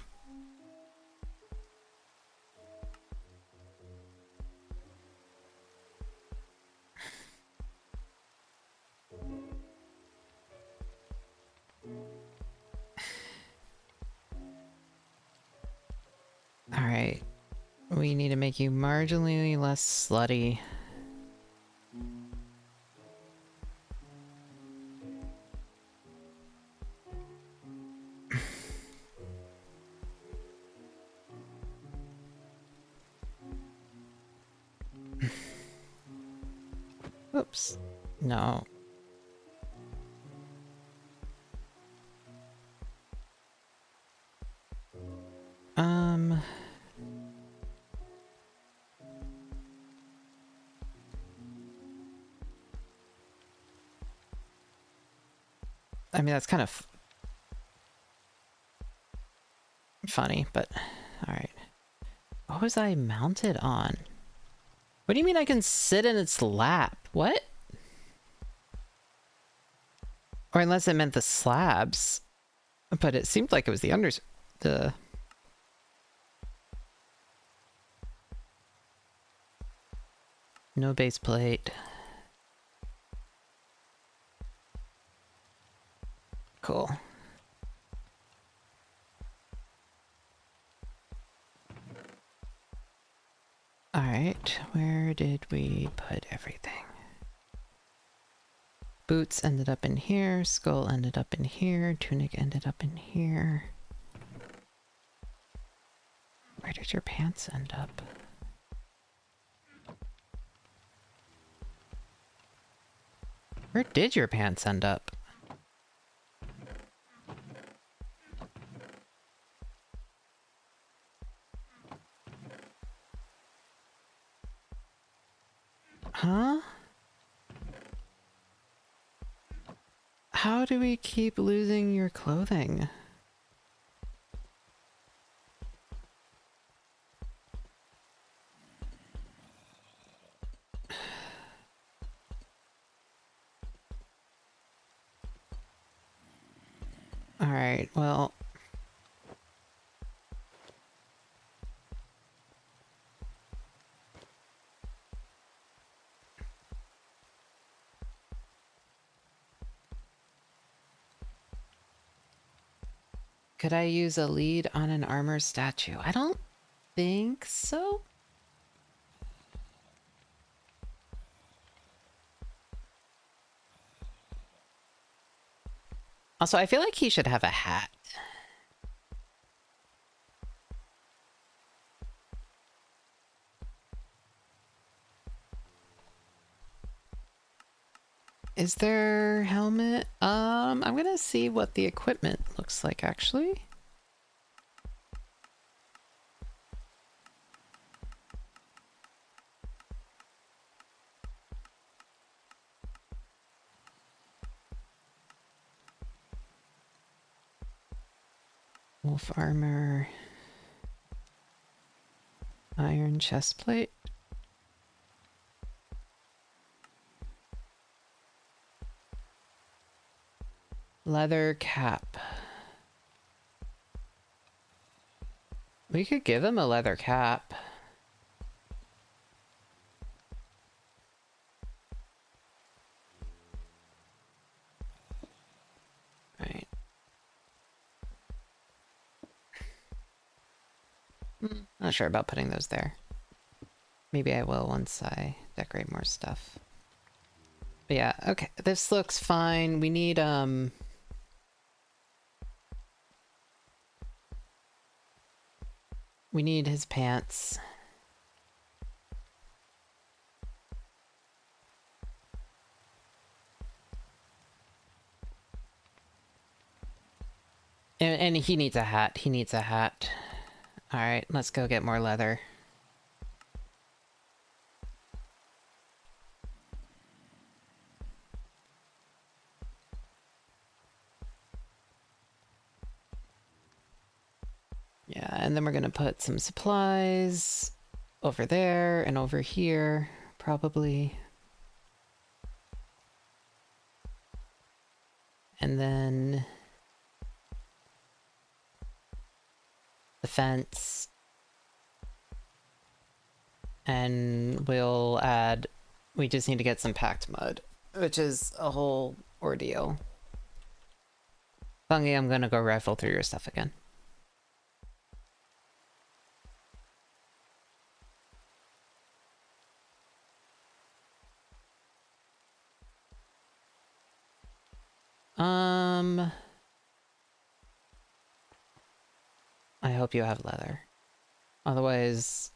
A: Alright. We need to make you marginally less slutty. Oops. No. I mean, that's kind of funny, but alright. What was I mounted on? What do you mean I can sit in its lap? What? Or unless it meant the slabs. But it seemed like it was the... No base plate. Cool. Alright, where did we put everything? Boots ended up in here, skull ended up in here, tunic ended up in here. Where did your pants end up? Where did your pants end up? Huh? How do we keep losing your clothing? Alright, well... Could I use a lead on an armor statue? I don't think so. Also, I feel like he should have a hat. Is there helmet? I'm gonna see what the equipment looks like, actually. Wolf armor. Iron chestplate. Leather cap. We could give him a leather cap. Right. Not sure about putting those there. Maybe I will once I decorate more stuff. But yeah, okay. This looks fine. We need, we need his pants. And he needs a hat. He needs a hat. Alright, let's go get more leather. Yeah, and then we're gonna put some supplies over there and over here, probably. And then the fence. And we'll add, we just need to get some packed mud, which is a whole ordeal. Fungi, I'm gonna go rifle through your stuff again. I hope you have leather. Otherwise,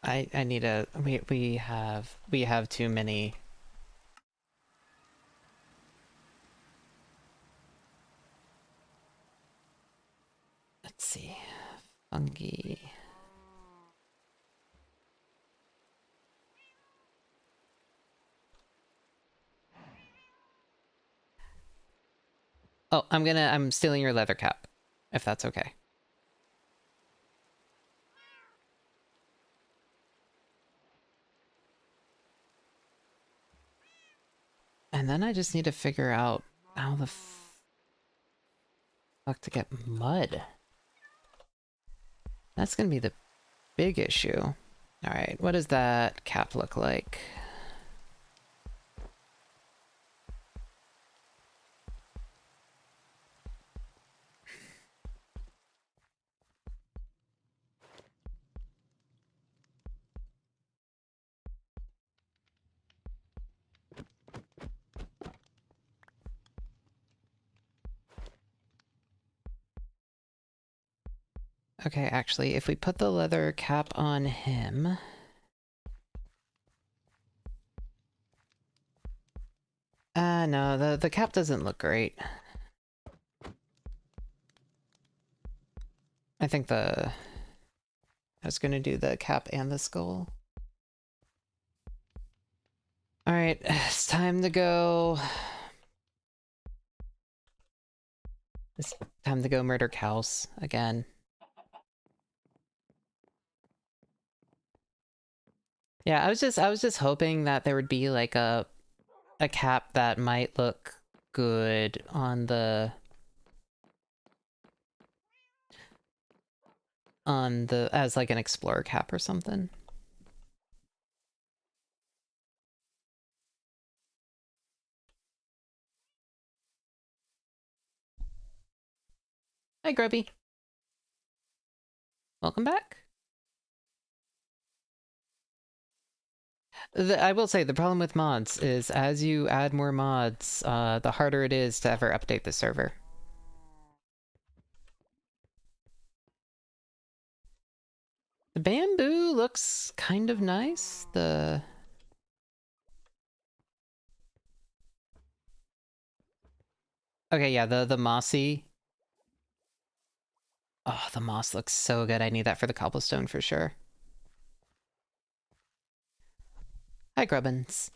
A: I need a, we have too many. Let's see. Fungi. Oh, I'm stealing your leather cap, if that's okay. And then I just need to figure out how the fuck to get mud. That's gonna be the big issue. Alright, what does that cap look like? Okay, actually, if we put the leather cap on him... no, the cap doesn't look great. I think I was gonna do the cap and the skull. Alright, it's time to go... It's time to go murder cows again. Yeah, I was just hoping that there would be like a cap that might look good on the as like an explorer cap or something. Hi, Grubby. Welcome back. I will say, the problem with mods is as you add more mods, the harder it is to ever update the server. The bamboo looks kind of nice. Okay, yeah, the mossy. Oh, the moss looks so good. I need that for the cobblestone for sure. Hi, Grubbins.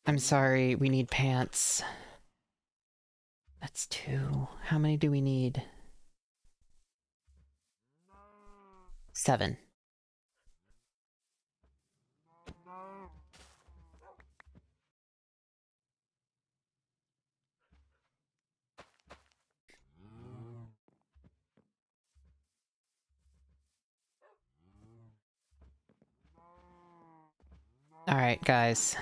A: I'm sorry, we need pants. That's 2. How many do we need? 7. Alright, guys.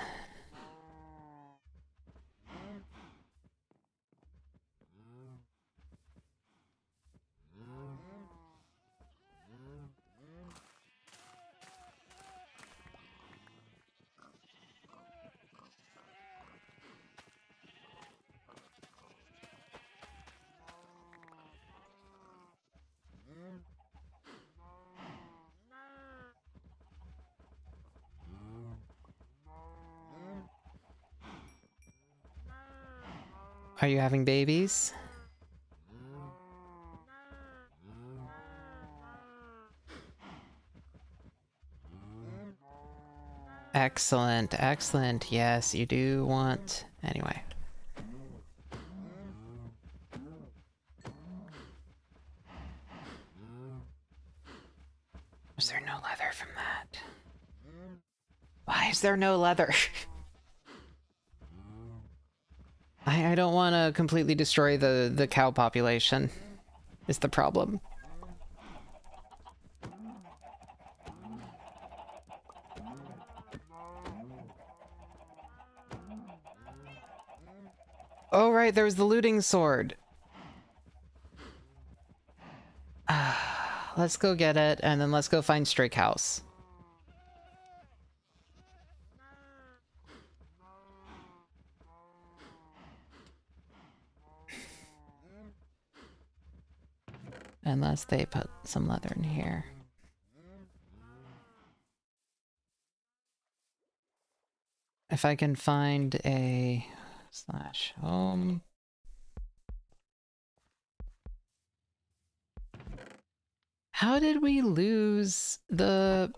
A: Are you having babies? Excellent, excellent. Yes, you do want... Anyway. Is there no leather from that? Why is there no leather? I don't want to completely destroy the cow population, is the problem. Oh right, there was the looting sword. Let's go get it, and then let's go find Stray House. Unless they put some leather in here. If I can find a /home. How did we lose the...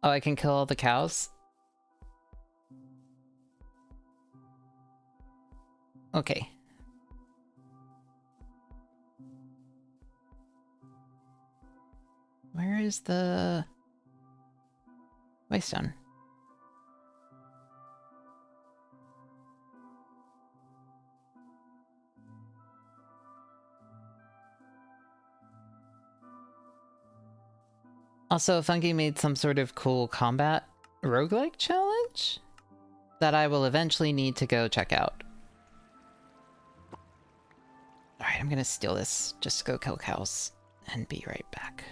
A: Oh, I can kill all the cows? Okay. Where is the... Waystone? Also, Funky made some sort of cool combat roguelike challenge that I will eventually need to go check out. Alright, I'm gonna steal this just to go kill cows and be right back.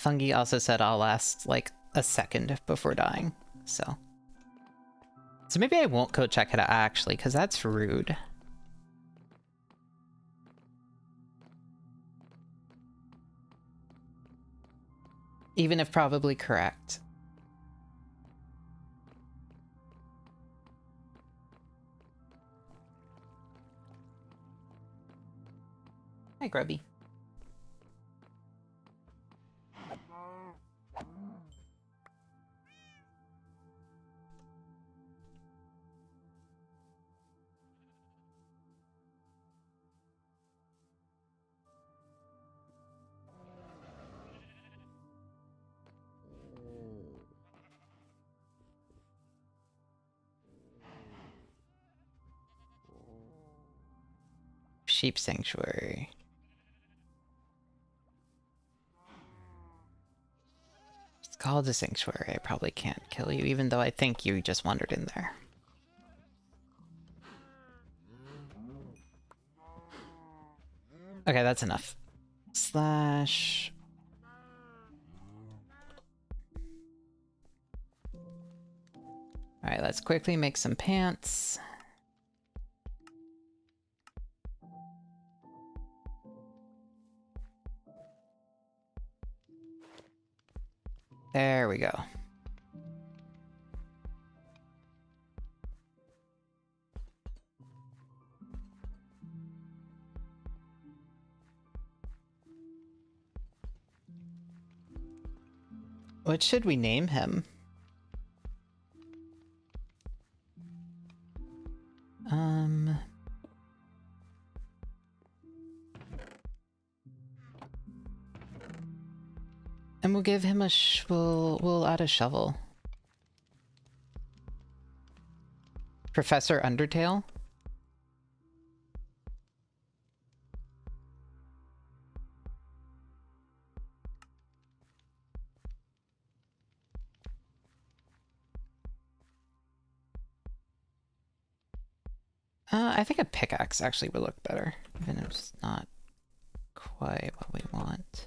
A: Fungi also said I'll last like a second before dying, so. So maybe I won't go check it out actually, because that's rude. Even if probably correct. Hi, Grubby. Sheep sanctuary. It's called a sanctuary. I probably can't kill you, even though I think you just wandered in there. Okay, that's enough. Slash... Alright, let's quickly make some pants. There we go. What should we name him? And we'll give him a we'll add a shovel. Professor Undertale? I think a pickaxe actually would look better, even if it's not quite what we want.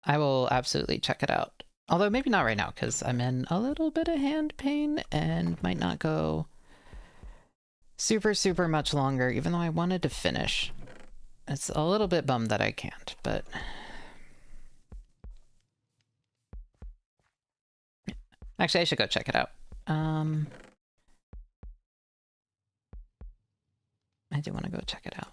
A: I will absolutely check it out. Although maybe not right now, because I'm in a little bit of hand pain and might not go super much longer, even though I wanted to finish. It's a little bit bummed that I can't, but... Actually, I should go check it out. I do want to go check it out.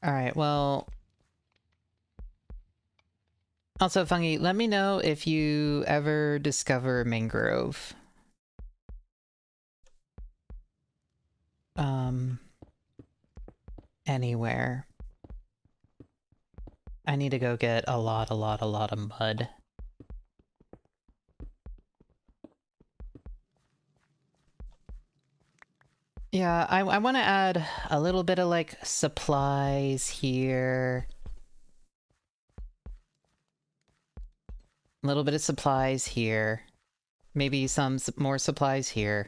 A: Alright, well... Also, Fungi, let me know if you ever discover mangrove. Anywhere. I need to go get a lot of mud. Yeah, I want to add a little bit of, like, supplies here. A little bit of supplies here. Maybe some more supplies here.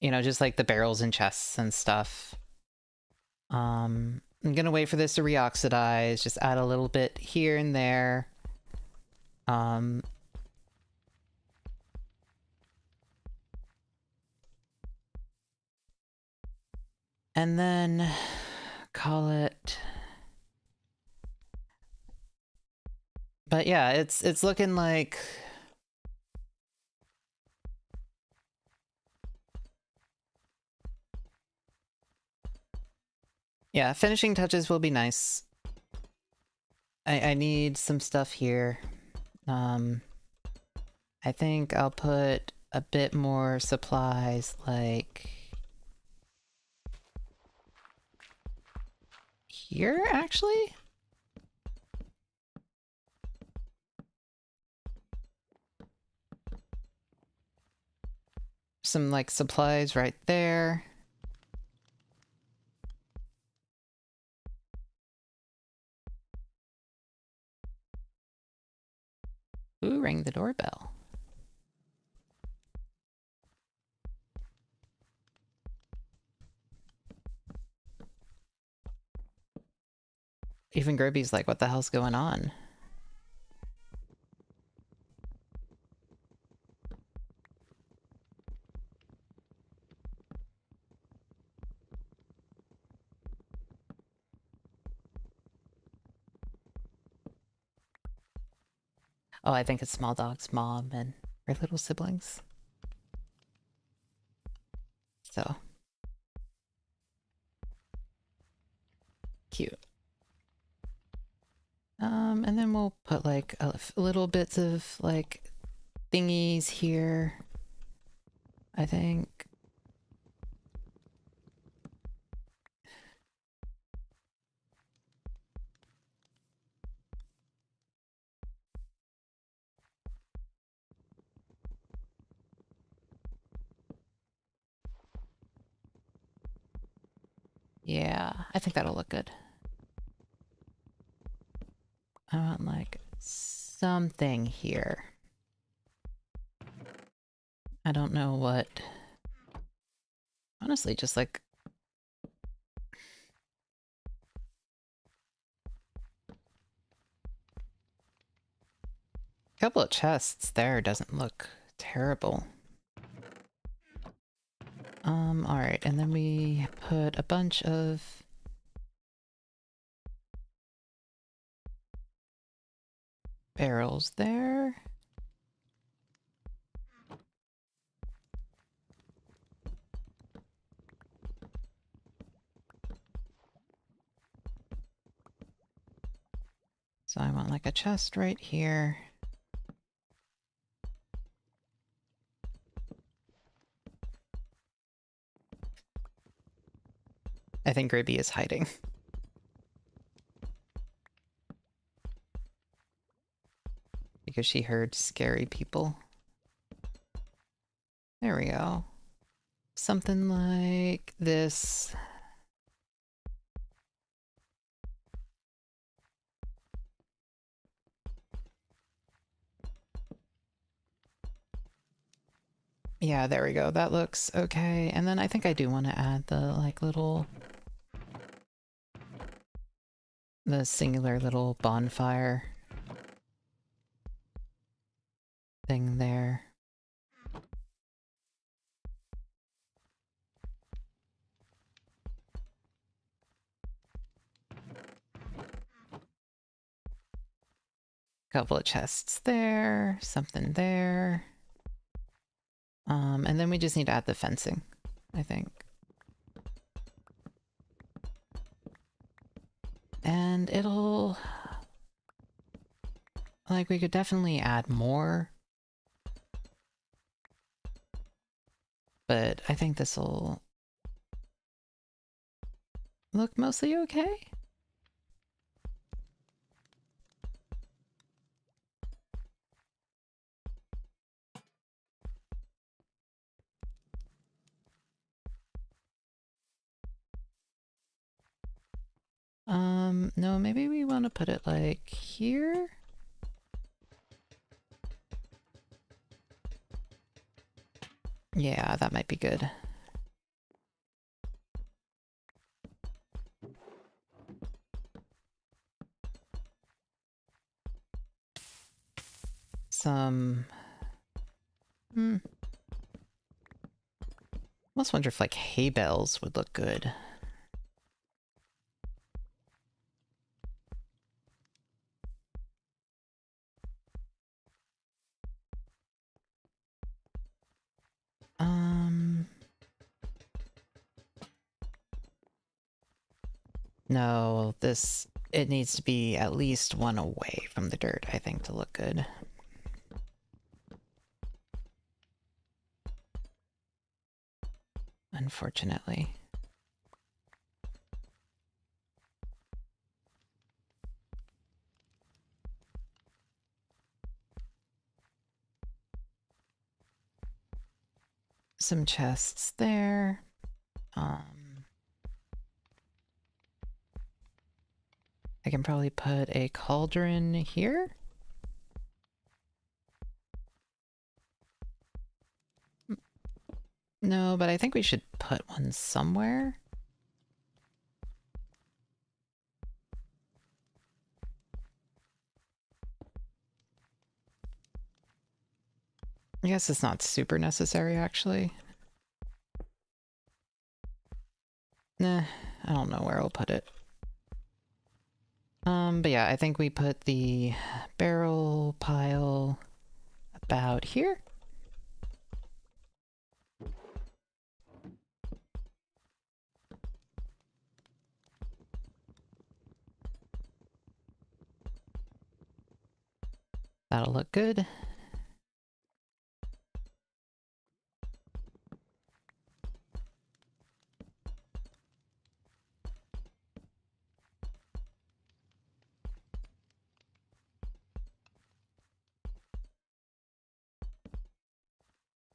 A: You know, just like the barrels and chests and stuff. I'm gonna wait for this to reoxidize, just add a little bit here and there. And then call it... But yeah, it's looking like... Yeah, finishing touches will be nice. I need some stuff here. I think I'll put a bit more supplies, like here, actually? Some, like, supplies right there. Ooh, rang the doorbell. Even Groby's like, what the hell's going on? Oh, I think it's Small Dog's mom and her little siblings. So cute. And then we'll put like little bits of like thingies here, I think. Yeah, I think that'll look good. I want like something here. I don't know what. Honestly, just like a couple of chests there doesn't look terrible. Alright, and then we put a bunch of barrels there. So I want like a chest right here. I think Gribby is hiding. Because she heard scary people. There we go. Something like this. Yeah, there we go. That looks okay. And then I think I do want to add the like little... the singular little bonfire thing there. Couple of chests there, something there. And then we just need to add the fencing, I think. And it'll... like, we could definitely add more. But I think this'll look mostly okay. No, maybe we want to put it like here. Yeah, that might be good. Some... almost wonder if like hay bales would look good. No, this... it needs to be at least one away from the dirt, I think, to look good. unfortunately. Some chests there. I can probably put a cauldron here. No, but I think we should put one somewhere. I guess it's not super necessary, actually. Nah, I don't know where I'll put it. But yeah, I think we put the barrel pile about here. That'll look good.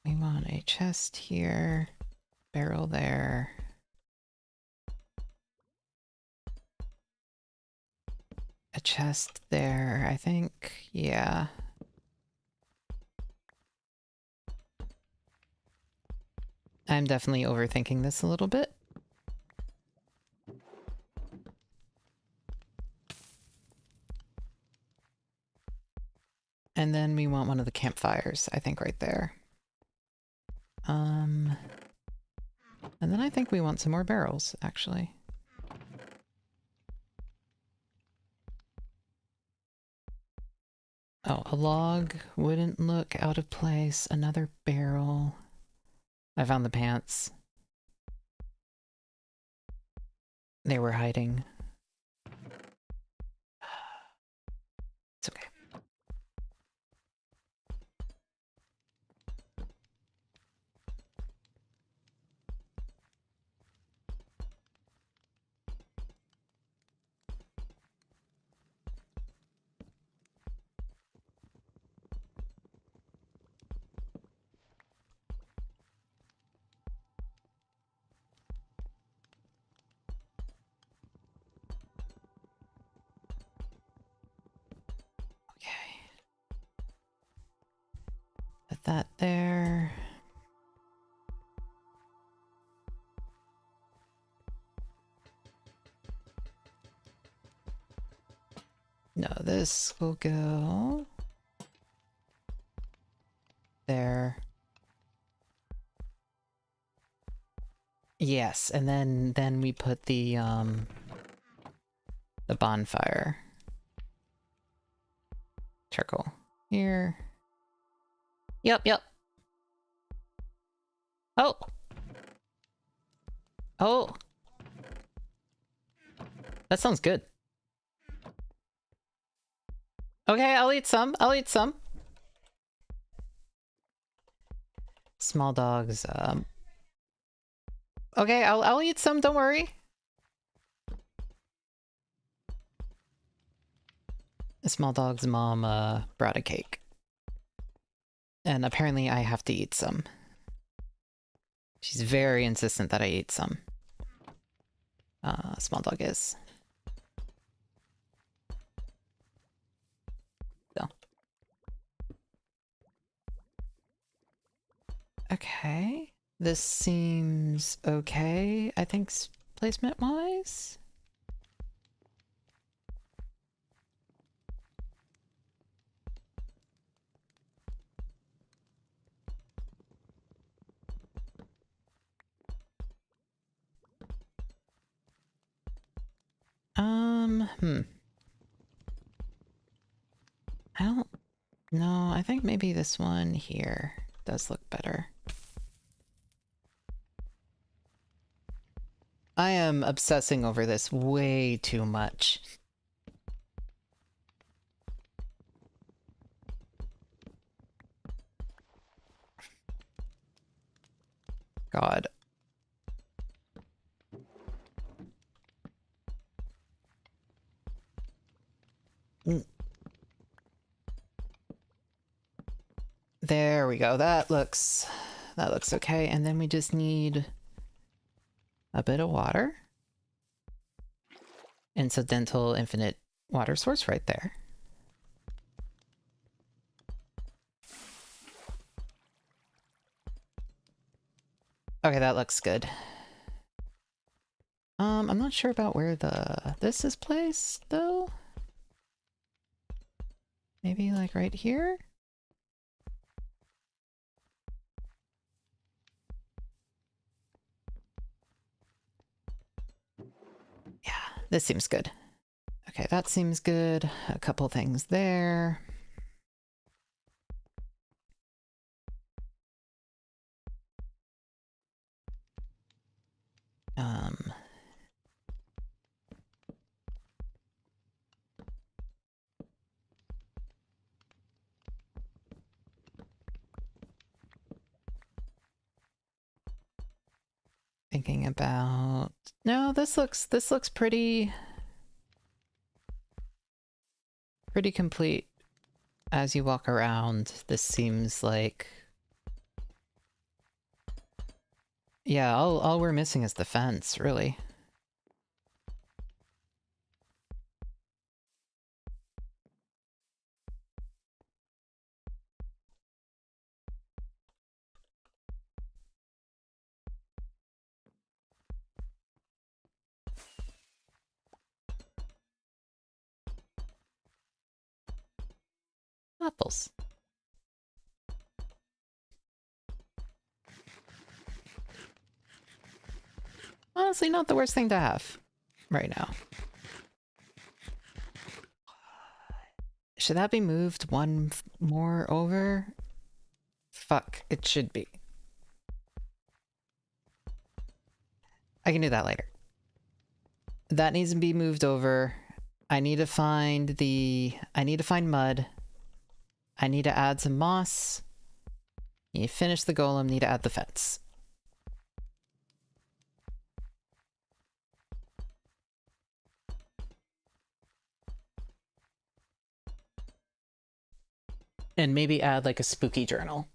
A: We want a chest here, barrel there. A chest there, I think, yeah. I'm definitely overthinking this a little bit. And then we want one of the campfires, I think right there. And then I think we want some more barrels, actually. Oh, a log wouldn't look out of place. Another barrel. I found the pants. They were hiding. It's okay. Okay. Put that there. No, this will go there. Yes, and then we put the bonfire. Charcoal. Here. Yep. Oh! Oh! That sounds good. Okay, I'll eat some. Small dogs, okay, I'll eat some, don't worry. The small dog's mom, brought a cake. And apparently I have to eat some. She's very insistent that I eat some. Small dog is. So. Okay. This seems okay, I think, placement-wise. I don't know. I think maybe this one here does look better. I am obsessing over this way too much. God. There we go. That looks okay. And then we just need a bit of water. Incidental infinite water source right there. Okay, that looks good. I'm not sure about where this is placed though. Maybe like right here? Yeah, this seems good. Okay, that seems good. A couple things there. Thinking about... No, this looks pretty complete. As you walk around, this seems like... Yeah, all we're missing is the fence, really. Apples. Honestly, not the worst thing to have right now. Should that be moved one more over? Fuck, it should be. I can do that later. That needs to be moved over. I need to find mud. I need to add some moss. You finish the golem, need to add the fence. And maybe add like a spooky journal.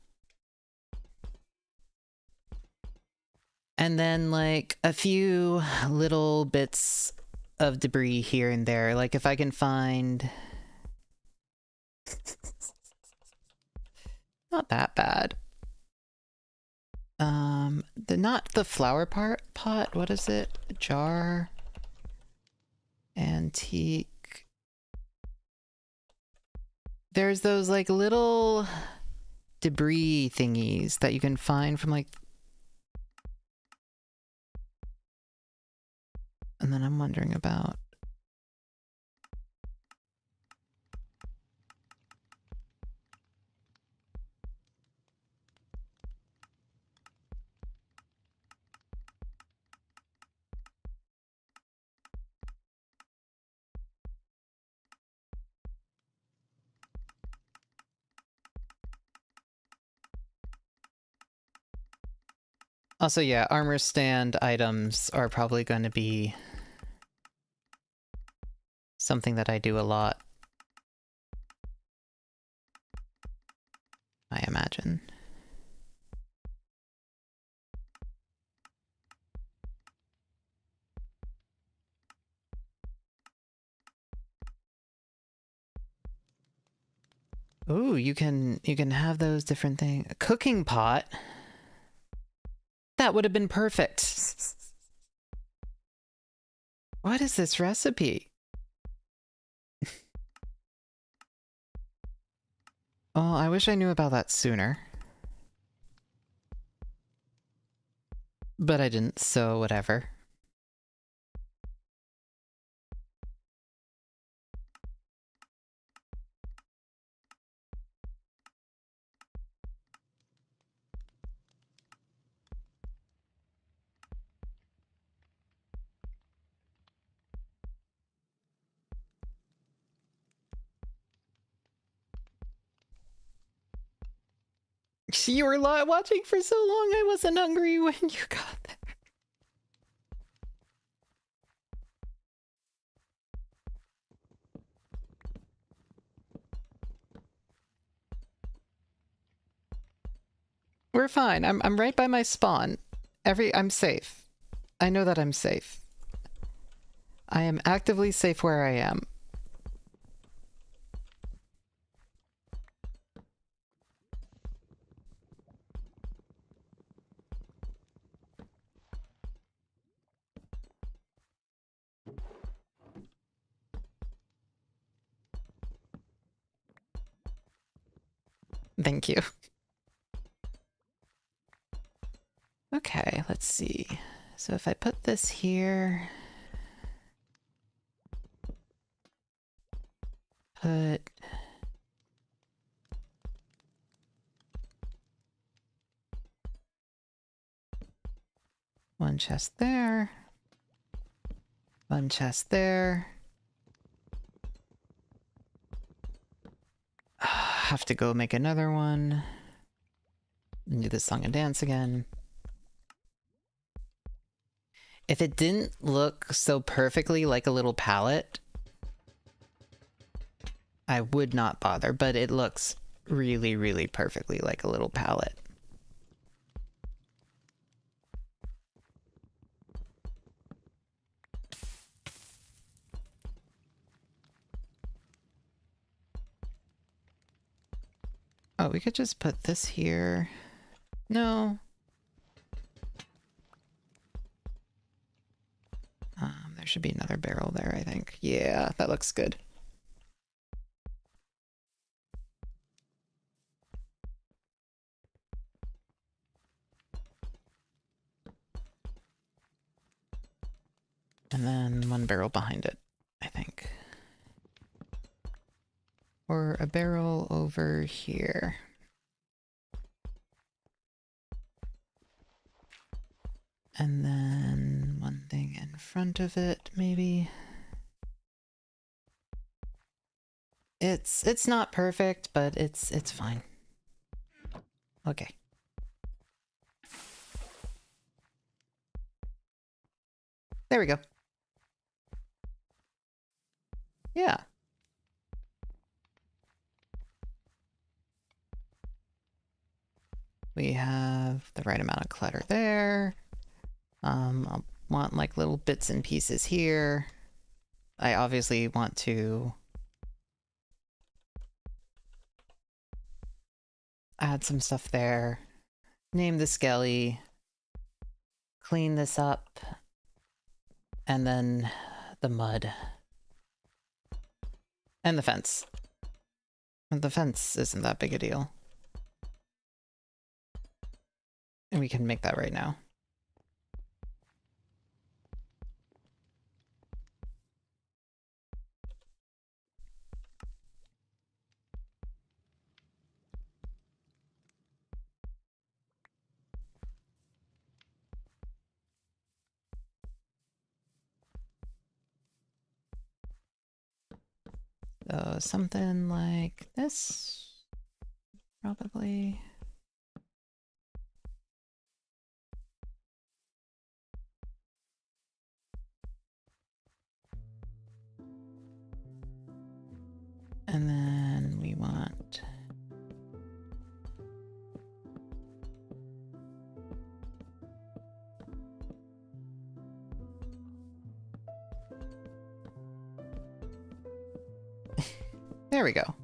A: And then like a few little bits of debris here and there. Like if I can find... Not that bad. Not the flower pot, what is it? Jar. Antique. There's those like little debris thingies that you can find from like... And then I'm wondering about... Also, yeah, armor stand items are probably going to be something that I do a lot, I imagine. Ooh, you can have those different things. A cooking pot. That would have been perfect. What is this recipe? Oh, I wish I knew about that sooner. But I didn't, so whatever. You were watching for so long, I wasn't hungry when you got there. We're fine. I'm right by my spawn. I'm safe. I know that I'm safe. I am actively safe where I am. Thank you. Okay, let's see. So if I put this here, put one chest there, one chest there. Have to go make another one. And do the song and dance again. If it didn't look so perfectly like a little palette, I would not bother, but it looks really, really perfectly like a little palette. Oh, we could just put this here. No. There should be another barrel there, I think. Yeah, that looks good. And then one barrel behind it, I think. Or a barrel over here. And then one thing in front of it, maybe. It's not perfect, but it's fine. Okay. There we go. Yeah. We have the right amount of clutter there. I'll want like little bits and pieces here. I obviously want to add some stuff there. Name the skelly. Clean this up. And then the mud. And the fence. The fence isn't that big a deal. And we can make that right now. So something like this, probably. And then we want there we go.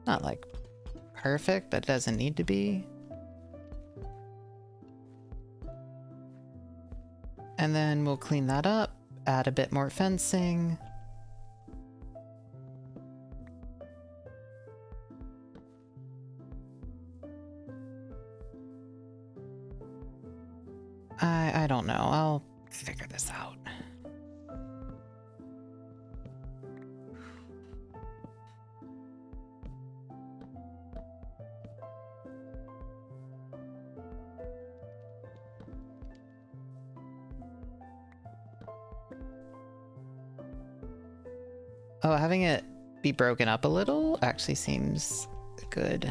A: Not like perfect, but it doesn't need to be. And then we'll clean that up, add a bit more fencing. I don't know, I'll figure this out. Oh, having it be broken up a little actually seems good.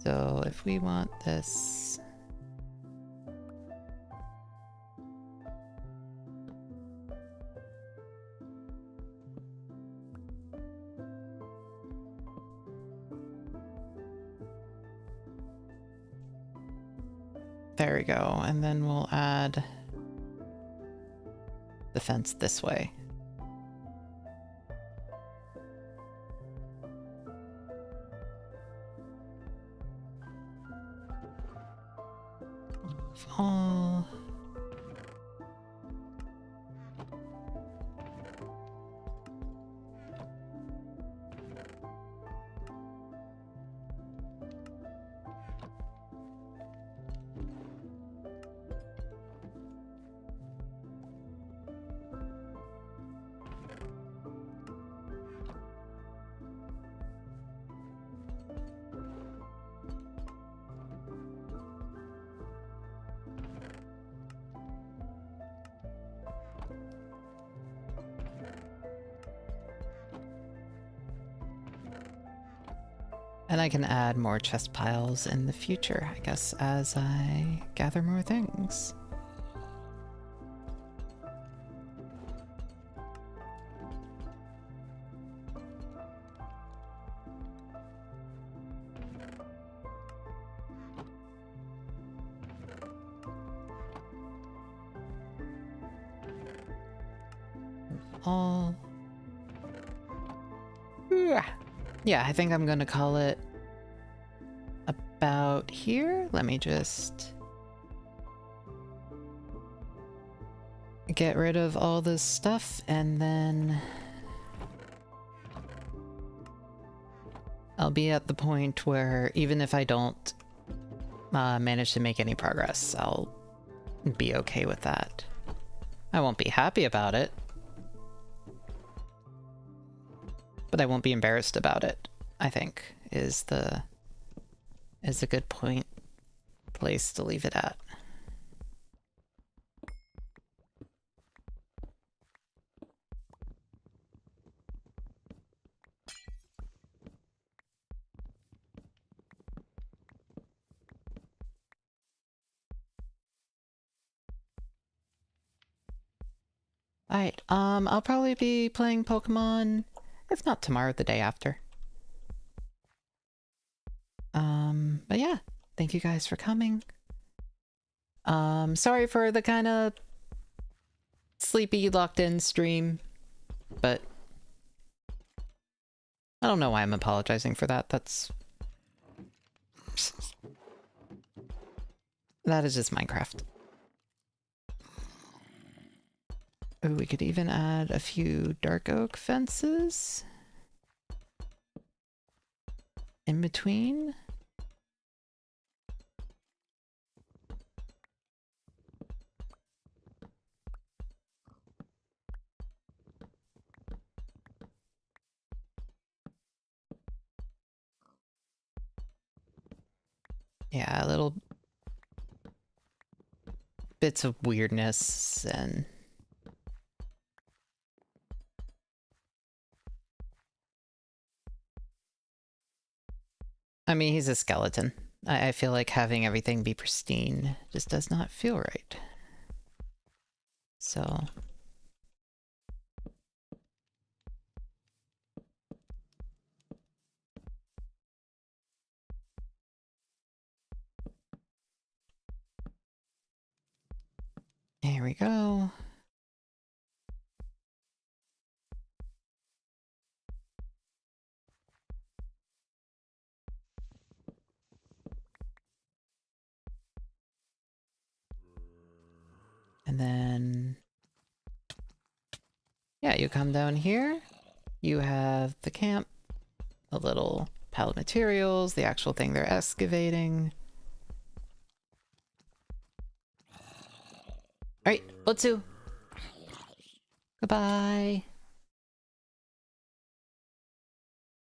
A: So if we want this... There we go, and then we'll add the fence this way. All. And I can add more chest piles in the future, I guess, as I gather more things. All. Yeah, I think I'm gonna call it about here. Let me just get rid of all this stuff, and then I'll be at the point where even if I don't manage to make any progress, I'll be okay with that. I won't be happy about it, but I won't be embarrassed about it, I think, is a good place to leave it at. Alright, I'll probably be playing Pokemon, if not tomorrow, the day after. But yeah, thank you guys for coming. Sorry for the kind of sleepy, locked-in stream, but I don't know why I'm apologizing for that. That is just Minecraft. Ooh, we could even add a few dark oak fences in between. Yeah, little bits of weirdness and I mean, he's a skeleton. I feel like having everything be pristine just does not feel right. So here we go. And then, yeah, you come down here. You have the camp, a little pile of materials, the actual thing they're excavating. Alright, Butsu. Goodbye.